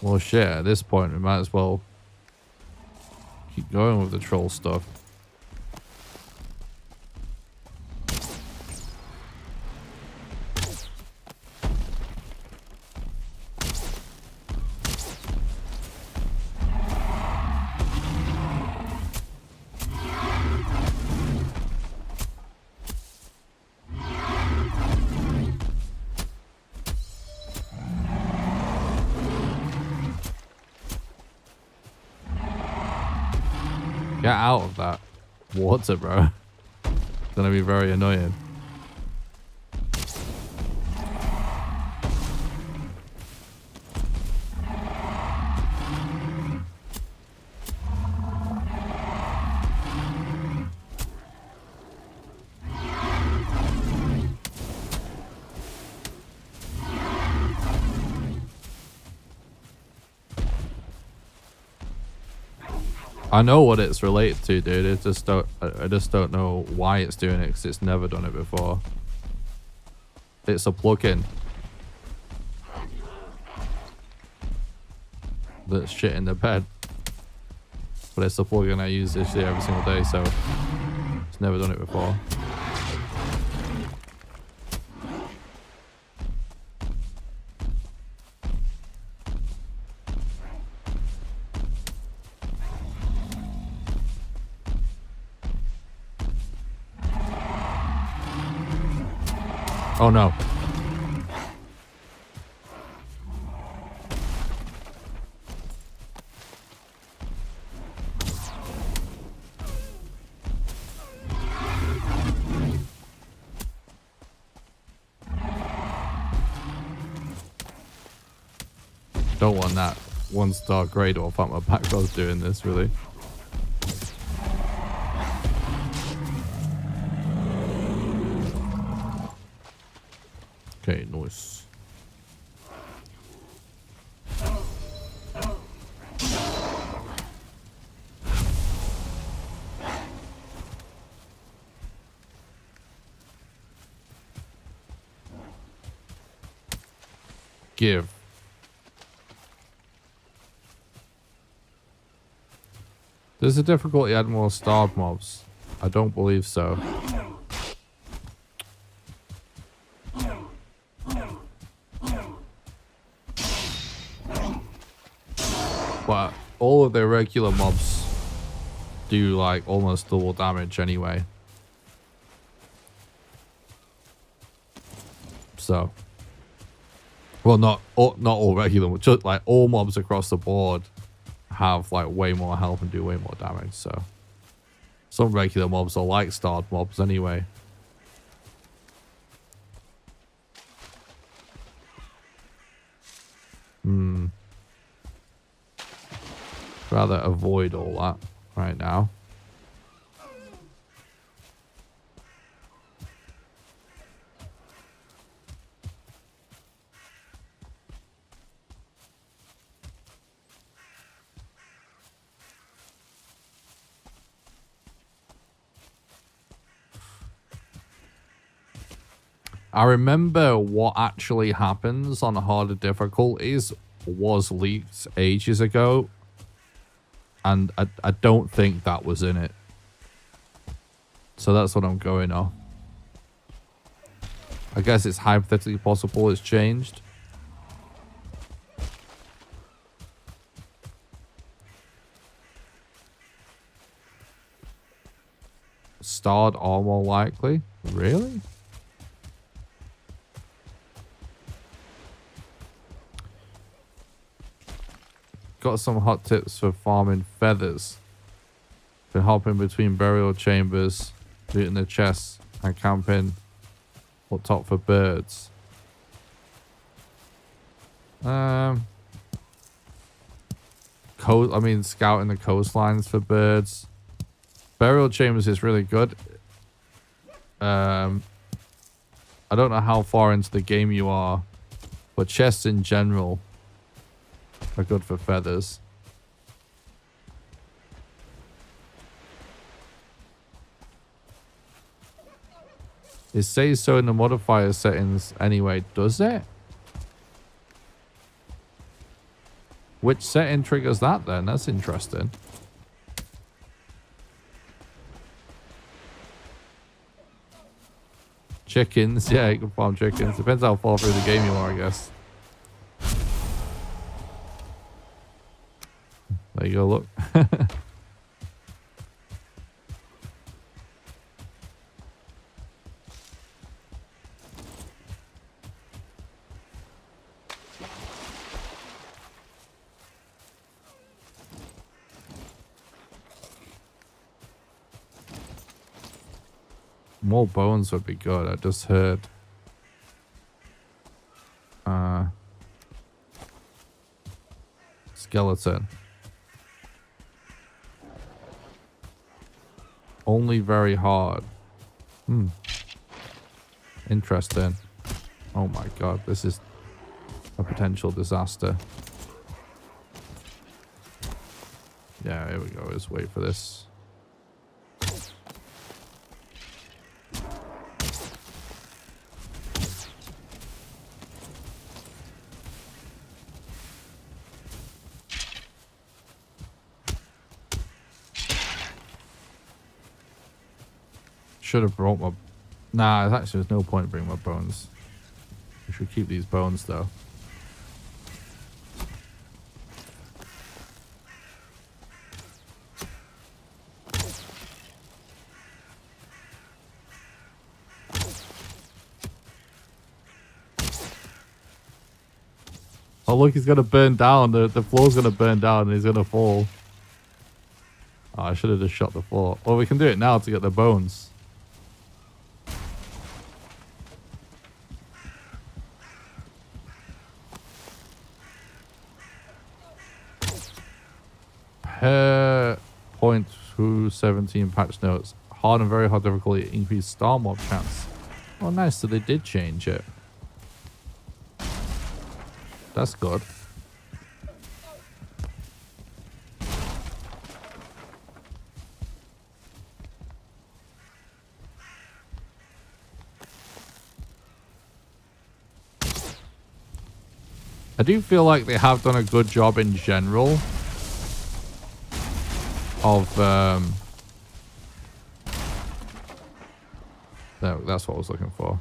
Well, shit, at this point, we might as well keep going with the troll stuff. Get out of that water, bro. It's gonna be very annoying. I know what it's related to, dude. I just don't know why it's doing it because it's never done it before. It's a plugin that's shit in the bed, but it's a plugin I use this year every single day, so it's never done it before. Oh no. Don't want that 1-star grade or fuck my back was doing this really. Okay, nice. Give. Does the difficulty add more starved mobs? I don't believe so. But all of the regular mobs do like almost double damage anyway. So, well, not all regular, just like all mobs across the board have like way more health and do way more damage. So, some regular mobs are like starred mobs anyway. Rather avoid all that right now. I remember what actually happens on harder difficulties was leaked ages ago. And I don't think that was in it. So that's what I'm going off. I guess it's hypothetically possible it's changed. Starred are more likely? Really? Got some hot tips for farming feathers. Been hopping between burial chambers, looting the chests, and camping up top for birds. Scouting the coastlines for birds. Burial chambers is really good. I don't know how far into the game you are, but chests in general are good for feathers. It says so in the modifier settings anyway, does it? Which setting triggers that then? That's interesting. Chickens, yeah, you can farm chickens. Depends how far through the game you are, I guess. There you go, look. More bones would be good. I just heard. Skeleton. Only very hard. Interesting. Oh my god, this is a potential disaster. Yeah, here we go. Let's wait for this. Should have brought my... Nah, actually there's no point in bringing my bones. We should keep these bones though. Oh look, he's gonna burn down. The floor's gonna burn down and he's gonna fall. Oh, I should have just shot the floor. Well, we can do it now to get the bones. Per 0.217 patch notes. Hard and very hard difficulty. Increased star mob chance. Oh, nice. So they did change it. That's good. I do feel like they have done a good job in general of no, that's what I was looking for.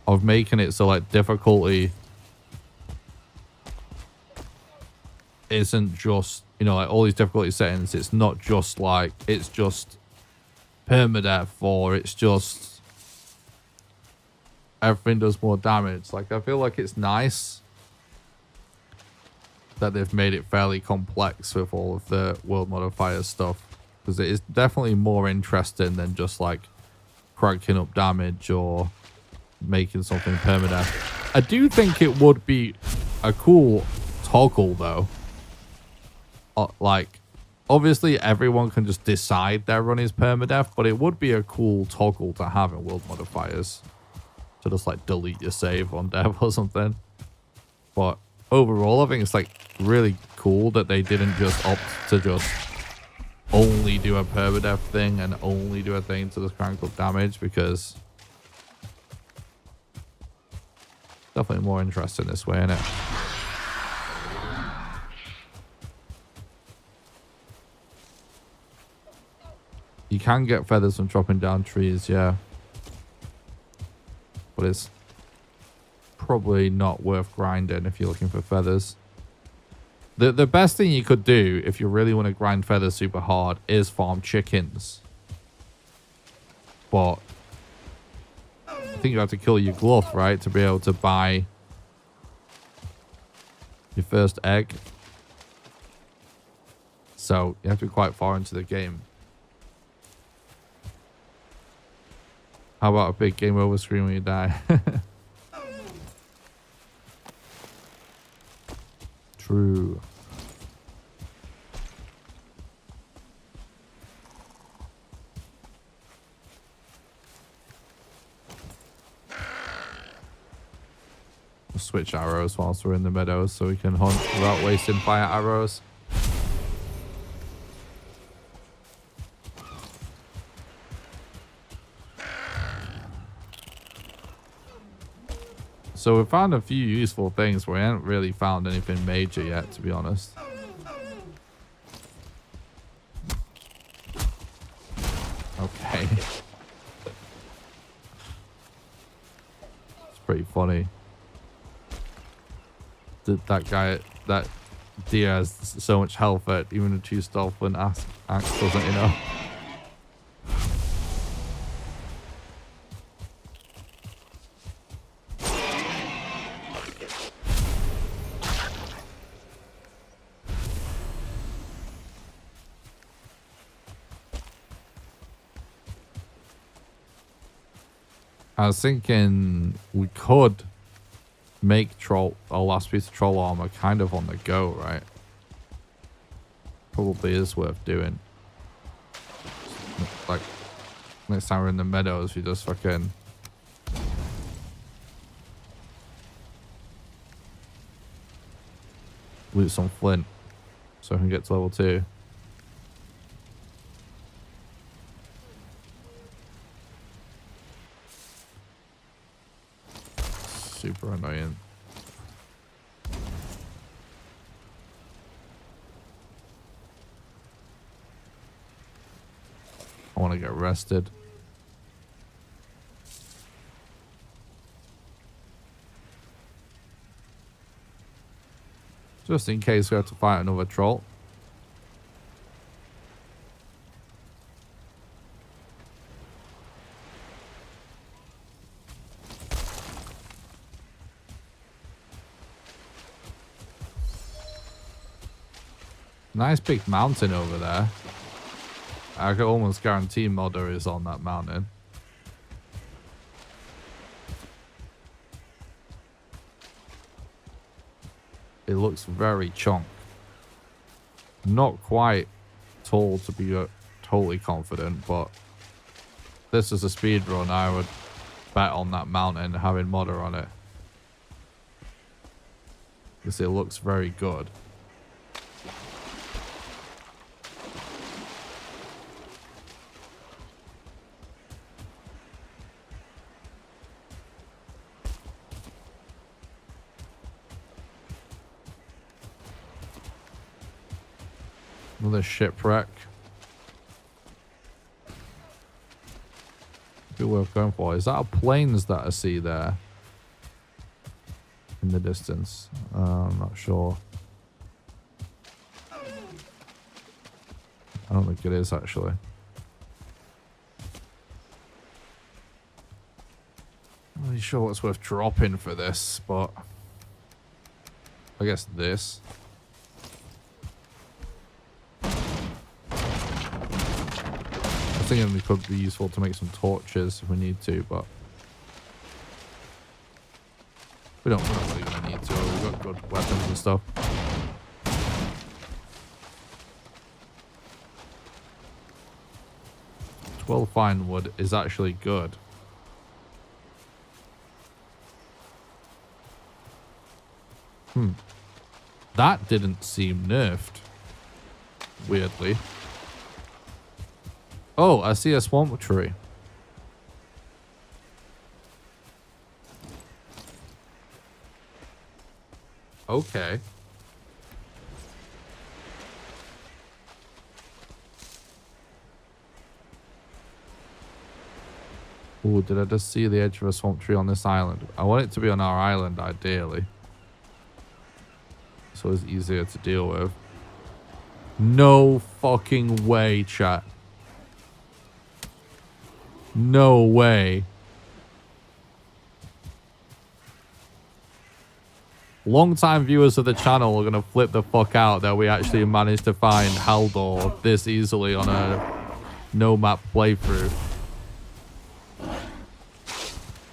Of making it so like difficulty isn't just, you know, like all these difficulty settings, it's not just like it's just permadeath or it's just everything does more damage. Like I feel like it's nice that they've made it fairly complex with all of the world modifier stuff, because it is definitely more interesting than just like cranking up damage or making something permadeath. I do think it would be a cool toggle though. Like obviously everyone can just decide their run is permadeath, but it would be a cool toggle to have in world modifiers to just like delete your save on dev or something. But overall, I think it's like really cool that they didn't just opt to just only do a permadeath thing and only do a thing to just crank up damage, because definitely more interesting this way, isn't it? You can get feathers from chopping down trees, yeah. But it's probably not worth grinding if you're looking for feathers. The best thing you could do if you really want to grind feathers super hard is farm chickens. But I think you have to kill your gluff, right, to be able to buy your first egg. So you have to be quite far into the game. How about a big game over screen when you die? True. We'll switch arrows whilst we're in the meadows so we can hunt without wasting fire arrows. So we found a few useful things, but we haven't really found anything major yet, to be honest. Okay. It's pretty funny. That guy, that deer has so much health that even a 2 stealth and axe doesn't, you know. I was thinking we could make our last piece of troll armor kind of on the go, right? Probably is worth doing. Like, next time we're in the meadows, we just fucking... loot some flint so I can get to level 2. Super annoying. I want to get rested. Just in case we have to fight another troll. Nice big mountain over there. I can almost guarantee Modder is on that mountain. It looks very chunk. Not quite tall to be totally confident, but this is a speed run. I would bet on that mountain having Modder on it. Because it looks very good. Another shipwreck. Be worth going for. Is that a planes that I see there in the distance? I'm not sure. I don't think it is actually. I'm not really sure what's worth dropping for this, but I guess this. I think it could be useful to make some torches if we need to, but we're not really going to need to. We've got good weapons and stuff. Well, fine wood is actually good. That didn't seem nerfed. Weirdly. Oh, I see a swamp tree. Okay. Oh, did I just see the edge of a swamp tree on this island? I want it to be on our island, ideally. So it's easier to deal with. No fucking way, chat. No way. Long-time viewers of the channel are going to flip the fuck out that we actually managed to find Haldor this easily on a no-map playthrough.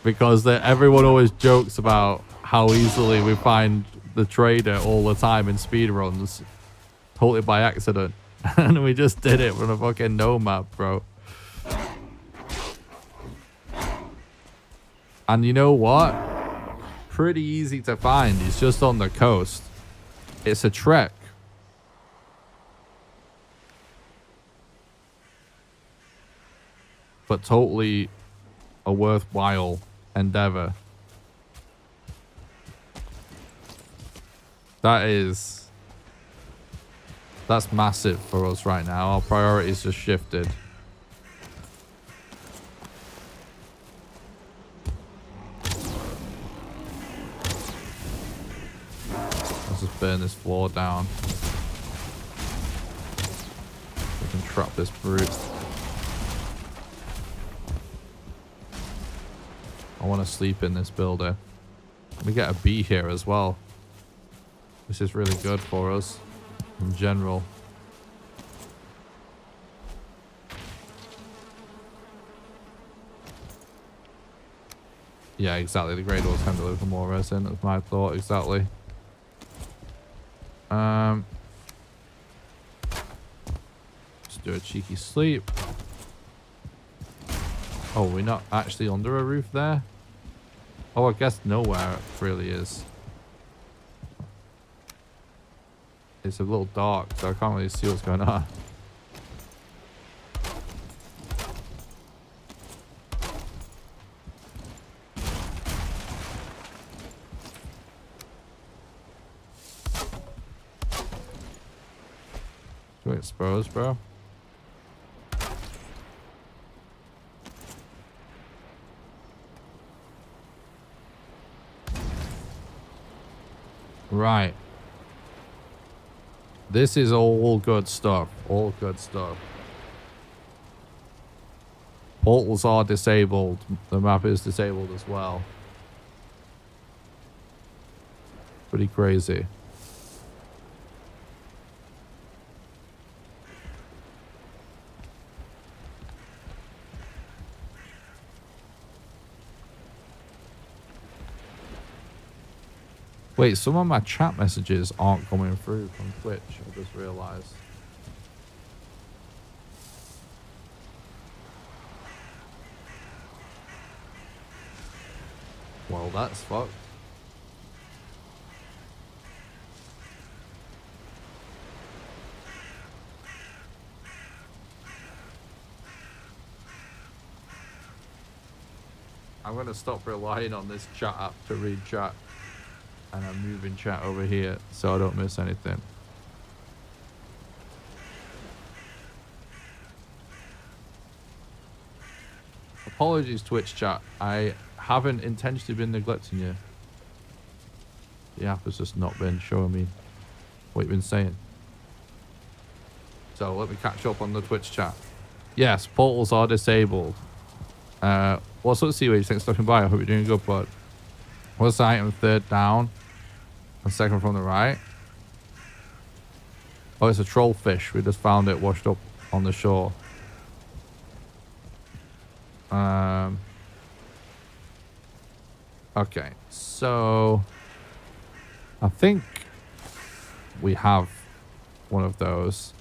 Because everyone always jokes about how easily we find the trader all the time in speedruns. Totally by accident. And we just did it on a fucking no-map, bro. And you know what? Pretty easy to find. It's just on the coast. It's a trek. But totally a worthwhile endeavor. That's massive for us right now. Our priorities just shifted. Let's just burn this floor down. We can trap this brute. I want to sleep in this building. We get a bee here as well. This is really good for us in general. Yeah, exactly. The Grey Doors can deliver more resin. That's my thought, exactly. Let's do a cheeky sleep. Oh, we're not actually under a roof there? Oh, I guess nowhere it really is. It's a little dark, so I can't really see what's going on. Too exposed, bro. Right. This is all good stuff. All good stuff. Portals are disabled. The map is disabled as well. Pretty crazy. Wait, some of my chat messages aren't coming through from Twitch. I just realized. Well, that's fucked. I'm going to stop relying on this chat app to read chat. And I'm moving chat over here so I don't miss anything. Apologies, Twitch chat. I haven't intentionally been neglecting you. The app has just not been showing me what you've been saying. So let me catch up on the Twitch chat. Yes, portals are disabled. What's up, Seaweed? Thanks for stopping by. I hope you're doing good, bud. What's the item? Third down. And second from the right. Oh, it's a trollfish. We just found it washed up on the shore. Okay, so I think we have one of those.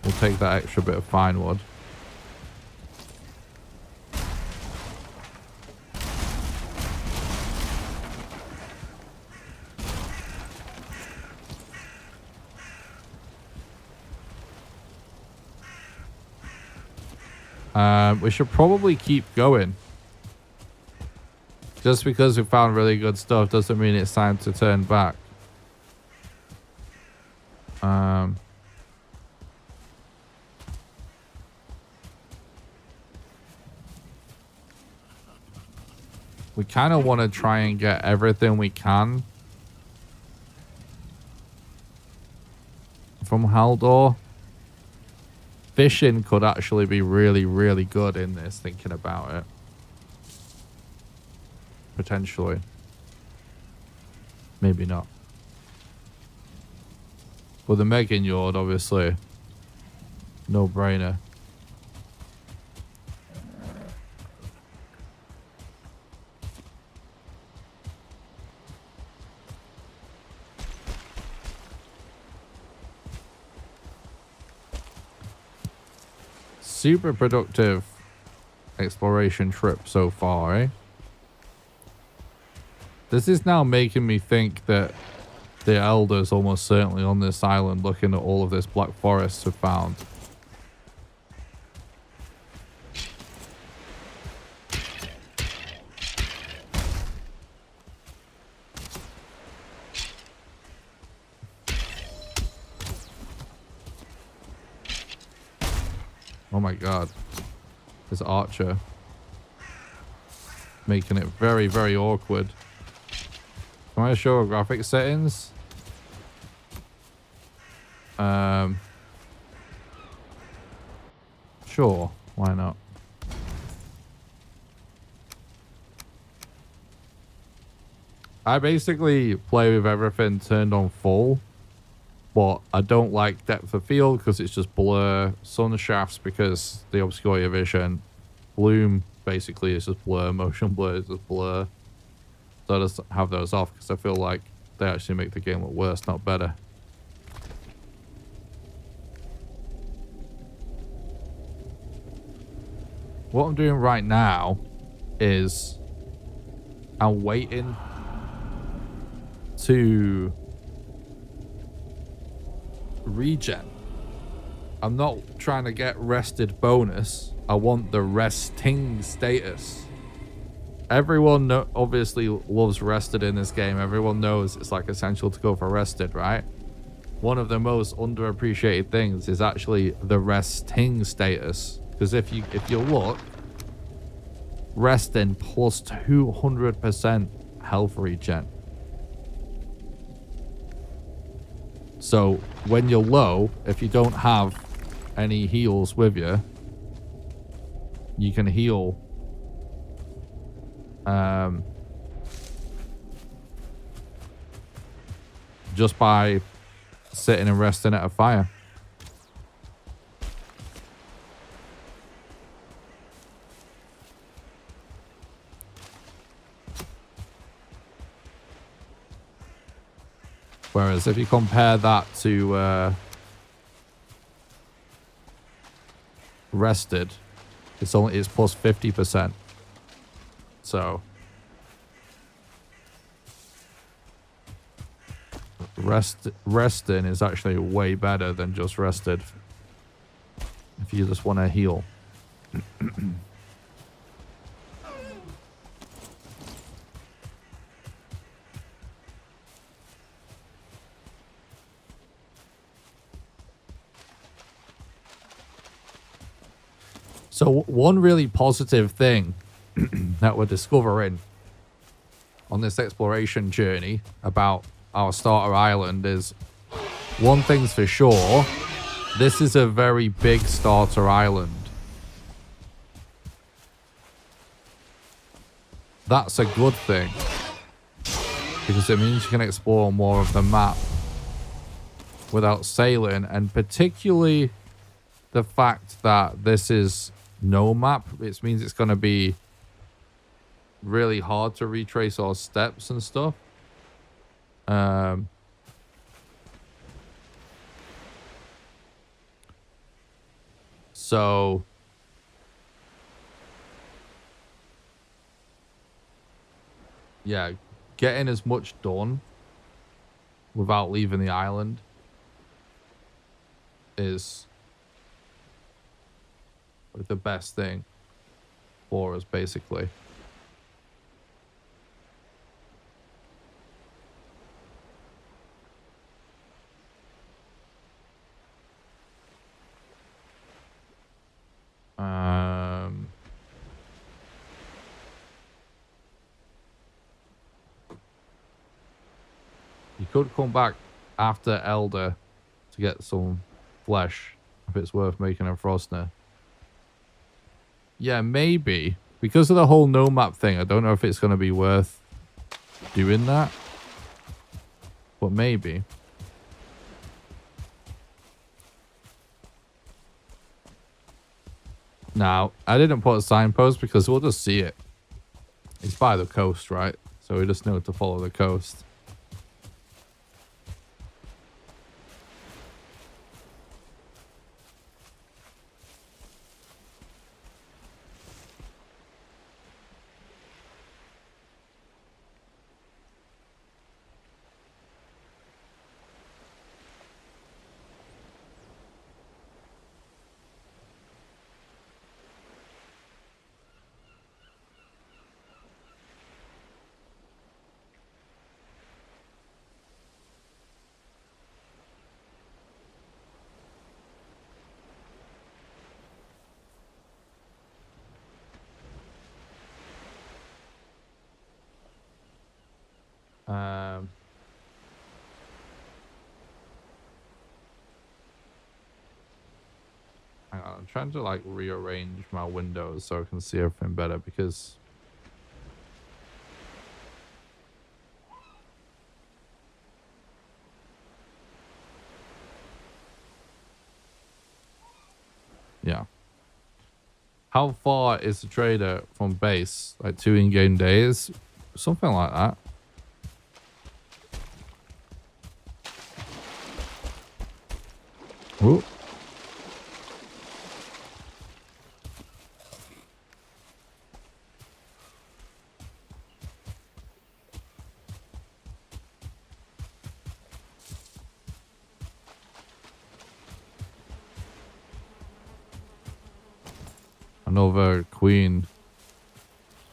We'll take that extra bit of fine wood. We should probably keep going. Just because we found really good stuff doesn't mean it's time to turn back. We kind of want to try and get everything we can from Haldor. fishing could actually be really, really good in this, thinking about it. Potentially. Maybe not. But the Megan Yard, obviously, no brainer. Super productive exploration trip so far, eh? This is now making me think that the Elder's almost certainly on this island looking at all of this Black Forest have found. Oh my god. This archer. Making it very, very awkward. Can I show graphic settings? Sure. Why not? I basically play with everything turned on full. But I don't like depth of field because it's just blur. Sun shafts because they obscure your vision. Bloom basically is just blur. Motion blur is just blur. So I just have those off because I feel like they actually make the game look worse, not better. What I'm doing right now is I'm waiting to regen. I'm not trying to get rested bonus. I want the resting status. Everyone obviously loves rested in this game. Everyone knows it's like essential to go for rested, right? One of the most underappreciated things is actually the resting status. Because if you look, resting plus 200% health regen. So when you're low, if you don't have any heals with you, you can heal just by sitting and resting at a fire. Whereas if you compare that to rested, it's plus 50%. So resting is actually way better than just rested if you just want to heal. So one really positive thing that we're discovering on this exploration journey about our starter island is, one thing's for sure, this is a very big starter island. That's a good thing, because it means you can explore more of the map without sailing, and particularly the fact that this is no map, it means it's going to be really hard to retrace our steps and stuff. So yeah, getting as much done without leaving the island is the best thing for us, basically. You could come back after Elder to get some flesh if it's worth making a Frostner. Yeah, maybe. Because of the whole no map thing, I don't know if it's going to be worth doing that. But maybe. Now, I didn't put a signpost because we'll just see it. It's by the coast, right? So we just know to follow the coast. Hang on, I'm trying to like rearrange my windows so I can see everything better because yeah. How far is the trader from base? Like 2 in-game days? Something like that. Ooh. Another queen.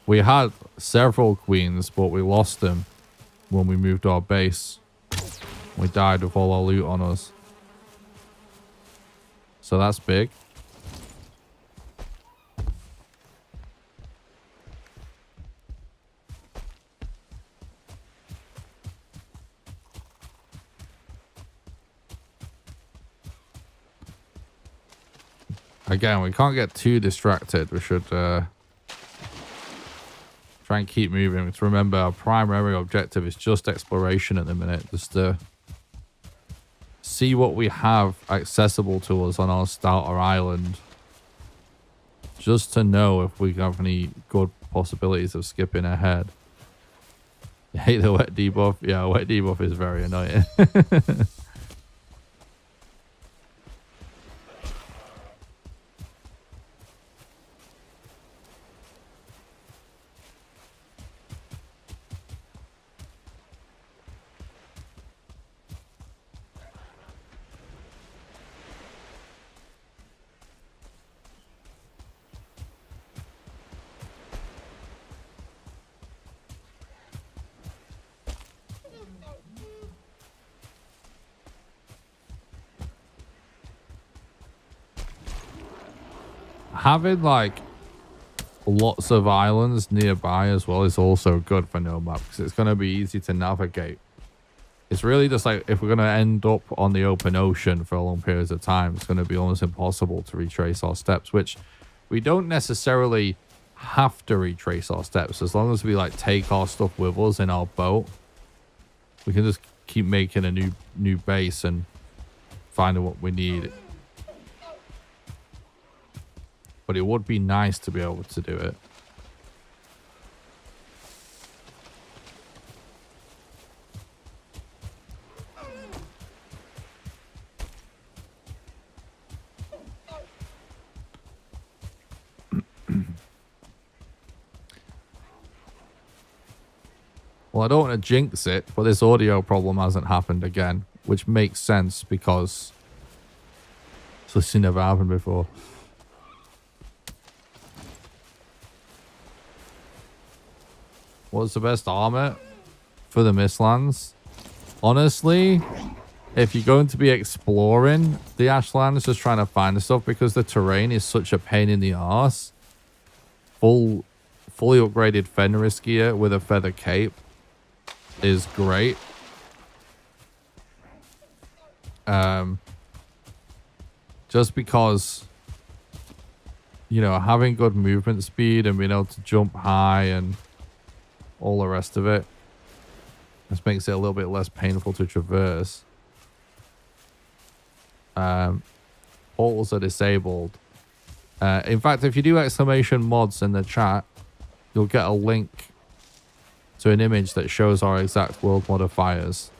We had several queens, but we lost them when we moved our base. We died with all our loot on us. So that's big. Again, we can't get too distracted. We should try and keep moving. Let's remember our primary objective is just exploration at the minute. Just to see what we have accessible to us on our starter island. Just to know if we have any good possibilities of skipping ahead. You hate the wet debuff? Yeah, wet debuff is very annoying. Having like lots of islands nearby as well is also good for no map because it's going to be easy to navigate. It's really just like if we're going to end up on the open ocean for long periods of time, it's going to be almost impossible to retrace our steps, which we don't necessarily have to retrace our steps. As long as we like take our stuff with us in our boat, we can just keep making a new base and finding what we need. But it would be nice to be able to do it. Well, I don't want to jinx it, but this audio problem hasn't happened again, which makes sense because it's never happened before. What's the best armor for the Mistlands? Honestly, if you're going to be exploring the Ashlands, just trying to find stuff because the terrain is such a pain in the arse. Fully upgraded Fenris gear with a feather cape is great. Just because, you know, having good movement speed and being able to jump high and all the rest of it just makes it a little bit less painful to traverse. Portals are disabled. In fact, if you do exclamation mods in the chat, you'll get a link to an image that shows our exact world modifiers.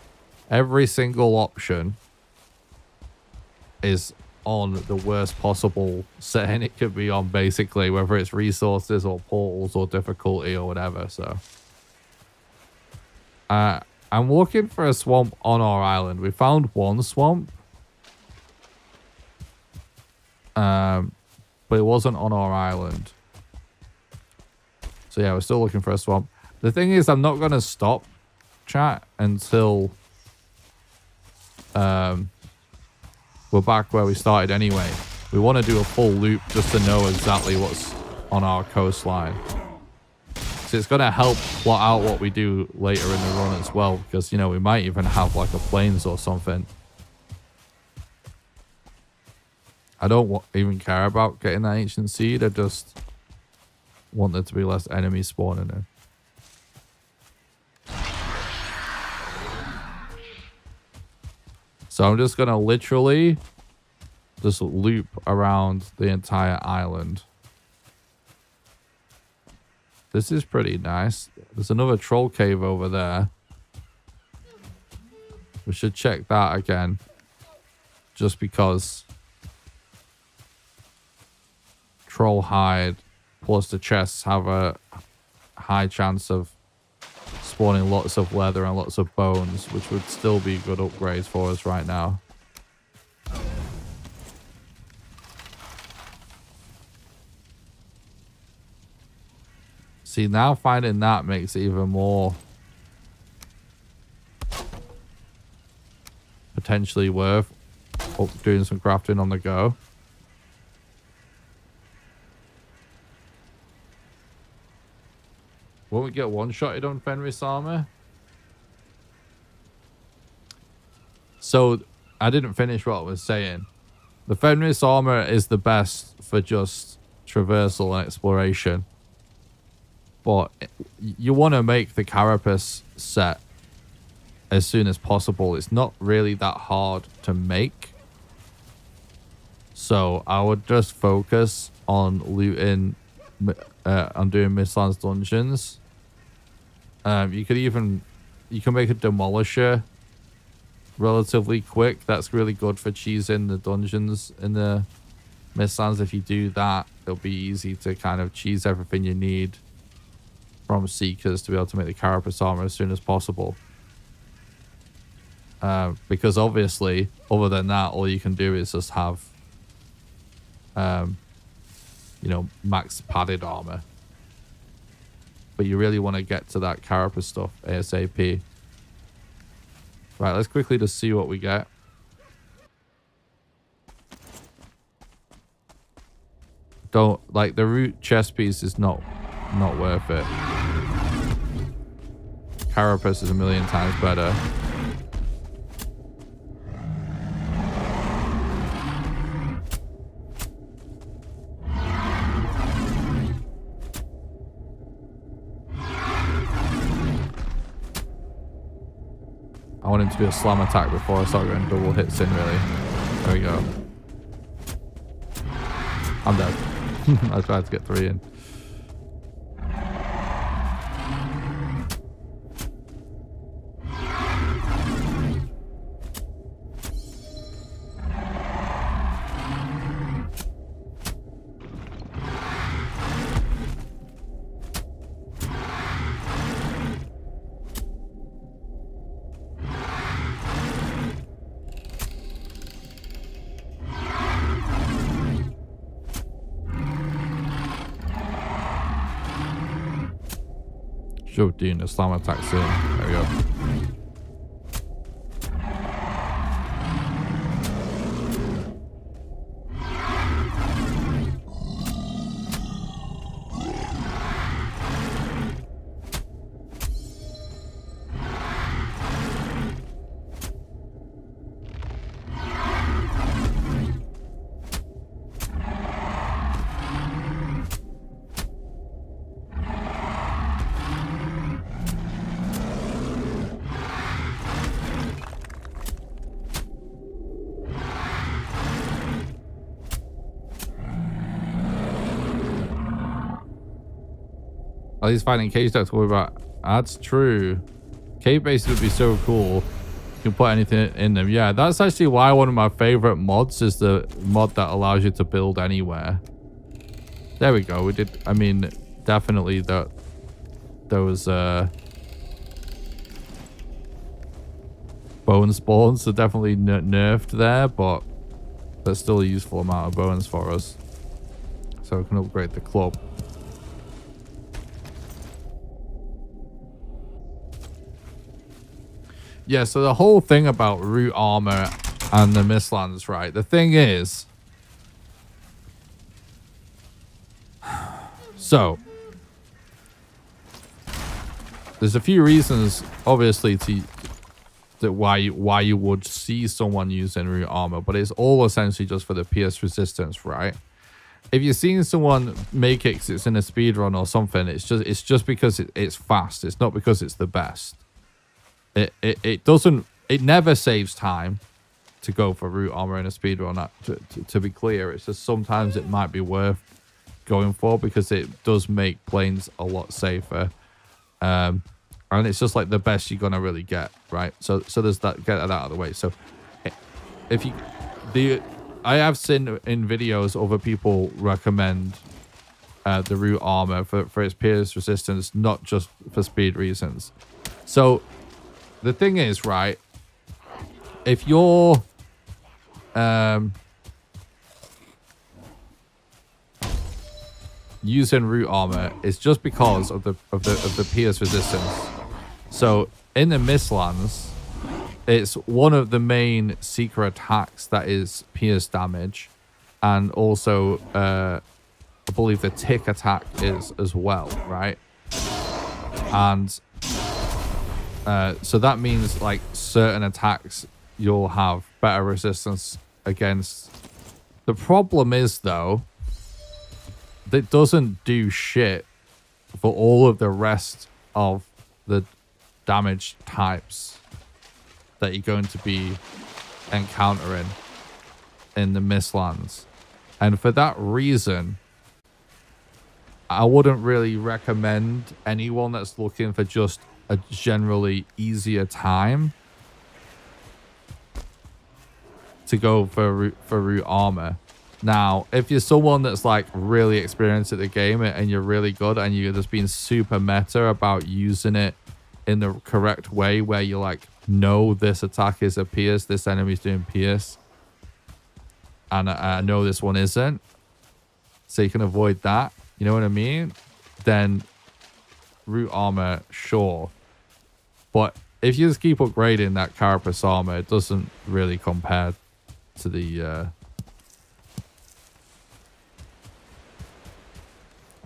Every single option is on the worst possible setting it could be on, basically, whether it's resources or portals or difficulty or whatever. So I'm looking for a swamp on our island. We found one swamp, but it wasn't on our island. So yeah, we're still looking for a swamp. The thing is, I'm not going to stop chat until we're back where we started anyway. We want to do a full loop just to know exactly what's on our coastline. So it's going to help plot out what we do later in the run as well, because, you know, we might even have like a plains or something. I don't even care about getting that ancient seed. I just want there to be less enemies spawning in. So I'm just going to literally just loop around the entire island. This is pretty nice. There's another troll cave over there. We should check that again. Just because troll hide plus the chests have a high chance of spawning lots of leather and lots of bones, which would still be good upgrades for us right now. See, now finding that makes it even more potentially worth doing some crafting on the go. Won't we get one-shotted on Fenris armor? So, I didn't finish what I was saying. The Fenris armor is the best for just traversal and exploration. But you want to make the carapace set as soon as possible. It's not really that hard to make. So, I would just focus on looting, on doing Mistlands dungeons. You can make a demolisher relatively quick. That's really good for cheesing the dungeons in the Mistlands. If you do that, it'll be easy to kind of cheese everything you need from Seekers to be able to make the carapace armor as soon as possible. Because obviously, other than that, all you can do is just have, you know, max padded armor. But you really want to get to that carapace stuff ASAP. Right, let's quickly just see what we get. Don't, like, the root chest piece is not worth it. Carapace is a million times better. I want him to do a slam attack before I start going double hits in, really. There we go. I'm dead. I tried to get 3 in. Should do a slam attack soon. There we go. At least finding cave stacks to worry about. That's true. Cave bases would be so cool. You can put anything in them. Yeah, that's actually why one of my favorite mods is the mod that allows you to build anywhere. There we go. We did. I mean, definitely that those bone spawns are definitely nerfed there, but there's still a useful amount of bones for us. So we can upgrade the club. Yeah, so the whole thing about root armor and the Mistlands, right? The thing is, so there's a few reasons, obviously, why you would see someone using root armor, but it's all essentially just for the pierce resistance, right? If you're seeing someone make it 'cause it's in a speedrun or something, it's just because it's fast. It's not because it's the best. It never saves time to go for root armor in a speedrun. To be clear, it's just sometimes it might be worth going for because it does make planes a lot safer. And it's just like the best you're gonna really get, right? So there's that. Get that out of the way. So if I have seen in videos other people recommend the root armor for its pierce resistance, not just for speed reasons. So the thing is, right, if you're using root armor, it's just because of the pierce resistance. So in the Mistlands, it's one of the main secret attacks that is pierce damage, and also I believe the tick attack is as well, right? And so that means like certain attacks you'll have better resistance against. The problem is though, it doesn't do shit for all of the rest of the damage types that you're going to be encountering in the Mistlands. And for that reason, I wouldn't really recommend anyone that's looking for just a generally easier time to go for root armor. Now, if you're someone that's like really experienced at the game and you're really good and you're just being super meta about using it in the correct way, where you like know this attack is a pierce, this enemy's doing pierce, and I know this one isn't, so you can avoid that, you know what I mean? Then root armor, sure. But if you just keep upgrading that carapace armor, it doesn't really compare to the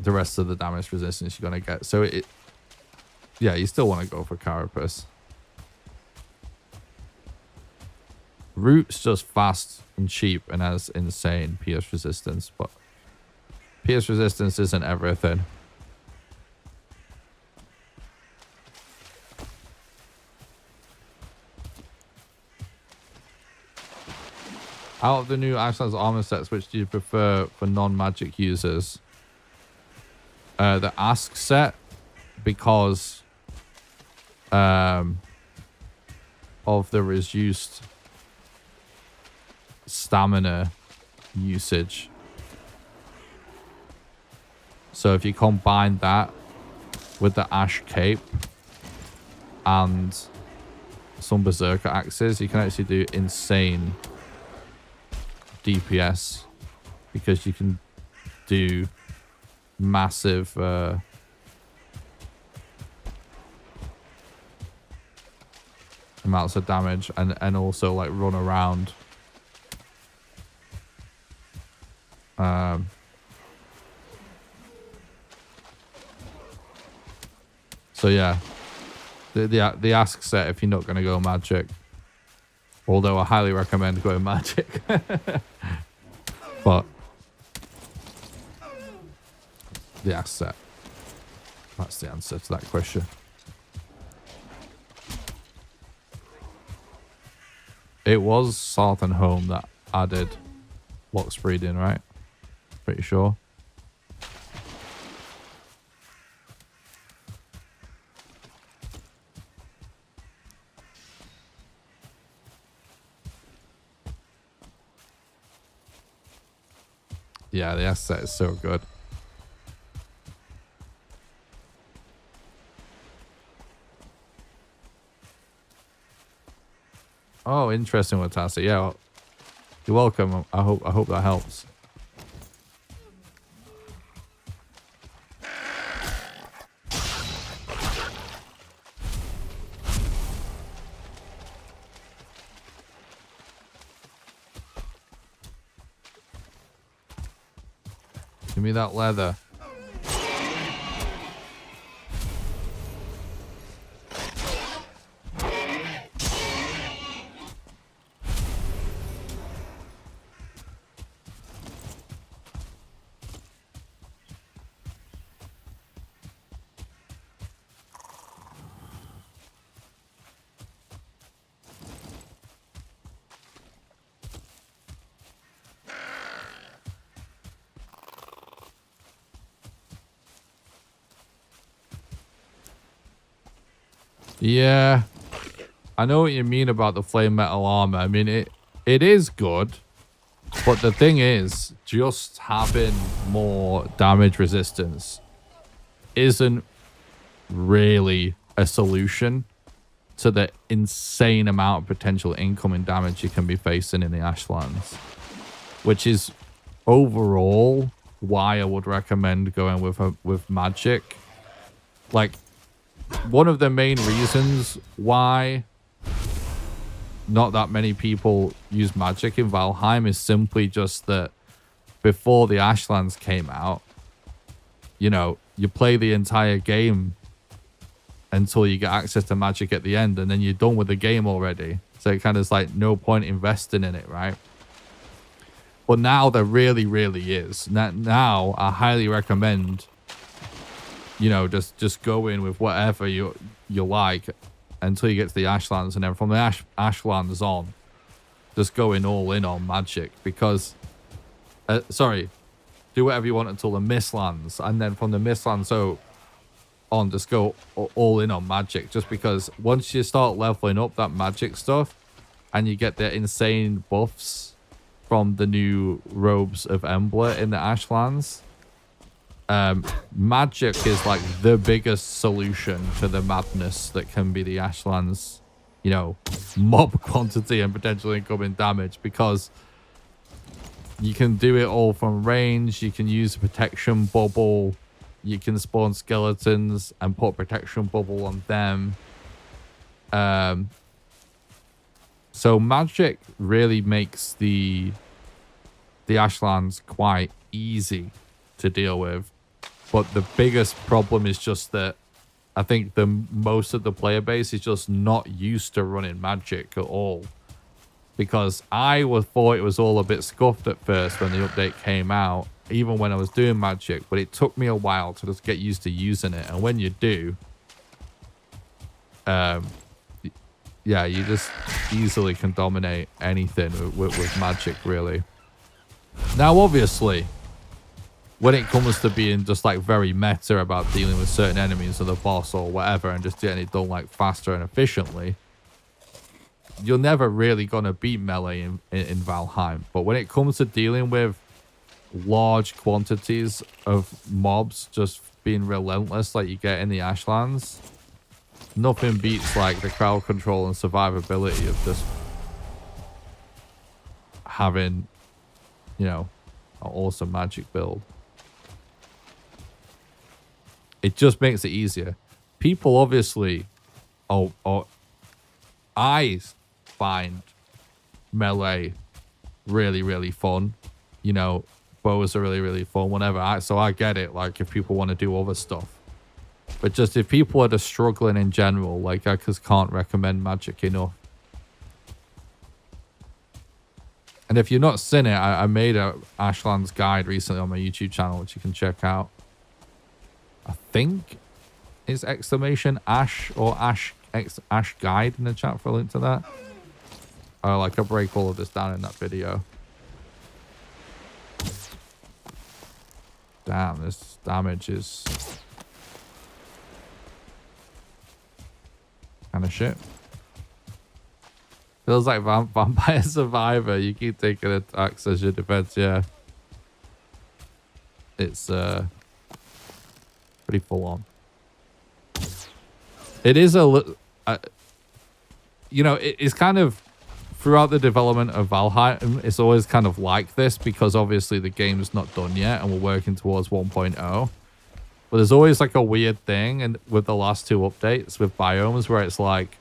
rest of the damage resistance you're gonna get. So yeah, you still want to go for carapace. Root's just fast and cheap and has insane pierce resistance, but pierce resistance isn't everything. Out of the new Iceland's armor sets, which do you prefer for non-magic users? The Ask set, because of the reduced stamina usage. So if you combine that with the Ash Cape and some Berserker axes, you can actually do insane DPS, because you can do massive amounts of damage and also like run around. So yeah, the Ask set if you're not going to go magic, although I highly recommend going magic. But the Ask set, that's the answer to that question. It was Southern Home that added lock breeding, right? Pretty sure. Yeah, the S set is so good. Oh, interesting with Tassie. Yeah, well, you're welcome. I hope that helps. Give me that leather. Yeah, I know what you mean about the flame metal armor. I mean, it is good, but the thing is, just having more damage resistance isn't really a solution to the insane amount of potential incoming damage you can be facing in the Ashlands, which is overall why I would recommend going with magic. Like, one of the main reasons why not that many people use magic in Valheim is simply just that before the Ashlands came out, you know, you play the entire game until you get access to magic at the end, and then you're done with the game already. So it kind of is like no point investing in it, right? But now there really, really is. Now I highly recommend, you know, just go in with whatever you like until you get to the Ashlands, and then from the Ashlands on, just going all in on magic. Because, sorry, do whatever you want until the Mistlands, and then from the Mistlands on, just go all in on magic. Just because once you start leveling up that magic stuff, and you get the insane buffs from the new robes of Embla in the Ashlands, magic is like the biggest solution to the madness that can be the Ashlands, you know, mob quantity and potential incoming damage, because you can do it all from range. You can use a protection bubble. You can spawn skeletons and put protection bubble on them. So magic really makes the Ashlands quite easy to deal with. But the biggest problem is just that I think most of the player base is just not used to running magic at all. Because I thought it was all a bit scuffed at first when the update came out, even when I was doing magic. But it took me a while to just get used to using it. And when you do, yeah, you just easily can dominate anything with magic, really. Now, obviously, when it comes to being just like very meta about dealing with certain enemies or the boss or whatever, and just getting it done like faster and efficiently, you're never really gonna beat melee in Valheim. But when it comes to dealing with large quantities of mobs just being relentless like you get in the Ashlands, nothing beats like the crowd control and survivability of just having, you know, an awesome magic build. It just makes it easier. People obviously, I find melee really, really fun. You know, bows are really, really fun, whatever. So I get it, like, if people want to do other stuff. But just if people are just struggling in general, like, I just can't recommend magic enough. And if you've not seen it, I made a Ashlands guide recently on my YouTube channel, which you can check out. I think it's exclamation Ash or Ash guide in the chat for a link to that. Oh, like, I break all of this down in that video. Damn, this damage is kind of shit. Feels like Vampire Survivor. You keep taking attacks as your defense, yeah. It's pretty full on. It is a little, you know, it's kind of throughout the development of Valheim, it's always kind of like this because obviously the game's not done yet and we're working towards 1.0. But there's always like a weird thing, and with the last two updates with biomes where it's like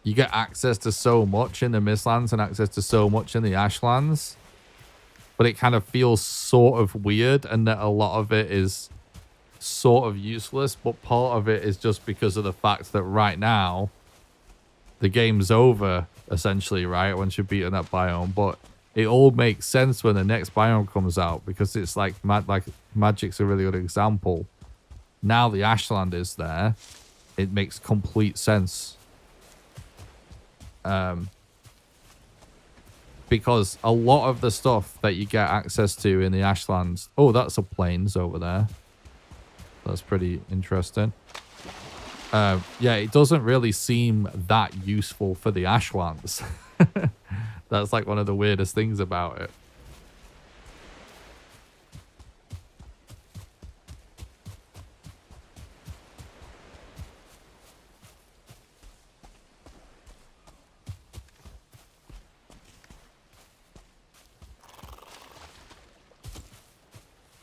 you get access to so much in the Mistlands and access to so much in the Ashlands, but it kind of feels sort of weird, and that a lot of it is sort of useless, but part of it is just because of the fact that right now the game's over essentially, right, once you've beaten that biome. But it all makes sense when the next biome comes out, because it's like Magic's a really good example. Now the Ashland is there, it makes complete sense. Because a lot of the stuff that you get access to in the Ashlands... Oh, that's a plains over there. That's pretty interesting. Yeah, it doesn't really seem that useful for the Ashlands. That's like one of the weirdest things about it.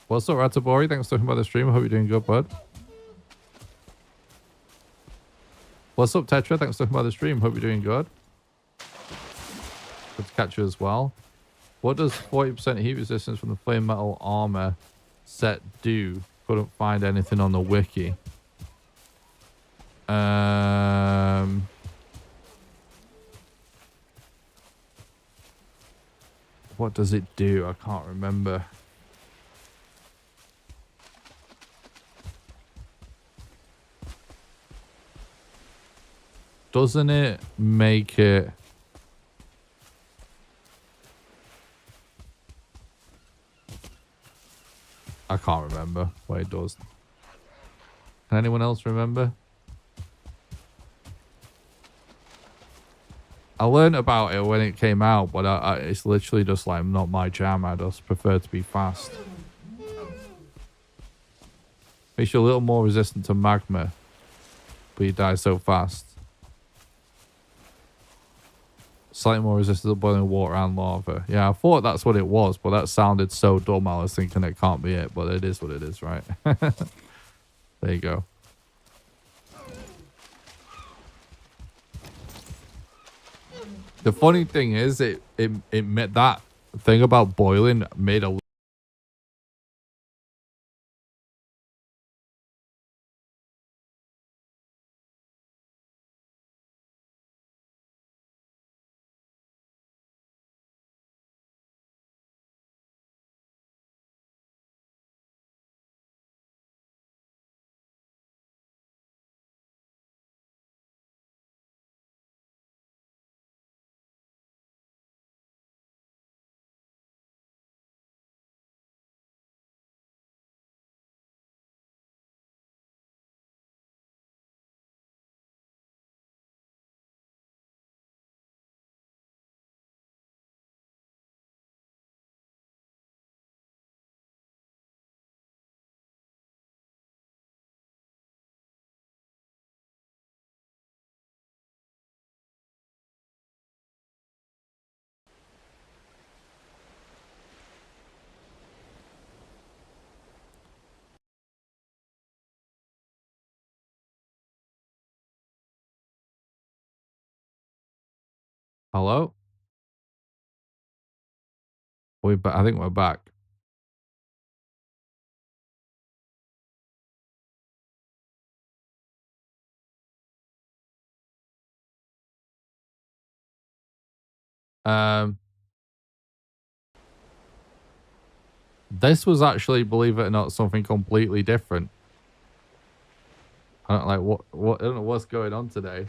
What's up, Ratabori? Thanks for talking about the stream. I hope you're doing good, bud. What's up, Tetra? Thanks for talking about the stream. Hope you're doing good. Good to catch you as well. What does 40% heat resistance from the flame metal armor set do? Couldn't find anything on the wiki. What does it do? I can't remember. Doesn't it make it... I can't remember what it does. Can anyone else remember? I learned about it when it came out, but it's literally just like not my jam. I just prefer to be fast. Makes you a little more resistant to magma, but you die so fast. Slightly more resistant to boiling water and lava. Yeah, I thought that's what it was, but that sounded so dumb. I was thinking it can't be it, but it is what it is, right? There you go. The funny thing is, it made that thing about boiling made a... Hello? I think we're back. This was actually, believe it or not, something completely different. I don't like what I don't know what's going on today,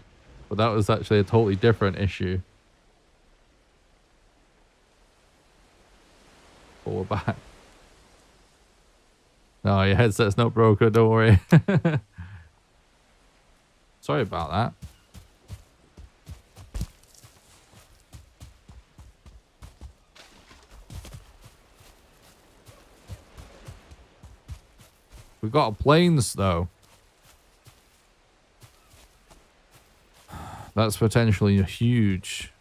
but that was actually a totally different issue. But we're back. No, your headset's not broken, don't worry. Sorry about that. We've got planes, though. That's potentially huge.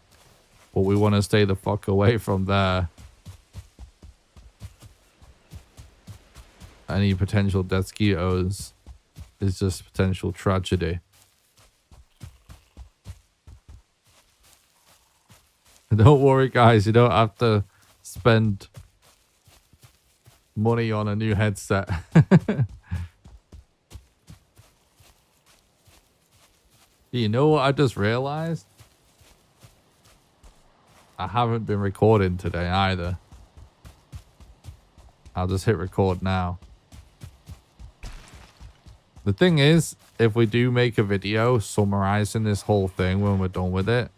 But we want to stay the fuck away from there. Any potential mosquitoes is just potential tragedy. Don't worry, guys. You don't have to spend money on a new headset. You know what I just realized? I haven't been recording today either. I'll just hit record now. The thing is, if we do make a video summarizing this whole thing when we're done with it,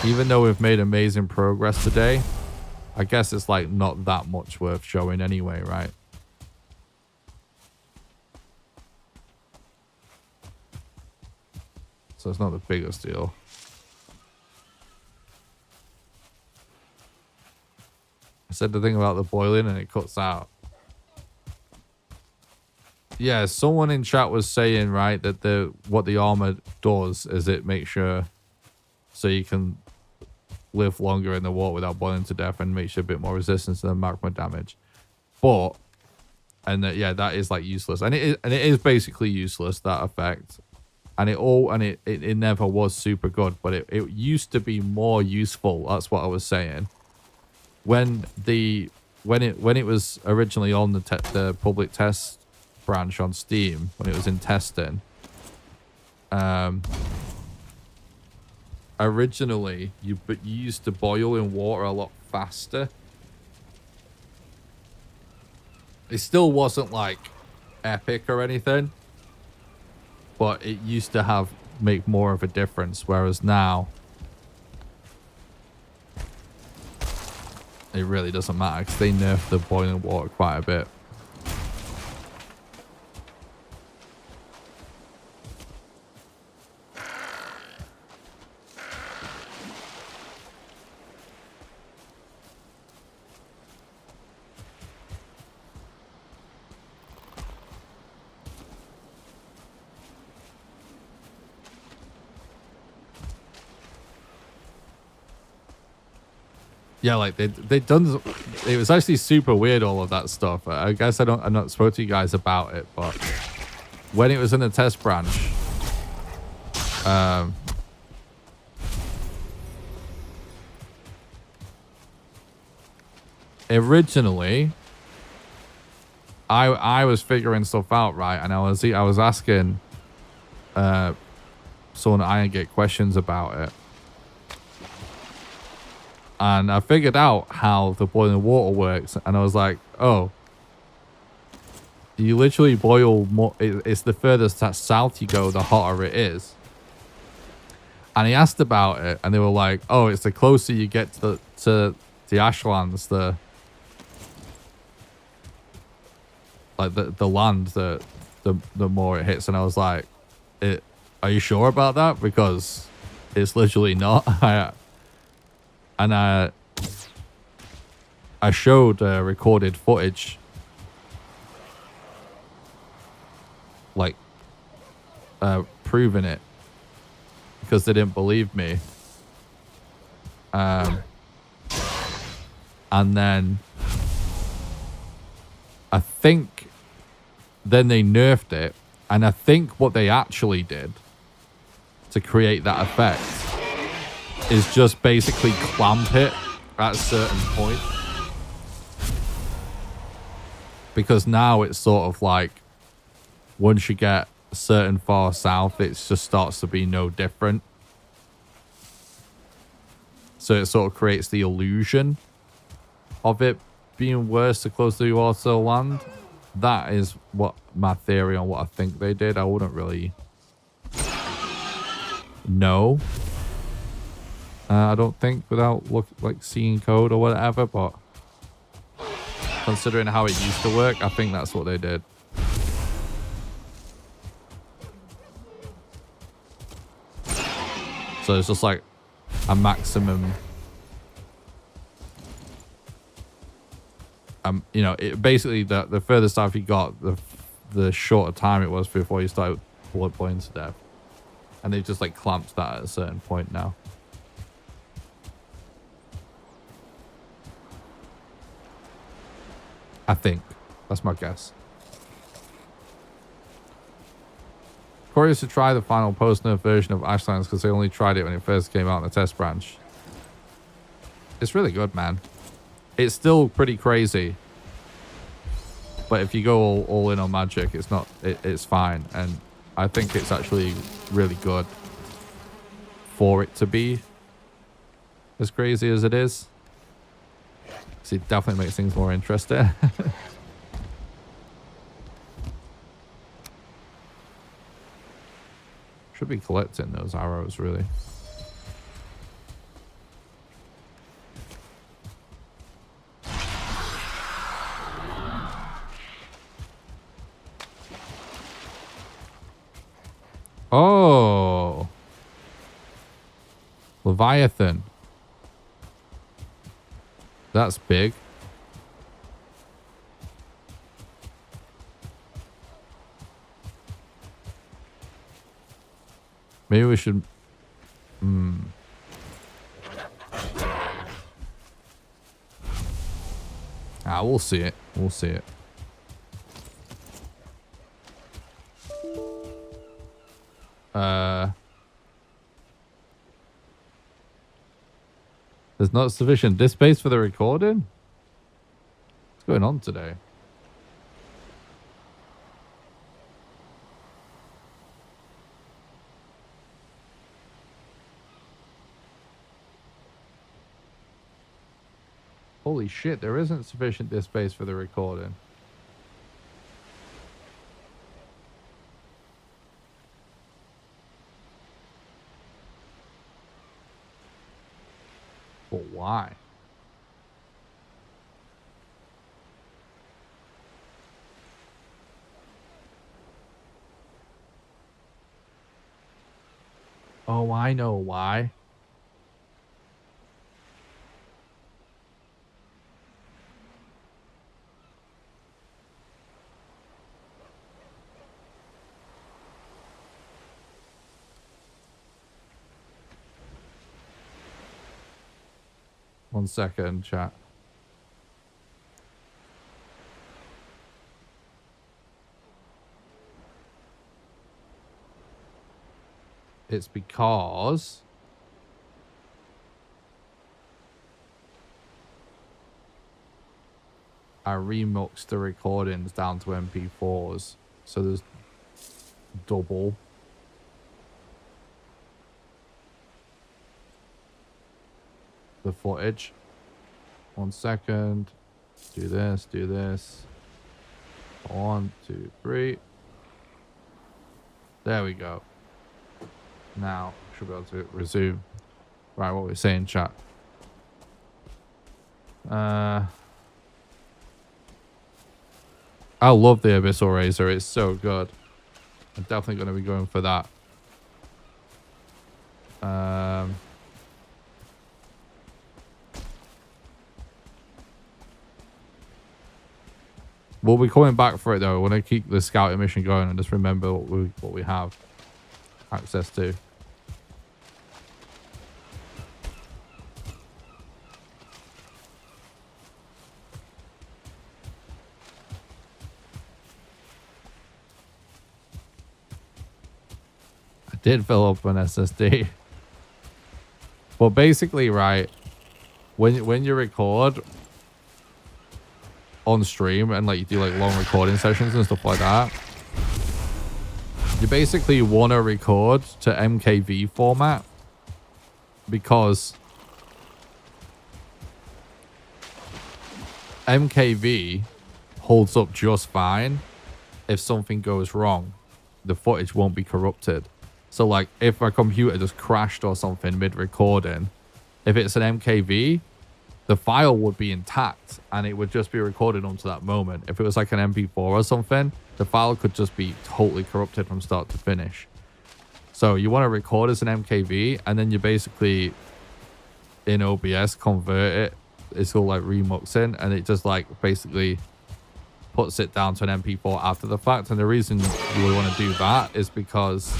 even though we've made amazing progress today, I guess it's like not that much worth showing anyway, right? So it's not the biggest deal. I said the thing about the boiling and it cuts out. Yeah, someone in chat was saying, right, that what the armor does is it makes sure so you can live longer in the water without boiling to death and makes you a bit more resistant to the magma damage. But, and yeah, that is like useless. And it is basically useless, that effect. And it never was super good, but it used to be more useful. That's what I was saying. When it was originally on the public test branch on Steam, when it was in testing, originally you used to boil in water a lot faster. It still wasn't like epic or anything, but it used to make more of a difference, whereas now it really doesn't matter because they nerfed the boiling water quite a bit. Yeah, like they done. It was actually super weird, all of that stuff. I guess I'm not spoke to you guys about it, but when it was in the test branch, originally, I was figuring stuff out, right, and I was asking someone at Iron Gate questions about it. And I figured out how the boiling water works. And I was like, oh, you literally boil more. It's the furthest south you go, the hotter it is. And he asked about it. And they were like, oh, it's the closer you get to the ashlands, the land, the more it hits. And I was like, are you sure about that? Because it's literally not. And I showed recorded footage, like proving it, because they didn't believe me. And then I think then they nerfed it, and I think what they actually did to create that effect is just basically clamp it at a certain point. Because now it's sort of like, once you get a certain far south, it just starts to be no different. So it sort of creates the illusion of it being worse the closer you are to the land. That is what my theory on what I think they did. I wouldn't really know. I don't think without seeing code or whatever, but considering how it used to work, I think that's what they did. So it's just like a maximum You know, basically the further stuff you got, the shorter time it was before you started blood boiling to death. And they've just like clamped that at a certain point now. I think. That's my guess. Curious to try the final post-nerf version of Ashlands because they only tried it when it first came out in the test branch. It's really good, man. It's still pretty crazy. But if you go all in on magic, it's not. It's fine. And I think it's actually really good for it to be as crazy as it is. So it definitely makes things more interesting. Should be collecting those arrows, really. Oh. Leviathan. That's big. Maybe we should... Ah, we'll see it. We'll see it. There's not sufficient disk space for the recording? What's going on today? Holy shit, there isn't sufficient disk space for the recording. But why? Oh, I know why. One second, chat. It's because I remixed the recordings down to MP4s. So there's double. The footage. 1 second. Do this, do this. 1, 2, 3. There we go. Now, should be able to resume. Right, what we're saying, chat. I love the Abyssal Razor. It's so good. I'm definitely going to be going for that. We'll be coming back for it though. I want to keep the scouting mission going and just remember what we have access to. I did fill up an SSD. But basically, right, when you record on stream and like you do like long recording sessions and stuff like that, you basically want to record to MKV format because MKV holds up just fine. If something goes wrong, the footage won't be corrupted. So like if my computer just crashed or something mid-recording, if it's an MKV, the file would be intact and it would just be recorded onto that moment. If it was like an MP4 or something, the file could just be totally corrupted from start to finish. So you want to record as an MKV and then you basically in OBS convert it it's all like remuxing, and it just like basically puts it down to an MP4 after the fact. And the reason you would want to do that is because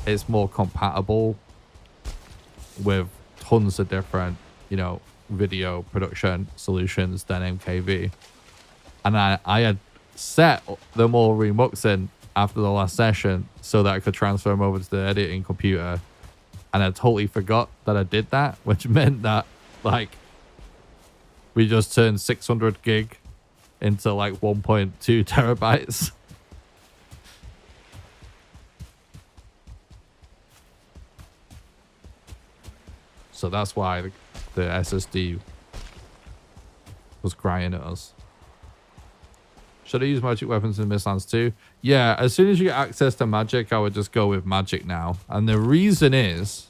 it's more compatible with tons of different, you know, video production solutions than MKV. And I had set them all remuxing after the last session so that I could transfer them over to the editing computer, and I totally forgot that I did that, which meant that like we just turned 600 gig into like 1.2 terabytes. So that's why the SSD was crying at us. Should I use magic weapons in Mistlands too? Yeah, as soon as you get access to magic, I would just go with magic now. And the reason is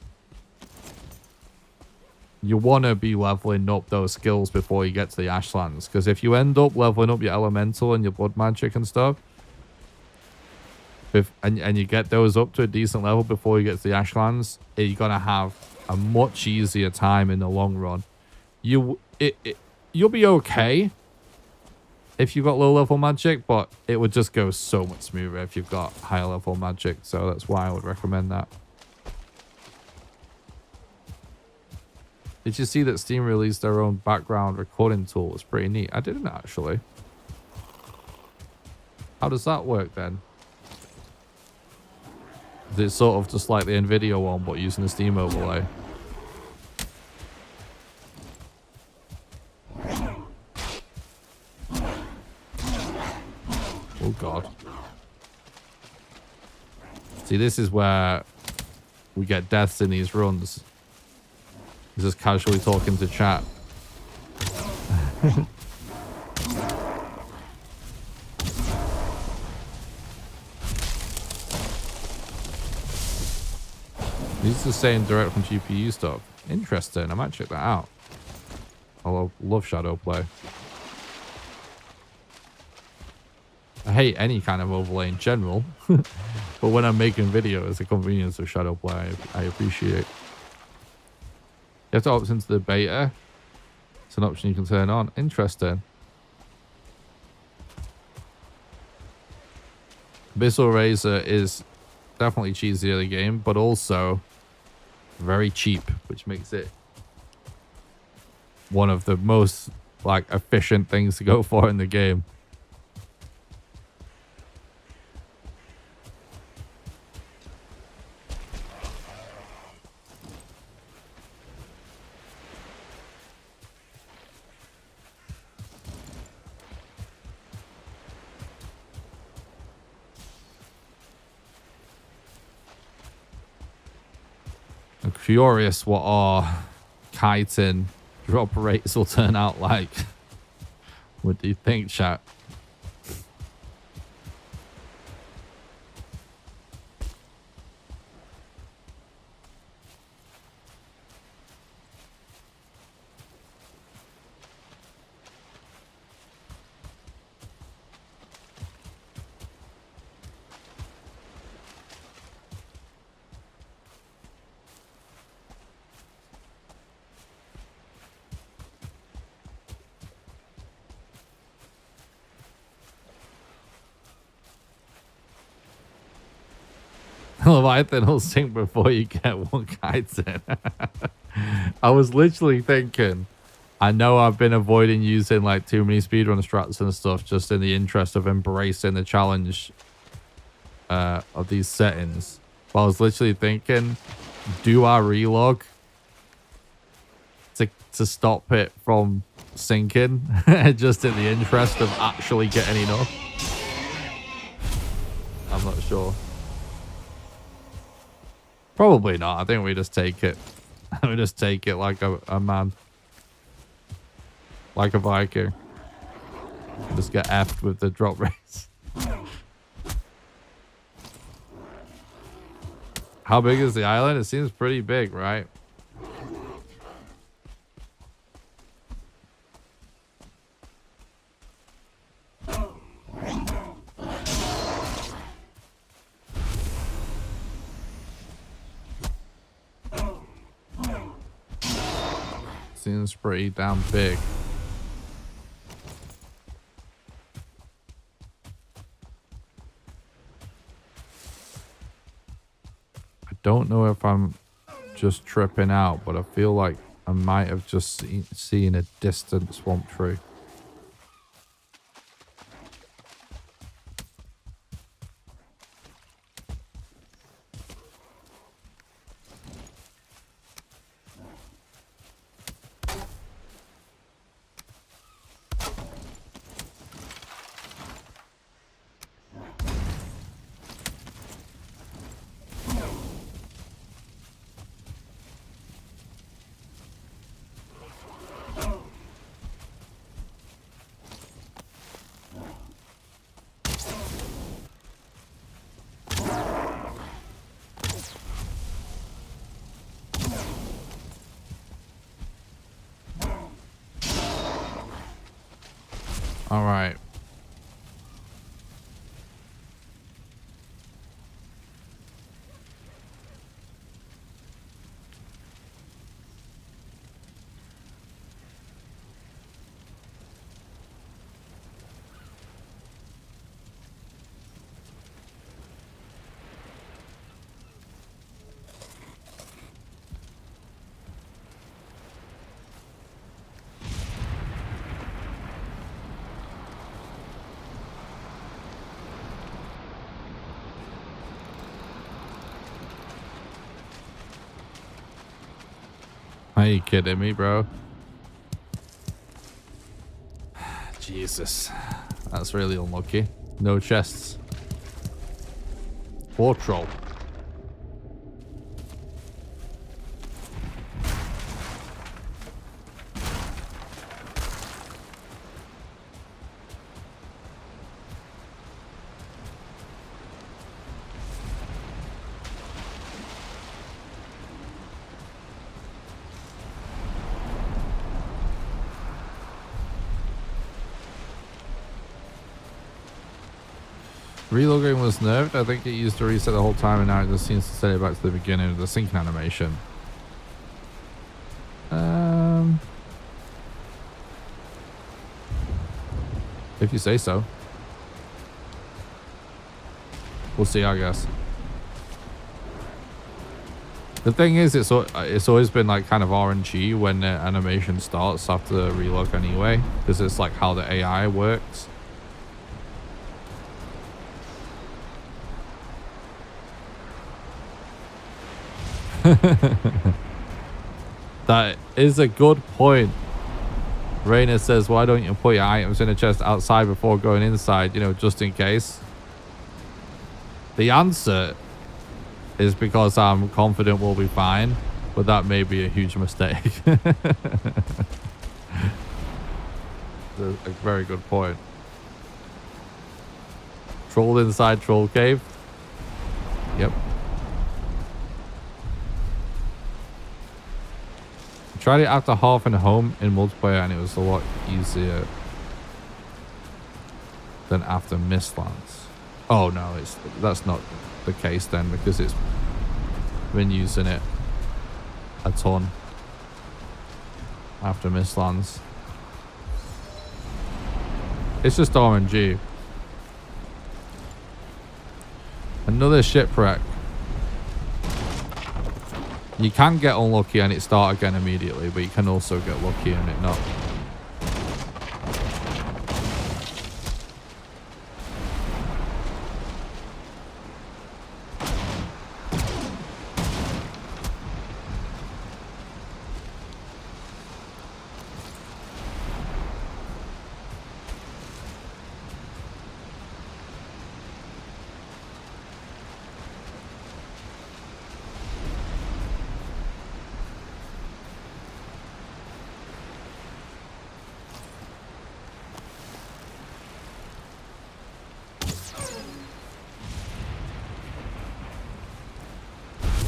you want to be leveling up those skills before you get to the Ashlands. Because if you end up leveling up your elemental and your blood magic and stuff, and you get those up to a decent level before you get to the Ashlands, you're going to have a much easier time in the long run. You'll be okay if you've got low level magic, but it would just go so much smoother if you've got higher level magic. So that's why I would recommend that. Did you see that Steam released their own background recording tool? It's pretty neat. I didn't actually. How does that work then? Is it sort of just like the NVIDIA one, but using the Steam overlay? Oh god. See, this is where we get deaths in these runs. He's just casually talking to chat. He's just saying direct from GPU stuff. Interesting. I might check that out. I love shadow play. I hate any kind of overlay in general. But when I'm making videos, the convenience of shadow play, I appreciate. You have to opt into the beta. It's an option you can turn on. Interesting. Abyssal Razor is definitely cheesy of the game, but also very cheap, which makes it one of the most like efficient things to go for in the game. I'm curious what our kiting drop rates will turn out like. What do you think, chat? Leviathan will sink before you get one chitin. I was literally thinking, I know I've been avoiding using like too many speedrun strats and stuff just in the interest of embracing the challenge of these settings. But I was literally thinking, do I relog to stop it from sinking just in the interest of actually getting enough? I'm not sure. Probably not. I think we just take it. We just take it like a man. Like a Viking. Just get effed with the drop rates. How big is the island? It seems pretty big, right? seems pretty damn big. I don't know if I'm just tripping out, but I feel like I might have just seen a distant swamp tree. All right. Are you kidding me, bro? Jesus. That's really unlucky. No chests. Poor troll. Reloading was nerfed. I think it used to reset the whole time, and now it just seems to set it back to the beginning of the syncing animation. If you say so. We'll see, I guess. The thing is, it's always been like kind of RNG when the animation starts after the reload anyway, because it's like how the AI works. That is a good point. Rainer says, why don't you put your items in a chest outside before going inside, you know, just in case? The answer is because I'm confident we'll be fine, but that may be a huge mistake. A very good point. Troll inside troll cave. Yep. Tried it after half and home in multiplayer, and it was a lot easier than after Mistlands. Oh no, that's not the case then, because it's been using it a ton after Mistlands. It's just RNG. Another shipwreck. You can get unlucky and it start again immediately, but you can also get lucky and it not.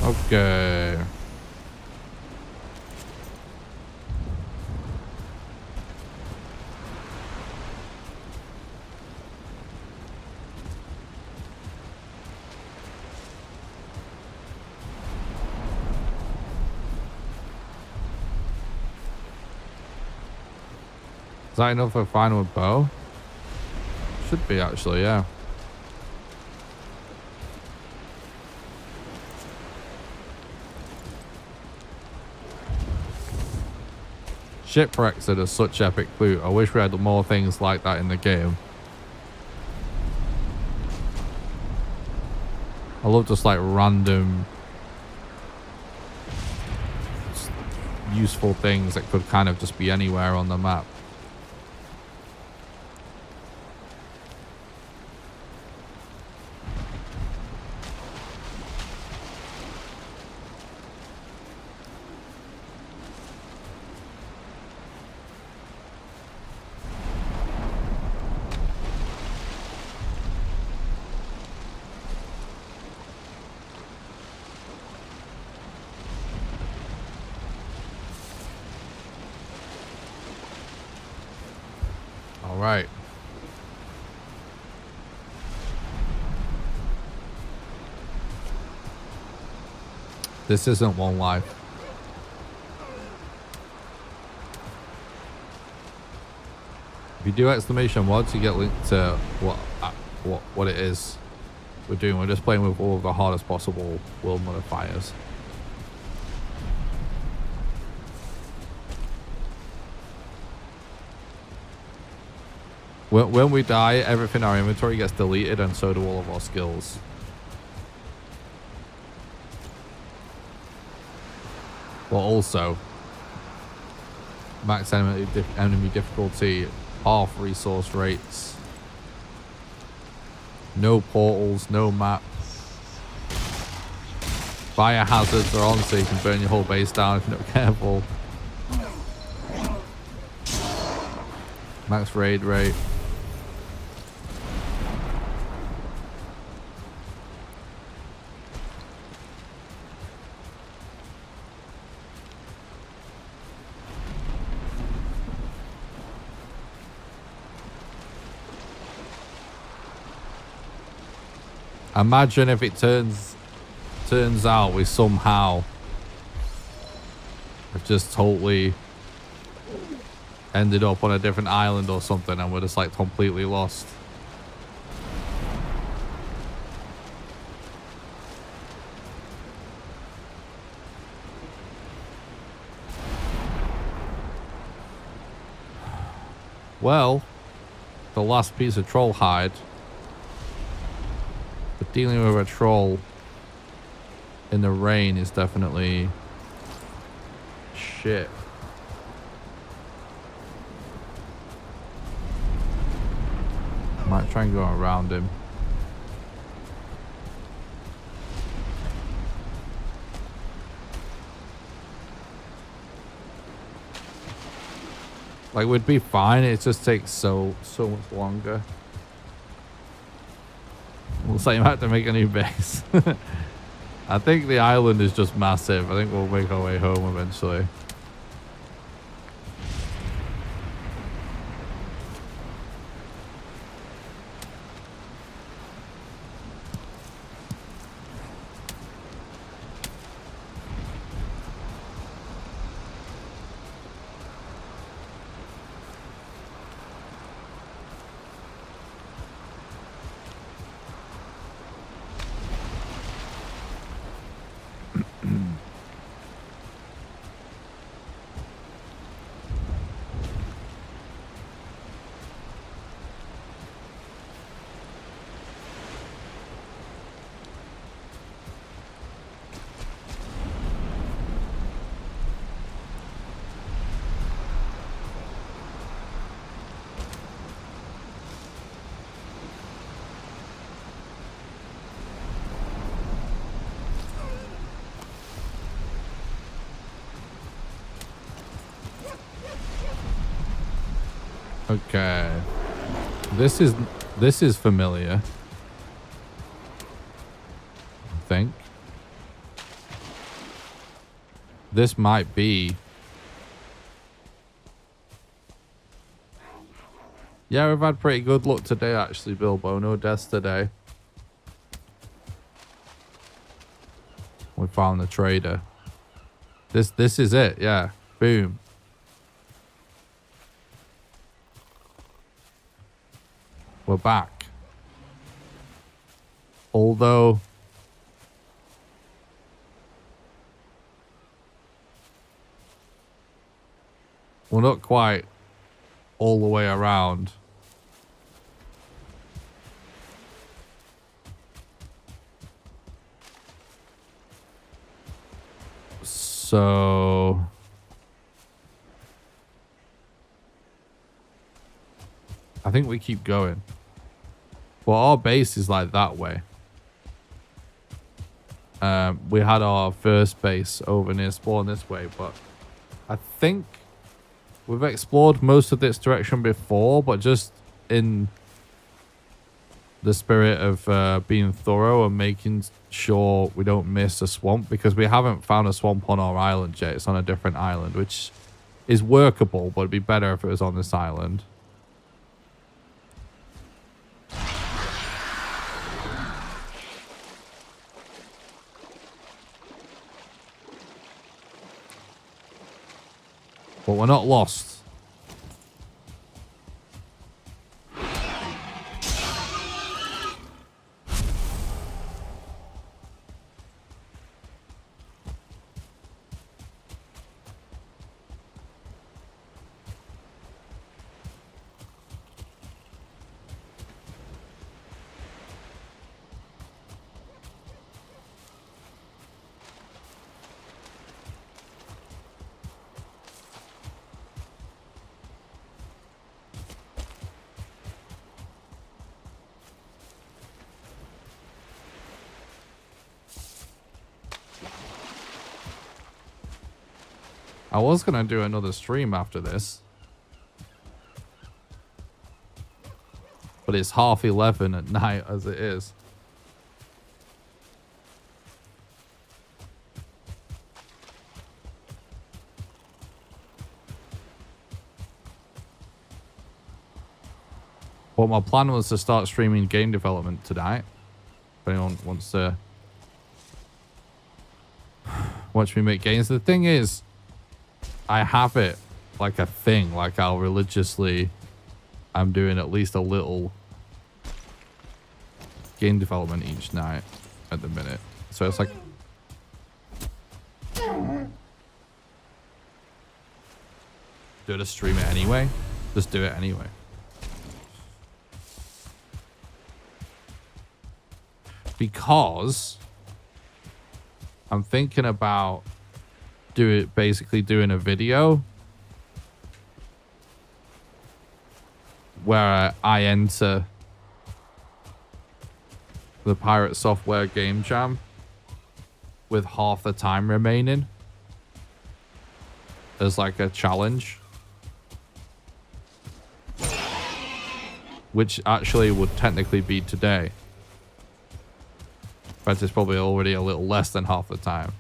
Okay. Is that enough for final with bow? Should be actually, yeah. Shipwrecks are such epic loot. I wish we had more things like that in the game. I love just like random useful things that could kind of just be anywhere on the map. Right. This isn't one life. If you do exclamation mods, you get linked to what it is we're doing. We're just playing with all of the hardest possible world modifiers. When we die, everything in our inventory gets deleted, and so do all of our skills. But also, max enemy difficulty, half resource rates, no portals, no map. Fire hazards are on, so you can burn your whole base down if you're not careful. Max raid rate. Imagine if it turns out we somehow have just totally ended up on a different island or something and we're just like completely lost. Well, the last piece of troll hide. But dealing with a troll in the rain is definitely shit. Might try and go around him. Like, we'd be fine. It just takes so much longer. Looks like you might have to make a new base. I think the island is just massive. I think we'll make our way home eventually. Okay. This is familiar. I think. This might be. Yeah, we've had pretty good luck today actually, Bilbo. No deaths today. We found the trader. This is it, yeah. Boom. We're back. Although we're not quite all the way around. So I think we keep going. Well, our base is like that way. We had our first base over near spawn this way, but I think we've explored most of this direction before, but just in the spirit of being thorough and making sure we don't miss a swamp, because we haven't found a swamp on our island yet. It's on a different island, which is workable, but it'd be better if it was on this island. But we're not lost. I was going to do another stream after this. But it's 11:30 at night as it is. But my plan was to start streaming game development tonight. If anyone wants to watch me make games. The thing is, I have it like a thing. Like I'll religiously, I'm doing at least a little game development each night at the minute. So it's like, do it to stream it anyway. Just do it anyway. Because I'm thinking about basically doing a video where I enter the Pirate Software Game Jam with half the time remaining as like a challenge, which actually would technically be today, but it's probably already a little less than half the time.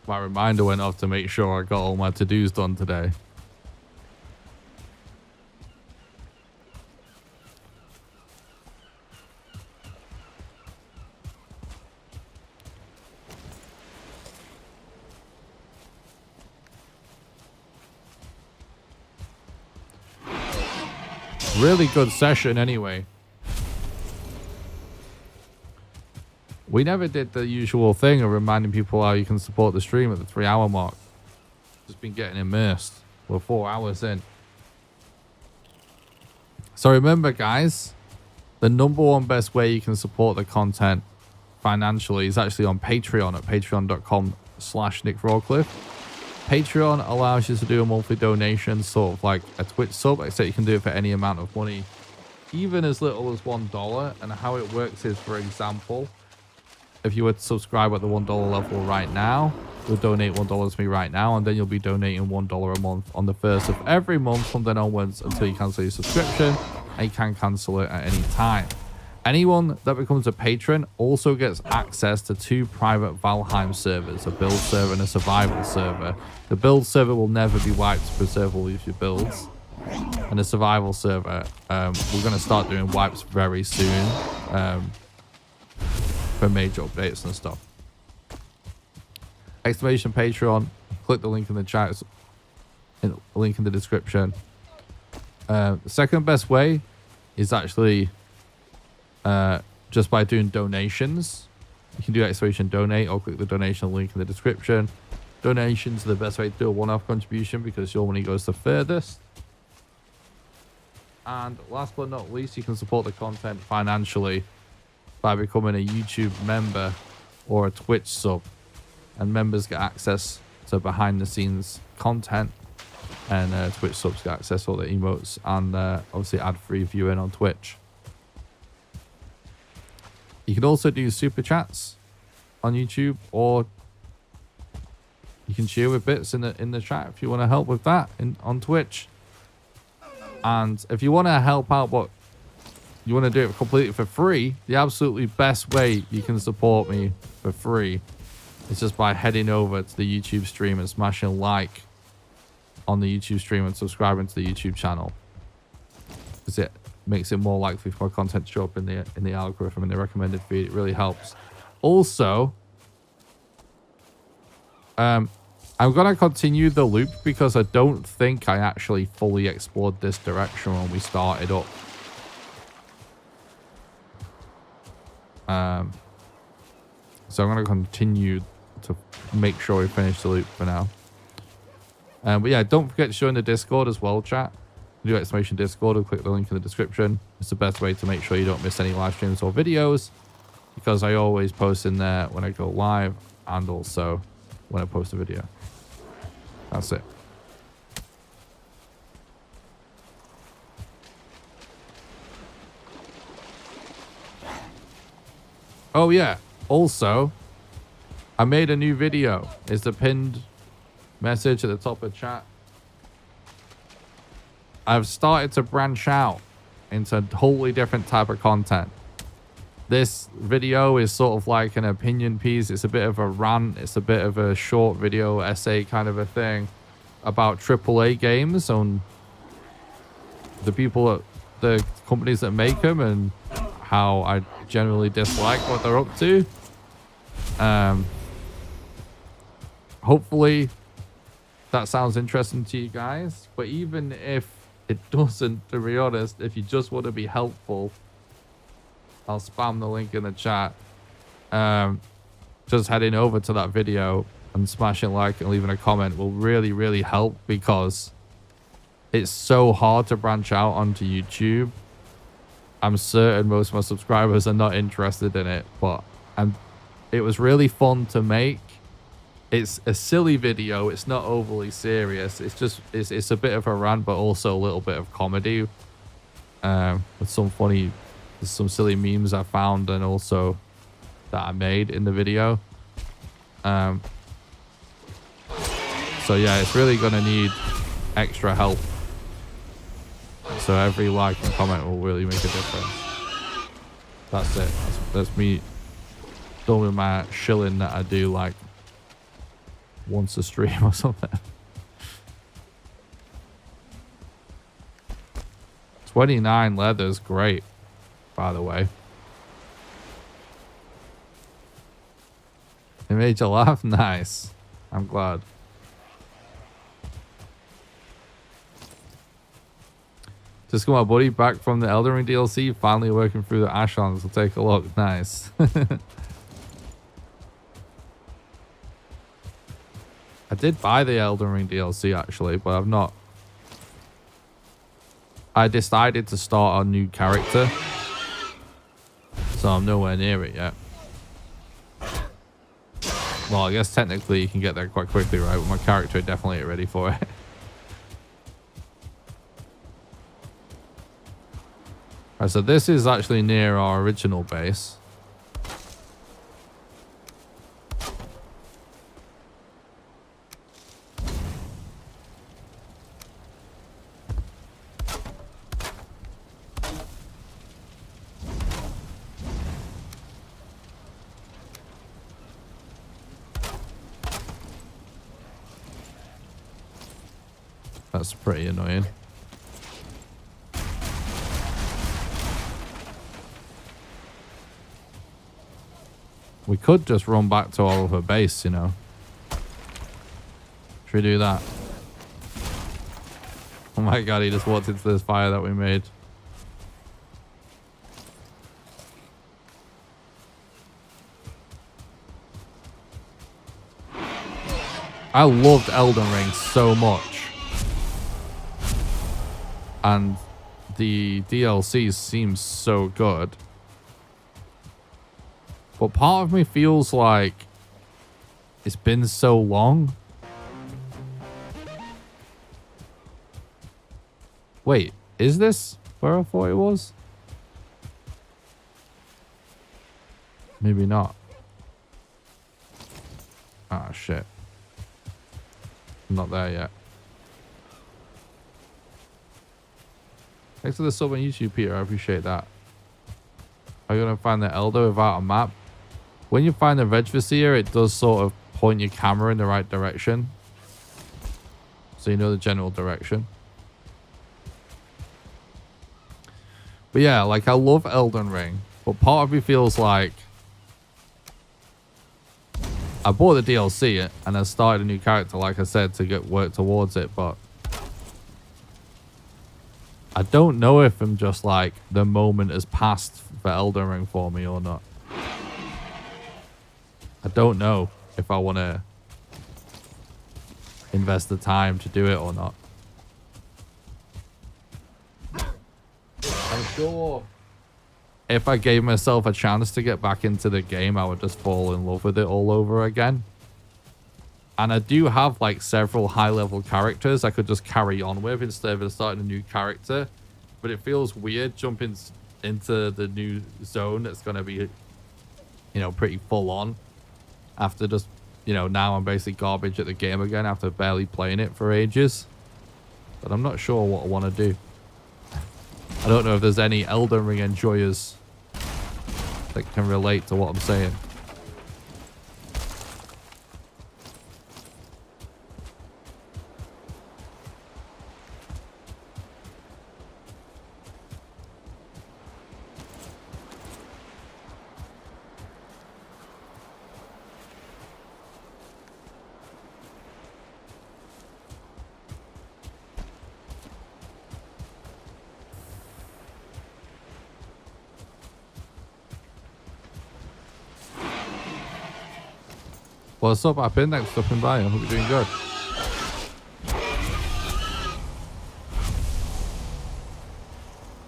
My reminder went off to make sure I got all my to-dos done today. Really good session anyway. We never did the usual thing of reminding people how you can support the stream at the 3-hour mark. Just been getting immersed. We're 4 hours in. So remember, guys, the #1 best way you can support the content financially is actually on Patreon at patreon.com/NickRawcliffe. Patreon allows you to do a monthly donation, sort of like a Twitch sub, except you can do it for any amount of money even as little as $1. And how it works is, for example, if you were to subscribe at the $1 level right now, you'll donate $1 to me right now, and then you'll be donating $1 a month on the 1st of every month from then onwards until you cancel your subscription, and you can cancel it at any time. Anyone that becomes a patron also gets access to 2 private Valheim servers, a build server and a survival server. The build server will never be wiped to preserve all of your builds. And the survival server, we're going to start doing wipes very soon for major updates and stuff. Exclamation Patreon, click the link in the chat, link in the description. The second best way is actually just by doing donations. You can do exclamation donate or click the donation link in the description. Donations are the best way to do a one-off contribution because your money goes the furthest. And last but not least, you can support the content financially by becoming a YouTube member or a Twitch sub. And members get access to behind the scenes content, and Twitch subs get access to all the emotes and obviously ad-free viewing on Twitch. You can also do super chats on YouTube, or you can cheer with bits in the chat if you want to help with that on Twitch. And if you want to help out but you want to do it completely for free, the absolutely best way you can support me for free is just by heading over to the YouTube stream and smashing like on the YouTube stream and subscribing to the YouTube channel, because it makes it more likely for my content to show up in the algorithm in the recommended feed. It really helps. Also, I'm gonna continue the loop because I don't think I actually fully explored this direction when we started up. So I'm gonna continue to make sure we finish the loop for now. But yeah, don't forget to join the Discord as well, chat. Do exclamation Discord or click the link in the description. It's the best way to make sure you don't miss any live streams or videos, because I always post in there when I go live and also when I post a video. That's it. Oh yeah, also I made a new video. It's the pinned message at the top of chat. I've started to branch out into a totally different type of content. This video is sort of like an opinion piece. It's a bit of a rant. It's a bit of a short video essay kind of a thing about AAA games on the people, the companies that make them, and how I generally dislike what they're up to. Hopefully that sounds interesting to you guys, but even if it doesn't, to be honest, if you just want to be helpful, I'll spam the link in the chat. Just heading over to that video and smashing like and leaving a comment will really, really help, because it's so hard to branch out onto YouTube. I'm certain most of my subscribers are not interested in it, but it was really fun to make. It's a silly video. It's not overly serious. It's just it's a bit of a rant, but also a little bit of comedy, with some silly memes I found and also that I made in the video. So yeah, it's really gonna need extra help. So every like and comment will really make a difference. That's it. That's me done with my shilling that I do like once a stream or something. 29 leather's great, by the way. It made you laugh? Nice. I'm glad. Just got my buddy back from the Elden Ring DLC, finally working through the Ashlons. We'll take a look. Nice. I did buy the Elden Ring DLC actually, but I've not. I decided to start a new character, so I'm nowhere near it yet. Well, I guess technically you can get there quite quickly, right? But my character definitely ain't ready for it. Right, so this is actually near our original base. That's pretty annoying. We could just run back to our other base, you know. Should we do that? Oh my god, he just walked into this fire that we made. I loved Elden Ring so much. And the DLC seems so good. But part of me feels like it's been so long. Wait, is this where I thought it was? Maybe not. Ah, shit. I'm not there yet. Thanks for the sub on YouTube, Peter. I appreciate that. Are you going to find the Elder without a map? When you find the Regivier, it does sort of point your camera in the right direction. So you know the general direction. But yeah, like I love Elden Ring. But part of me feels like I bought the DLC and I started a new character, like I said, to get work towards it. But I don't know if I'm just like the moment has passed for Elden Ring for me or not. I don't know if I want to invest the time to do it or not. I'm sure if I gave myself a chance to get back into the game, I would just fall in love with it all over again. And I do have like several high-level characters I could just carry on with instead of starting a new character. But it feels weird jumping into the new zone that's going to be, you know, pretty full on. After just, you know, now I'm basically garbage at the game again after barely playing it for ages. But I'm not sure what I want to do. I don't know if there's any Elden Ring enjoyers that can relate to what I'm saying. What's up, Appin? Thanks for stopping by. I hope you're doing good.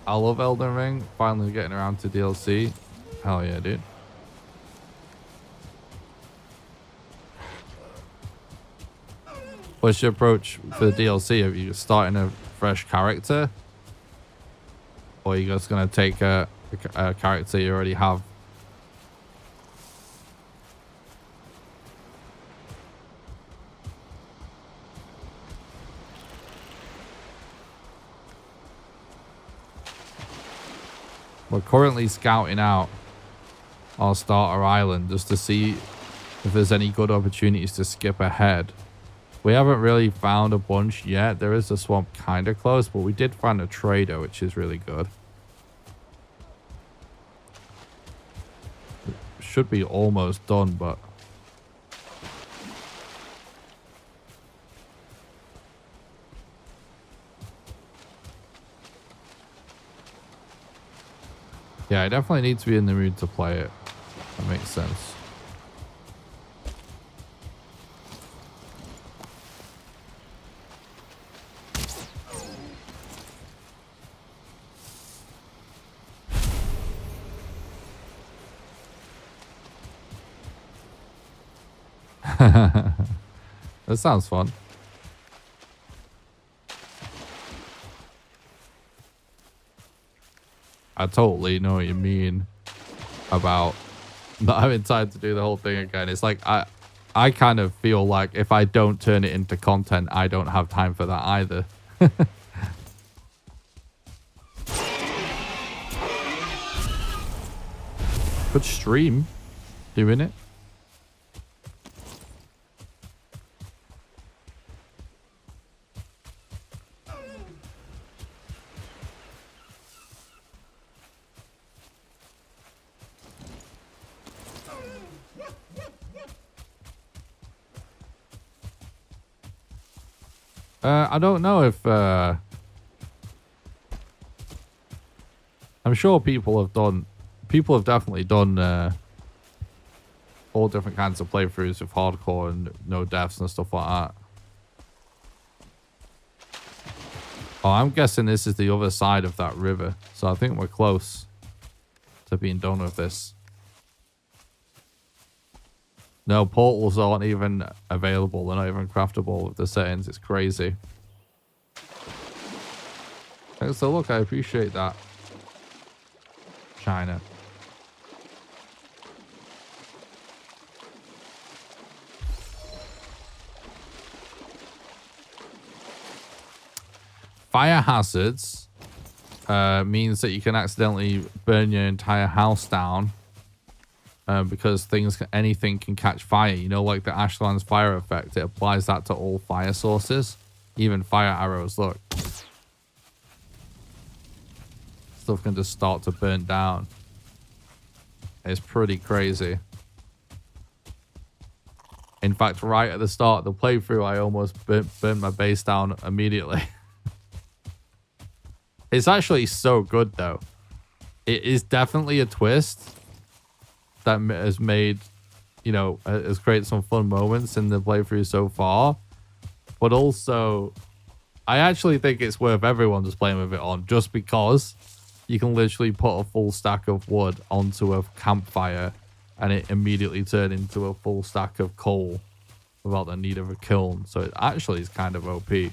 I love Elden Ring. Finally getting around to DLC. Hell yeah, dude. What's your approach for the DLC? Are you starting a fresh character? Or are you just going to take a character you already have? We're currently scouting out our starter island just to see if there's any good opportunities to skip ahead. We haven't really found a bunch yet. There is a swamp kind of close, but we did find a trader, which is really good. Should be almost done, but yeah, I definitely need to be in the mood to play it. That makes sense. That sounds fun. I totally know what you mean about not having time to do the whole thing again. It's like I kind of feel like if I don't turn it into content, I don't have time for that either. Could stream doing it. I don't know if I'm sure people have definitely done all different kinds of playthroughs with hardcore and no deaths and stuff like that. Oh, I'm guessing this is the other side of that river, so I think we're close to being done with this. No, portals aren't even available. They're not even craftable with the settings. It's crazy. Thanks for the look. I appreciate that. China. Fire hazards means that you can accidentally burn your entire house down. Because anything can catch fire. You know, like the Ashland's fire effect. It applies that to all fire sources. Even fire arrows, look. Stuff can just start to burn down. It's pretty crazy. In fact, right at the start of the playthrough, I almost burnt my base down immediately. It's actually so good, though. It is definitely a twist that has made, you know, has created some fun moments in the playthrough so far. But also, I actually think it's worth everyone just playing with it on, just because you can literally put a full stack of wood onto a campfire and it immediately turn into a full stack of coal without the need of a kiln. So it actually is kind of OP.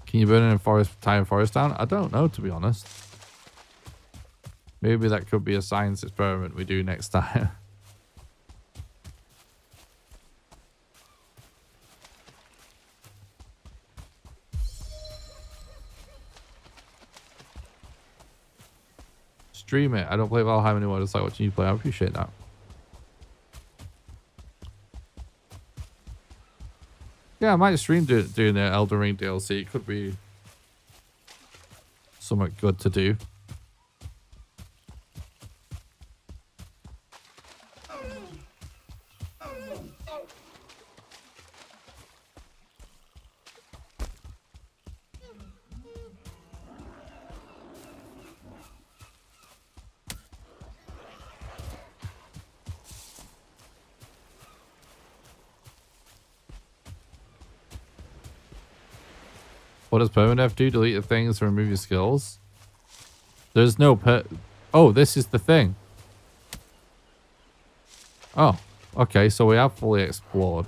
Can you burn an entire forest down? I don't know, to be honest. Maybe that could be a science experiment we do next time. Stream it. I don't play Valheim anymore. I just like watching you play. I appreciate that. Yeah, I might stream doing the Elden Ring DLC. It could be something good to do. What does permadeath do? Delete the things to remove your skills? There's no Oh, this is the thing. Oh, okay. So we have fully explored.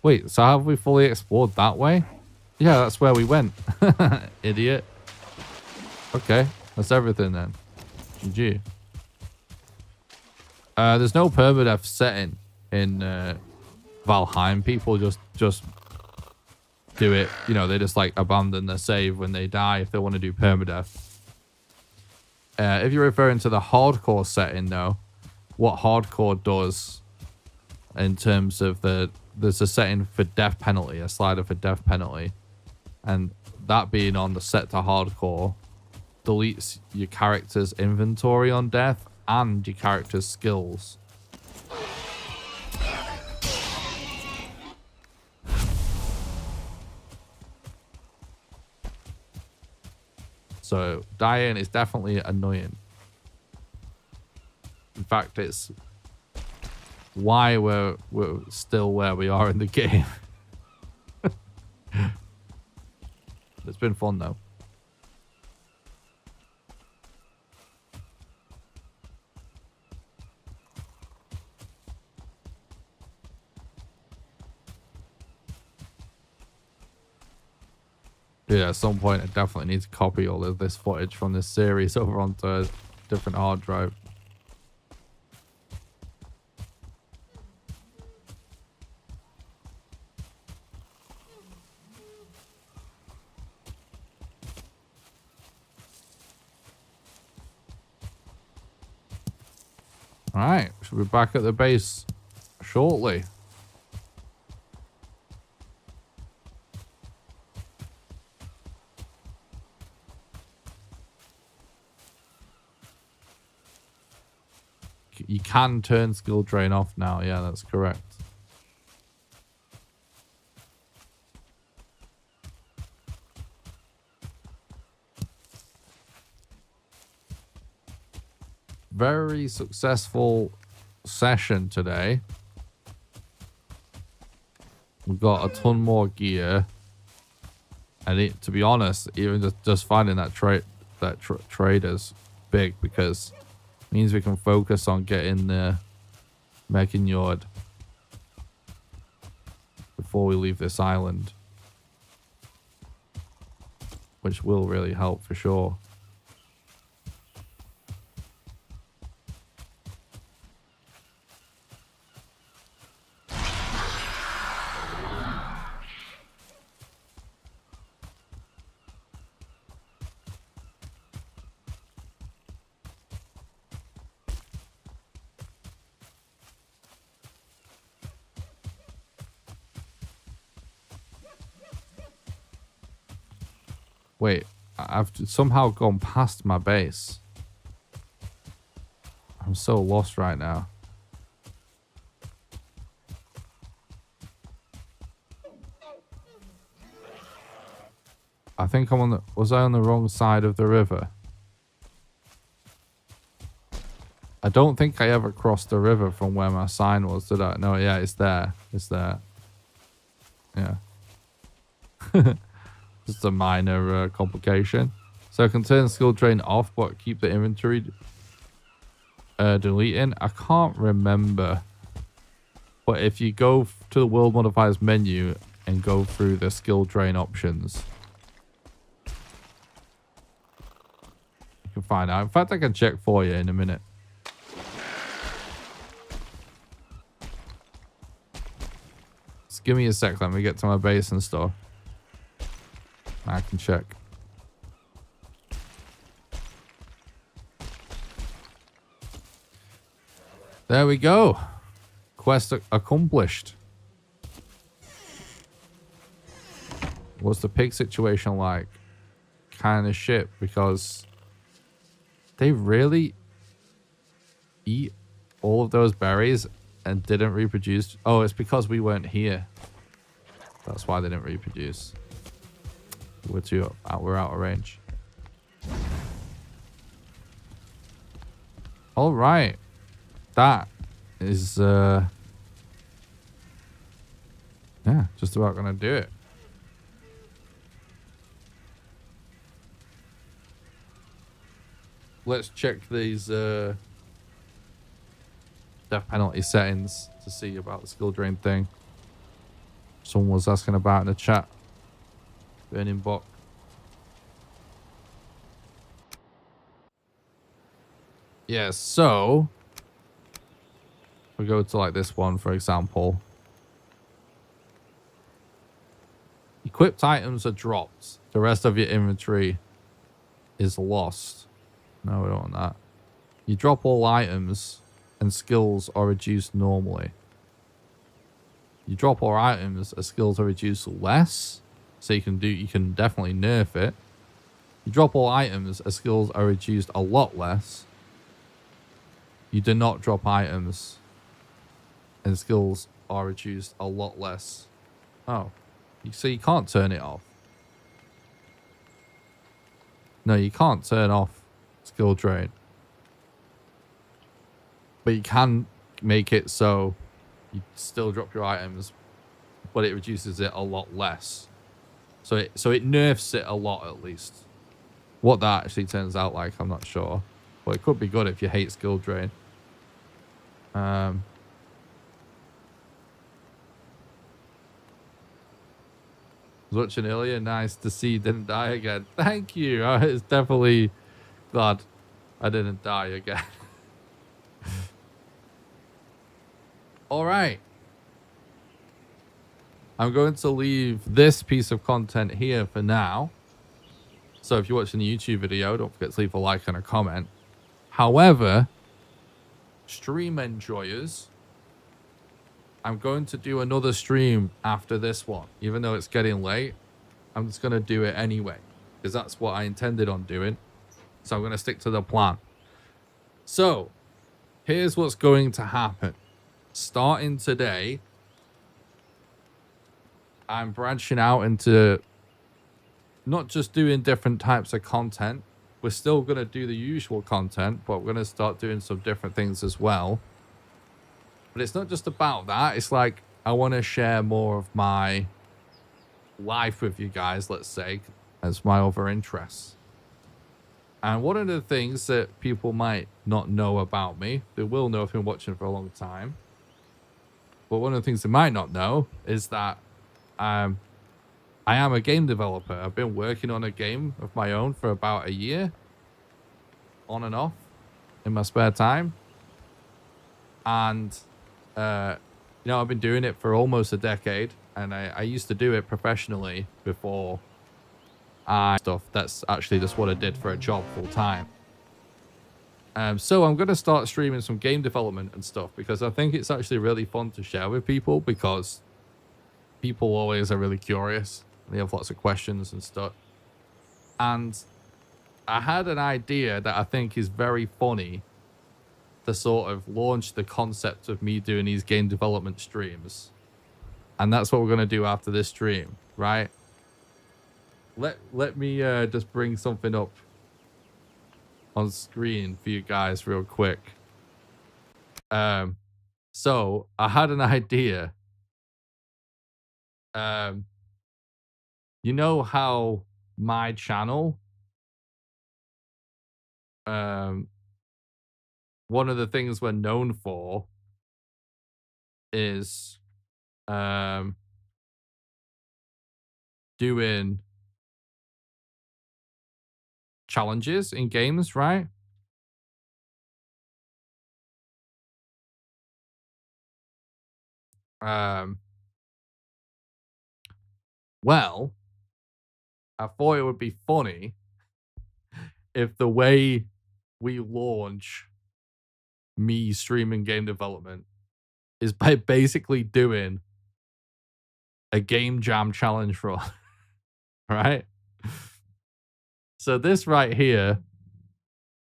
Wait, so have we fully explored that way? Yeah, that's where we went. Idiot. Okay, that's everything then. GG. There's no permadeath setting in Valheim. People just do it, you know, they just like abandon their save when they die if they want to do permadeath. If you're referring to the hardcore setting though, what hardcore does in terms of there's a setting for death penalty, a slider for death penalty, and that being on the set to hardcore deletes your character's inventory on death and your character's skills. So dying is definitely annoying. In fact, it's why we're still where we are in the game. It's been fun though. Yeah, at some point I definitely need to copy all of this footage from this series over onto a different hard drive. Alright, should be back at the base shortly. You can turn skill drain off now. Yeah, that's correct. Very successful session today. We've got a ton more gear. And to be honest, even just finding that trader's big, because it means we can focus on getting the Megan Yard before we leave this island, which will really help for sure. Wait, I've somehow gone past my base. I'm so lost right now. I think I'm on the... Was I on the wrong side of the river? I don't think I ever crossed the river from where my sign was, did I? No, yeah, it's there. It's there. Yeah. Just a minor complication. So I can turn skill drain off, but keep the inventory deleting. I can't remember. But if you go to the world modifiers menu and go through the skill drain options, you can find out. In fact, I can check for you in a minute. Just give me a sec. Let me get to my base and stuff. I can check. There we go. Quest accomplished. What's the pig situation like? Kind of shit, because they really eat all of those berries and didn't reproduce. Oh, it's because we weren't here. That's why they didn't reproduce. We're out of range. All right. That is yeah, just about gonna do it. Let's check these death penalty settings to see about the skill drain thing. Someone was asking about in the chat. Burning bot. Yeah, so we go to like this one, for example. Equipped items are dropped. The rest of your inventory is lost. No, we don't want that. You drop all items and skills are reduced normally. You drop all items and skills are reduced less. So you can definitely nerf it. You drop all items as skills are reduced a lot less. You do not drop items and skills are reduced a lot less. Oh. So you can't turn it off. No, you can't turn off skill drain. But you can make it so you still drop your items, but it reduces it a lot less. So it nerfs it a lot, at least. What that actually turns out like, I'm not sure. But it could be good if you hate skill drain. As Was watching earlier. Nice to see you didn't die again. Thank you. It's definitely glad I didn't die again. All right. I'm going to leave this piece of content here for now. So if you're watching the YouTube video, don't forget to leave a like and a comment. However, stream enjoyers, I'm going to do another stream after this one. Even though it's getting late, I'm just going to do it anyway, because that's what I intended on doing. So I'm going to stick to the plan. So here's what's going to happen. Starting today, I'm branching out into not just doing different types of content. We're still going to do the usual content, but we're going to start doing some different things as well. But it's not just about that. It's like I want to share more of my life with you guys, let's say, as my other interests. And one of the things that people might not know about me, they will know if you've been watching for a long time, but one of the things they might not know is that I am a game developer. I've been working on a game of my own for about a year, on and off, in my spare time. And, I've been doing it for almost a decade, and I used to do it professionally before stuff. That's actually just what I did for a job full time. So I'm going to start streaming some game development and stuff, because I think it's actually really fun to share with people, because people always are really curious. They have lots of questions and stuff. And I had an idea that I think is very funny to sort of launch the concept of me doing these game development streams. And that's what we're going to do after this stream, right? Let me just bring something up on screen for you guys real quick. So I had an idea. You know how my channel, one of the things we're known for is doing challenges in games, right? Well, I thought it would be funny if the way we launch me streaming game development is by basically doing a game jam challenge run, right? So this right here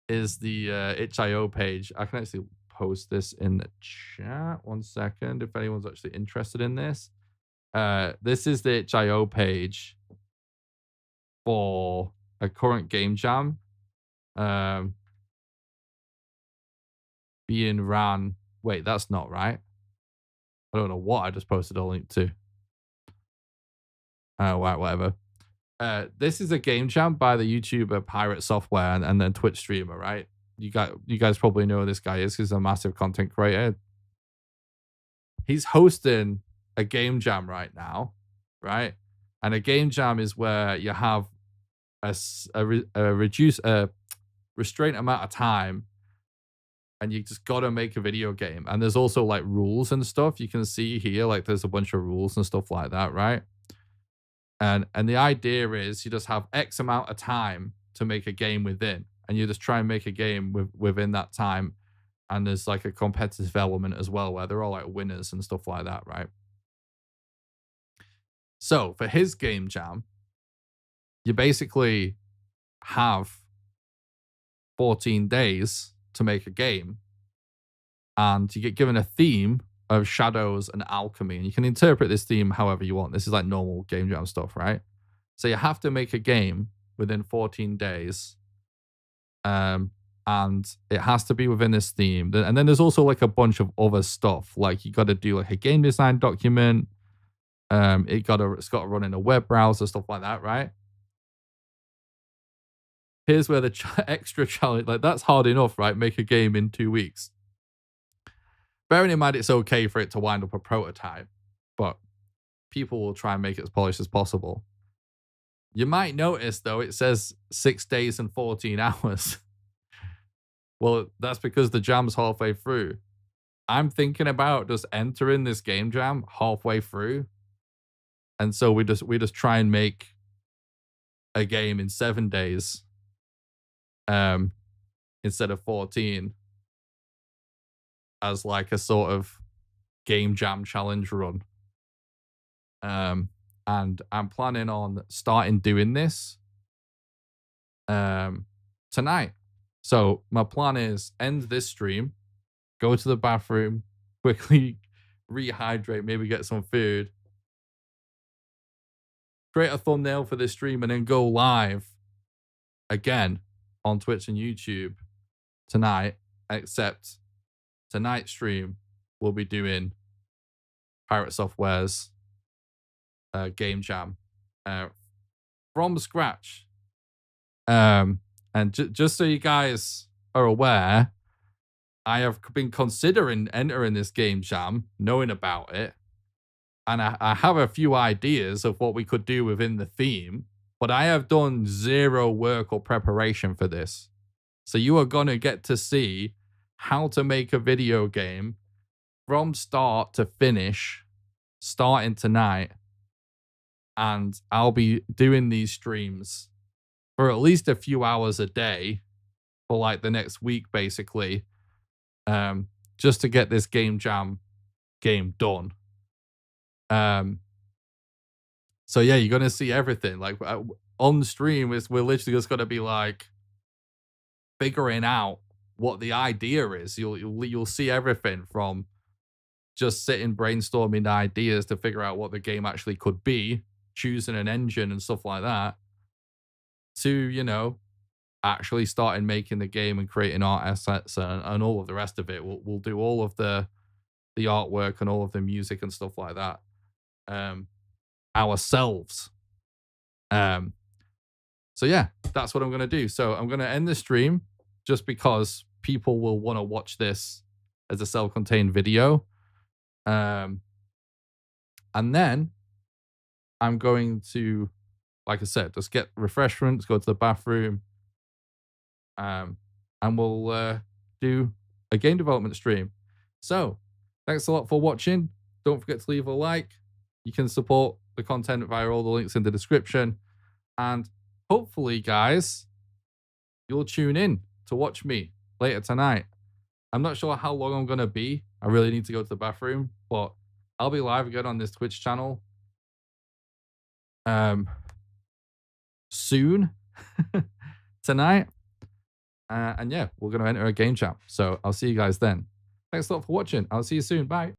is the itch.io page. I can actually post this in the chat. 1 second, if anyone's actually interested in this. This is the itch.io page for a current game jam being ran. Wait, that's not right. I don't know what I just posted a link to. Whatever. This is a game jam by the YouTuber Pirate Software and then Twitch streamer, right? You guys probably know who this guy is. He's a massive content creator. He's hosting a game jam right now, right? And a game jam is where you have a restrained amount of time, and you just gotta make a video game. And there's also like rules and stuff. You can see here, like there's a bunch of rules and stuff like that, right? And the idea is you just have X amount of time to make a game within, and you just try and make a game within that time. And there's like a competitive element as well, where they're all like winners and stuff like that, right? So for his game jam, you basically have 14 days to make a game, and you get given a theme of shadows and alchemy, and you can interpret this theme however you want. This is like normal game jam stuff, right? So you have to make a game within 14 days, and it has to be within this theme. And then there's also like a bunch of other stuff, like you got to do like a game design document. It's got to run in a web browser, stuff like that, right? Here's where the extra challenge, like that's hard enough, right? Make a game in 2 weeks. Bearing in mind it's okay for it to wind up a prototype, but people will try and make it as polished as possible. You might notice, though, it says 6 days and 14 hours. Well, that's because the jam's halfway through. I'm thinking about just entering this game jam halfway through. And so we just try and make a game in 7 days instead of 14 as like a sort of game jam challenge run. And I'm planning on starting doing this tonight. So my plan is end this stream, go to the bathroom, quickly rehydrate, maybe get some food, create a thumbnail for this stream, and then go live again on Twitch and YouTube tonight. Except tonight's stream we'll be doing Pirate Software's game jam from scratch. And just so you guys are aware, I have been considering entering this game jam, knowing about it, and I have a few ideas of what we could do within the theme, but I have done zero work or preparation for this. So you are going to get to see how to make a video game from start to finish, starting tonight. And I'll be doing these streams for at least a few hours a day for like the next week, basically, just to get this game jam game done. So yeah, you're gonna see everything. Like on stream, we're literally just gonna be like figuring out what the idea is. You'll see everything from just sitting brainstorming ideas to figure out what the game actually could be, choosing an engine and stuff like that, to, you know, actually starting making the game and creating art assets and all of the rest of it. We'll do all of the artwork and all of the music and stuff like that ourselves. So yeah, that's what I'm gonna do. So I'm gonna end the stream just because people will want to watch this as a self-contained video. And then I'm going to, like I said, just get refreshments, go to the bathroom, and we'll do a game development stream. So thanks a lot for watching. Don't forget to leave a like. You can support the content via all the links in the description. And hopefully, guys, you'll tune in to watch me later tonight. I'm not sure how long I'm going to be. I really need to go to the bathroom, but I'll be live again on this Twitch channel soon tonight. And yeah, we're going to enter a game chat. So I'll see you guys then. Thanks a lot for watching. I'll see you soon. Bye.